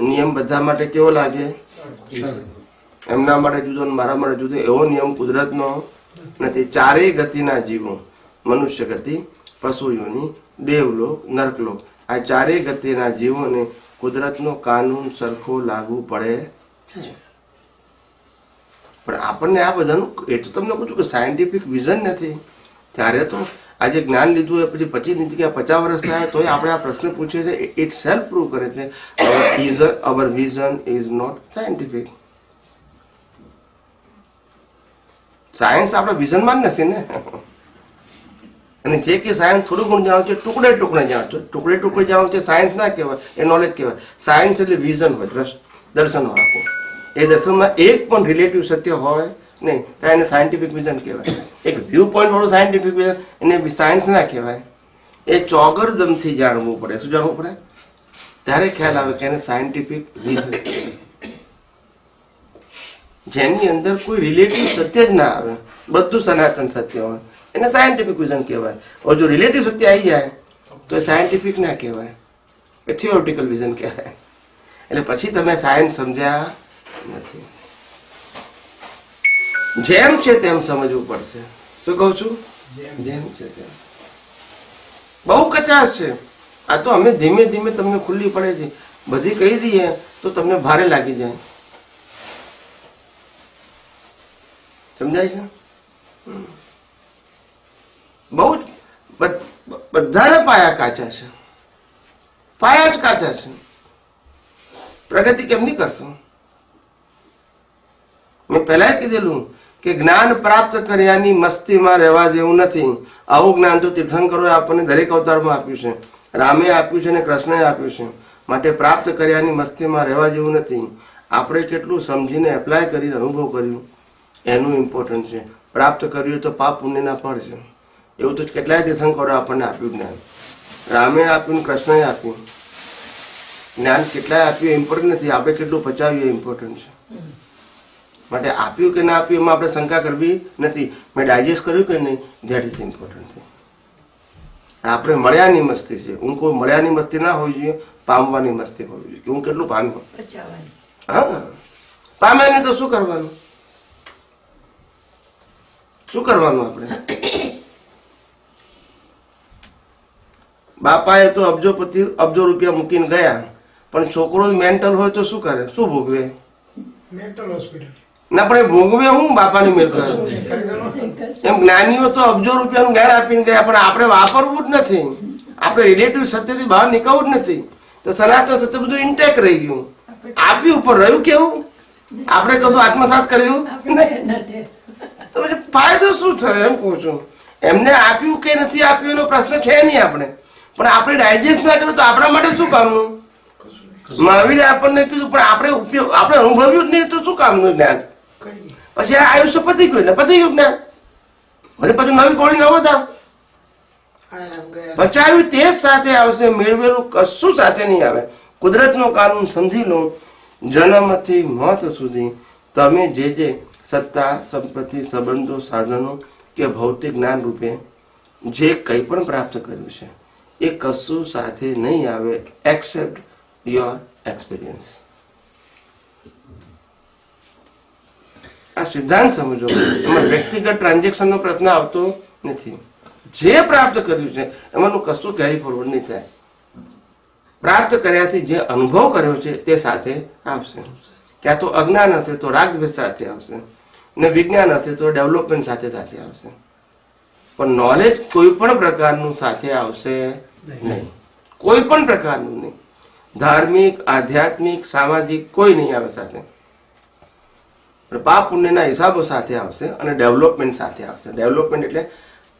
નિયમ બધા માટે કેવો લાગે? એમના માટે જુદો અને મારા માટે જુદો એવો નિયમ કુદરતનો નથી. ચારેય ગતિના જીવો, મનુષ્ય ગતિ, પશુ યોનિ, દેવલોક, નરકલોક, આ ચારેય ગતિના જીવોને કુદરતનો કાનૂન સરખો લાગુ પડે છે. પણ આપણને આ બધાનું એ તો તમને કહું છું કે સાયન્ટિફિક વિઝન નથી. ત્યારે તો આજે જ્ઞાન લીધું હોય પછી 25 જગ્યાએ 50 વર્ષ થાય તોય આપણે આ પ્રશ્ન પૂછીએ છીએ. ઇટ સેલ્ફ પ્રૂવ કરે છે our vision is not scientific. Science આપણા વિઝનમાં જ નથી ને. અને જે કે સાયન્સ થોડું ઘણું જાણો છે, ટુકડે ટુકડે જાણો છો, ટુકડે ટુકડે જાણો છે, સાયન્સ ના કહેવાય, એ નોલેજ કહેવાય. સાયન્સ એટલે વિઝન હોય, દર્શન હોય આખું. એ દર્શનમાં એક પણ રિલેટિવ સત્ય હોય નહીં તો એને સાયન્ટિફિક વિઝન કહેવાય. એક વ્યૂ પોઈન્ટ વાળું સાયન્ટિફિક વિઝન એને સાયન્સ ના કહેવાય. એ ચોગરદમથી જાણવું પડે. શું જાણવું પડે? ત્યારે ખ્યાલ આવે કે એને સાયન્ટિફિક વિઝન, જેની અંદર કોઈ રિલેટિવ સત્ય જ ના આવે, બધું સનાતન સત્ય હોય, એને સાયન્ટિફિક વિઝન કહેવાય. હવે જો રિલેટિવ સત્ય આવી જાય તો એ સાયન્ટિફિક ના કહેવાય, એ થિયોરિટિકલ વિઝન કહેવાય. એટલે પછી તમે સાયન્સ સમજ્યા નથી. જેમ છે તેમ સમજવું પડશે. શું કહું છું? જેમ છે તેમ. બહુ કચાશ છે આ તો. અમે ધીમે ધીમે તમને ખુલ્લી પડે છે. બધી કહી દઈએ તો તમને ભારે લાગી જાય. સમજાય છે? બહુ જ બધાના પાયા કાચા છે. પાયા જ કાચા છે. પ્રગતિ કેમ નહીં કરશો? મેં પહેલા કીધેલું કે જ્ઞાન પ્રાપ્ત કર્યાની મસ્તીમાં રહેવા જેવું નથી. આવું જ્ઞાન તો તીર્થંકરોએ આપણને દરેક અવતારમાં આપ્યું છે, રામે આપ્યું છે અને કૃષ્ણએ આપ્યું છે. માટે પ્રાપ્ત કર્યાની મસ્તીમાં રહેવા જેવું નથી. આપણે કેટલું સમજીને એપ્લાય કરીને અનુભવ કર્યું એનું ઇમ્પોર્ટન્ટ છે. પ્રાપ્ત કર્યું તો પાપ પુણ્યના ફળ છે. એવું તો કેટલાય તીર્થંકરોએ આપણને આપ્યું જ્ઞાન. રામે આપ્યું, કૃષ્ણએ આપ્યું. જ્ઞાન કેટલાય આપ્યું ઇમ્પોર્ટન્ટ નથી, આપણે કેટલું પચાવ્યું એ ઇમ્પોર્ટન્ટ છે. માટે આપ્યું કે ના આપ્યું એમાં આપણે શંકા કરવી નથી. મેં ડાયજેસ્ટ કર્યું કે નહીં, ધેટ ઇઝ ઇમ્પોર્ટન્ટ છે. આપણે મળ્યાની મસ્તી છે. હું કોઈ મળ્યાની મસ્તી ના હોવી જોઈએ, પામવાની મસ્તી હોવી જોઈએ કે હું કેટલું પામ્યો. પચાવવાની. હા, પામ્યા નહીં તો શું કરવાનું? શું કરવાનું આપણે? બાપાએ તો અબજો રૂપિયા મૂકીને ગયા, પણ છોકરો મેન્ટલ હોય તો શું કરે? શું ભોગવે? Mental hospital. ના પણ એ ભોગવે હું બાપાની મિલકત. એમ જ્ઞાનીઓ તો અબજો રૂપિયાનું જ્ઞાન આપીને ગયા, પણ આપણે વાપરવું જ નથી. આપણે રિલેટિવ સત્યથી બહાર નીકળવું જ નથી. તો સનાતન સત્ય બધું ઇન્ટેક રહી ગયું. આપ્યું ઉપર રહ્યું કેવું? આપણે કશું આત્મસાત કર્યું નહીં. તો પછી ફાયદો શું થયો એમ કહું છું. એમને આપ્યું કે નથી આપ્યું એનો પ્રશ્ન છે નહીં આપણે, પણ આપણે ડાયજેસ્ટ ના કર્યું તો આપણા માટે શું કામનું? મહાવીરે આપણને કીધું, પણ આપણે આપણે અનુભવ્યું જ નહીં તો શું કામનું જ્ઞાન? પછી આ આયુષ્ય પતી ગયું એટલે પતી ગયું જ્ઞાન. મને પછી નવી ગોળી નવો દાવ બચાવ્યું તે જ સાથે આવશે, મેળવેલું કશું સાથે નહીં આવે. કુદરતનો કાનૂન સમજી લો. જન્મથી મોત સુધી તમે જે સત્તા, સંપત્તિ, સંબંધો, સાધનો કે ભૌતિક જ્ઞાન રૂપે જે કંઈ પણ પ્રાપ્ત કર્યું છે એ કશું સાથે નહીં આવે એક્સેપ્ટ યોર એક્સપિરિયન્સ. આ સિદ્ધાંત સમજો. એમાં વ્યક્તિગત ટ્રાન્ઝેક્શનનો પ્રશ્ન આવતો નથી. જે પ્રાપ્ત કર્યું છે એમાંનું કશું કેરી ફોરવર્ડ નહીં થાય. પ્રાપ્ત કર્યાથી જે અનુભવ કર્યો છે તે સાથે આવશે. ક્યાં તો અજ્ઞાન હશે તો રાગદ્વેષ સાથે આવશે, ને વિજ્ઞાન હશે તો ડેવલપમેન્ટ સાથે સાથે આવશે. પણ નોલેજ કોઈ પણ પ્રકારનું સાથે આવશે નહીં. કોઈ પણ પ્રકારનું નહીં. ધાર્મિક, આધ્યાત્મિક, સામાજિક કોઈ નહીં આવે સાથે. પાપ પુણ્યના હિસાબો સાથે આવશે અને ડેવલપમેન્ટ સાથે આવશે. ડેવલપમેન્ટ એટલે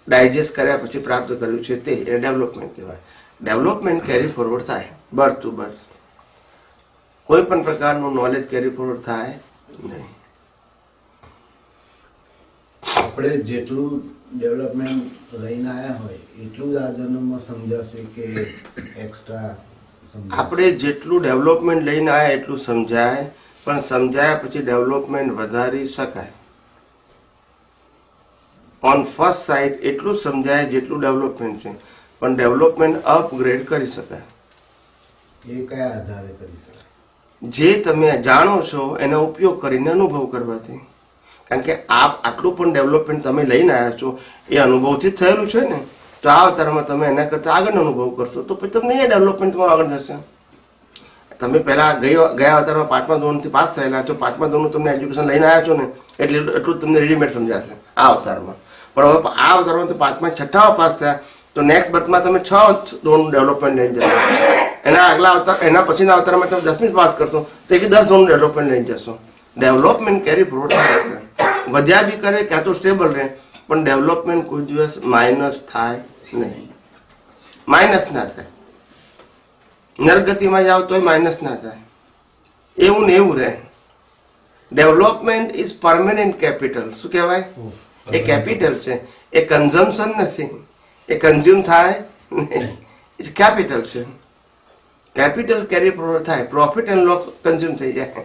ડાયજેસ્ટ કર્યા પછી પ્રાપ્ત કર્યું છે તે એ ડેવલપમેન્ટ કહેવાય. ડેવલપમેન્ટ કેરી ફોરવર્ડ થાય બર્થ ટુ બર્થ. કોઈ પણ પ્રકારનું નોલેજ કેરી ફોરવર્ડ થાય નહીં. આપણે જેટલું ડેવલપમેન્ટ લઈને આવ્યા હોય એટલું જ આ જન્મમાં સમજાશે કે એક્સ્ટ્રા? આપણે જેટલું ડેવલપમેન્ટ લઈને આવ્યા એટલું સમજાય, પણ સમજાયા પછી ડેવલપમેન્ટ વધારી શકાય. ઓન ફર્સ્ટ સાઇડ એટલું સમજાય જેટલું ડેવલપમેન્ટ છે, પણ ડેવલપમેન્ટ અપગ્રેડ કરી શકાય. એ કયા આધારે કરી શકાય? જે તમે જાણો છો એનો ઉપયોગ કરીને અનુભવ કરવાથી. કારણ કે આટલું પણ ડેવલપમેન્ટ તમે લઈને આવ્યા છો એ અનુભવથી જ થયેલું છે ને. તો આ અવતારમાં તમે એના કરતાં આગળનો અનુભવ કરશો તો પછી તમને એ ડેવલપમેન્ટ તમારું આગળ જશે. તમે પહેલાં ગયા અવતારમાં 5મા ધોરણથી પાસ થયેલા છો, 5મા ધોરણનું તમને એજ્યુકેશન લઈને આવ્યા છો ને એટલું તમને રેડીમેડ સમજાશે આ અવતારમાં. પણ હવે આ અવતારમાં તો 5મા 6ઠ્ઠામાં પાસ થયા તો નેક્સ્ટ બર્થમાં તમે 6 ધોરણનું ડેવલપમેન્ટ લઈને જશો. એના આગલા અવતાર, એના પછીના અવતારમાં તમે 10મી પાસ કરશો તો 10 ધોરણનું ડેવલપમેન્ટ લઈને જશો. ડેવલપમેન્ટ કેરી ફોરવર્ડ થાય. વધ્યા બી કરે ક્યાં તો સ્ટેબલ રહે, પણ ડેવલપમેન્ટ કોઈ દિવસ માઇનસ થાય નહીં. માઇનસ ના થાય. નરગતિમાં જાવ તોય માઇનસ ના થાય. એવું ને એવું રહે. Development is permanent capital. શું કહેવાય? એ કેપિટલ છે, એ કન્ઝમ્પશન નથી. એ કન્ઝ્યુમ થાય નહીં. એ કેપિટલ છે. કેપિટલ કેરી ફોરવર્ડ થાય. પ્રોફિટ એન્ડ લોસ કન્ઝ્યુમ થઈ જાય.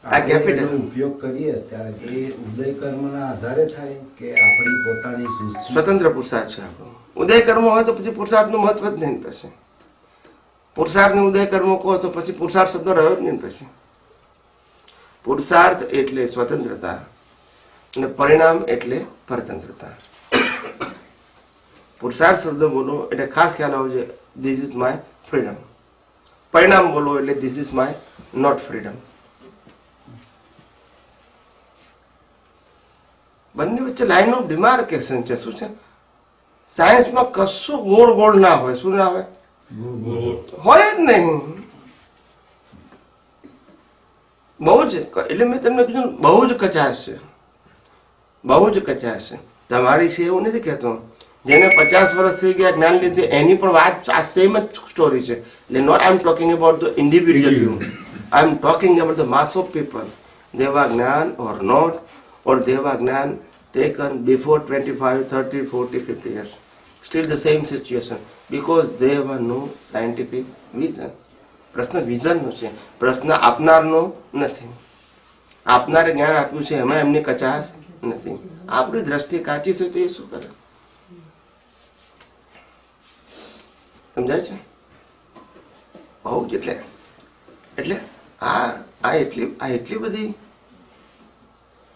આ કેપિટલ ઉપયોગ કરીએ ત્યારે એ ઉદય કર્મના આધારે થાય કે આપણી પોતાની સૃષ્ટિ? સ્વતંત્ર પુરુષાર્થ છે આપણો. ઉદય કર્મ હોય તો પછી પુરુષાર્થનું મહત્વ જ નહીં. પછી પુરુષાર્થને ઉદય કર્મ કહો તો પછી પુરુષાર્થ શબ્દ રહ્યો જ નહીં. પછી પુરુષાર્થ એટલે સ્વતંત્રતા અને પરિણામ એટલે પરતંત્રતા. પુરુષાર્થ શબ્દ બોલો એટલે ખાસ ખ્યાલ આવવો જોઈએ, ધીસ ઇઝ માય ફ્રીડમ. પરિણામ બોલો એટલે this is my not freedom. બંને વચ્ચે લાઈન ઓફ ડિમાર્કેશન છે. શું છે? સાયન્સમાં કશું ગોળ ગોળ ના હોય. શું ના હોય? હોય જ નહીં. બહુ જ એટલે મેં તમને કીધું બહુ જ કચાશ છે. બહુ જ કચાશ છે. તમારી છે એવું નથી કહેતો. જેને 50 વર્ષ થઈ ગયા જ્ઞાન લીધે એની પણ વાત આ સેમ જ સ્ટોરી છે. એટલે not I am talking about the individual you, I am talking about the mass of people. દેવા જ્ઞાન or not, or they were Gnan taken before 25, 30, 40, 50 years. still the same situation because there were no scientific vision. પ્રશ્ન વિઝનનો છે, પ્રશ્ન આપનારનો નથી. આપનારે જ્ઞાન આપ્યું છે એમાં એમની કચાશ નથી. આપણી દ્રષ્ટિ કાચી છે તો એ શું કરે? સમજાય છે? બહુ જ એટલે આ એટલી બધી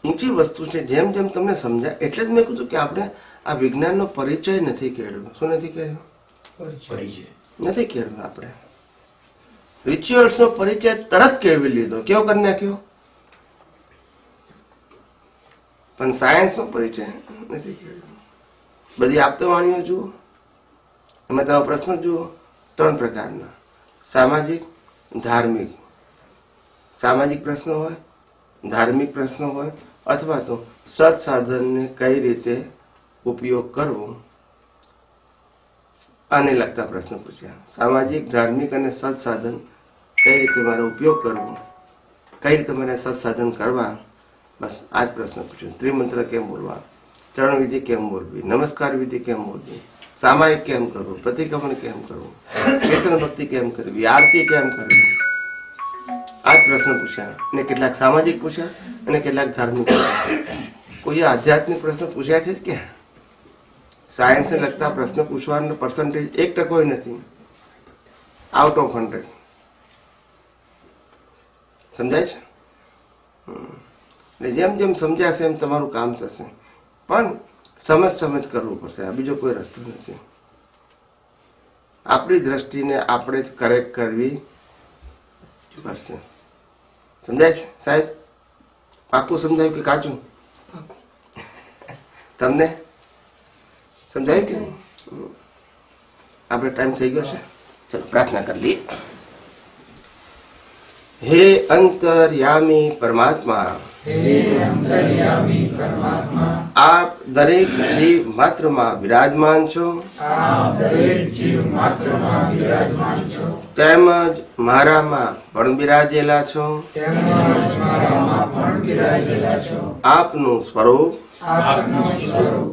ઊંચી વસ્તુ છે. જેમ જેમ તમને સમજાય એટલે જ મેં કીધું કે આપણે આ વિજ્ઞાનનો પરિચય નથી કેળવ્યો. શું નથી કેળવ્યો? નથી કેળવ્યો. આપણે રિચ્યુઅલ્સનો પરિચય તરત કેળવી લીધો. કેવો કરી નાખ્યો? પણ સાયન્સનો પરિચય નથી કેળવ્યો. બધી આપતવાણીઓ જુઓ, એમાં તમારો પ્રશ્ન જુઓ, 3 પ્રકારના: સામાજિક, ધાર્મિક. સામાજિક પ્રશ્નો હોય, ધાર્મિક પ્રશ્નો હોય, અથવા તો સત્સાધનને કઈ રીતે ઉપયોગ કરવો આને લગતા પ્રશ્નો પૂછ્યા. સામાજિક, ધાર્મિક અને સત્સાધન કઈ રીતે મારે ઉપયોગ કરવો, કઈ રીતે મારે સત્સાધન કરવા, બસ આ જ પ્રશ્ન પૂછ્યો. ત્રિમંત્ર કેમ બોલવા, ચરણ વિધિ કેમ બોલવી, નમસ્કાર વિધિ કેમ બોલવી, સામાયિક કેમ કરવું, પ્રતિક્રમણ કેમ કરવું, કીર્તન ભક્તિ કેમ કરવી, આરતી કેમ કરવી, આ જ પ્રશ્ન પૂછ્યા. અને કેટલાક સામાજિક પૂછ્યા અને કેટલાક ધાર્મિક પૂછ્યા. કોઈ આધ્યાત્મિક પ્રશ્ન પૂછ્યા છે કે? સાયન્સને લગતા પ્રશ્ન પૂછવાનો પર્સન્ટેજ 1% નથી, આઉટ ઓફ 100. સમજાય છે? એટલે જેમ જેમ સમજાશે એમ તમારું કામ થશે, પણ સમજ કરવું પડશે. આ બીજો કોઈ રસ્તો નથી. આપણી દ્રષ્ટિને આપણે જ કરેક્ટ કરવી પડશે. સમજાય છે સાહેબ? પાકું સમજાયું કે કાચું? તમને સમજાયું કે નહીં? આપણે ટાઈમ થઈ ગયો છે. ચલો પ્રાર્થના કરી લઈએ. હે અંતર્યામી પરમાત્મા, આપ દરેક જીવ માત્રમાં બિરાજમાન છો, તેમજ મારામાં પણ બિરાજેલા છો. આપનું સ્વરૂપ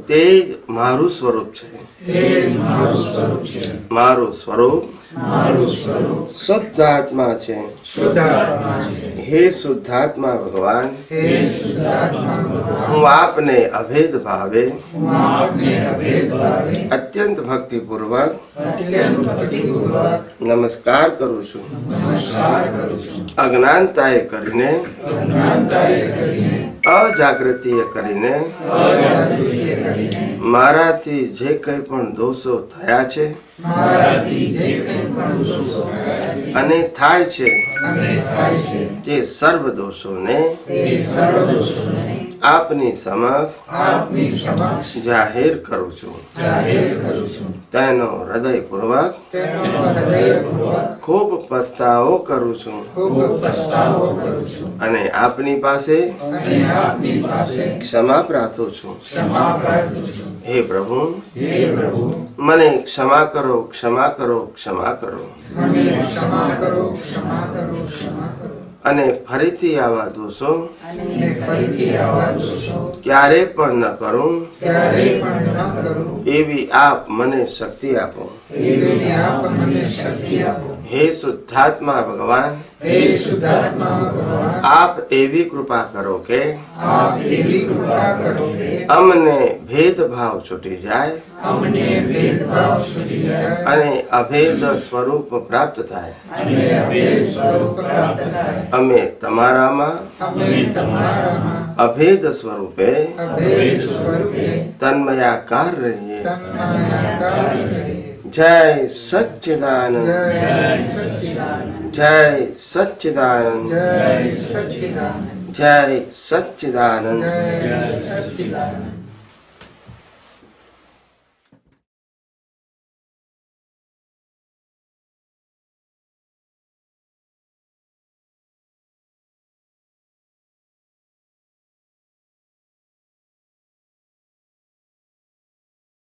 તે જ મારું સ્વરૂપ છે. મારું સ્વરૂપ શુદ્ધાત્મા છે. હે શુદ્ધાત્મા ભગવાન, હું આપને અભેદ ભાવે અત્યંત ભક્તિપૂર્વક નમસ્કાર કરું છું. અજ્ઞાનતાએ કરીને, અજાગૃતિએ કરીને મારાથી જે કંઈ પણ દોષો થયા છે અને થાય છે તે સર્વ દોષોને આપની સમક્ષ જાહેર કરું છું. તેનો હૃદયપૂર્વક ખૂબ પસ્તાવો કરું છું અને આપની પાસે ક્ષમા પ્રાર્થું છું. હે પ્રભુ, મને ક્ષમા કરો, ક્ષમા કરો, ક્ષમા કરો. અને ફરીથી આવા દોષો ક્યારે પણ ન કરું એવી આપ મને શક્તિ આપો. હે શુદ્ધાત્મા ભગવાન, આપ એવી કૃપા કરો કે અમને ભેદભાવ છૂટી જાય અને અભેદ સ્વરૂપ પ્રાપ્ત થાય. અમે તમારામાં અભેદ સ્વરૂપે તન્મયાકાર રહીએ. જય સચ્ચિદાનંદ, જય સચ્ચિદાનંદ, જય સચ્ચિદાનંદ.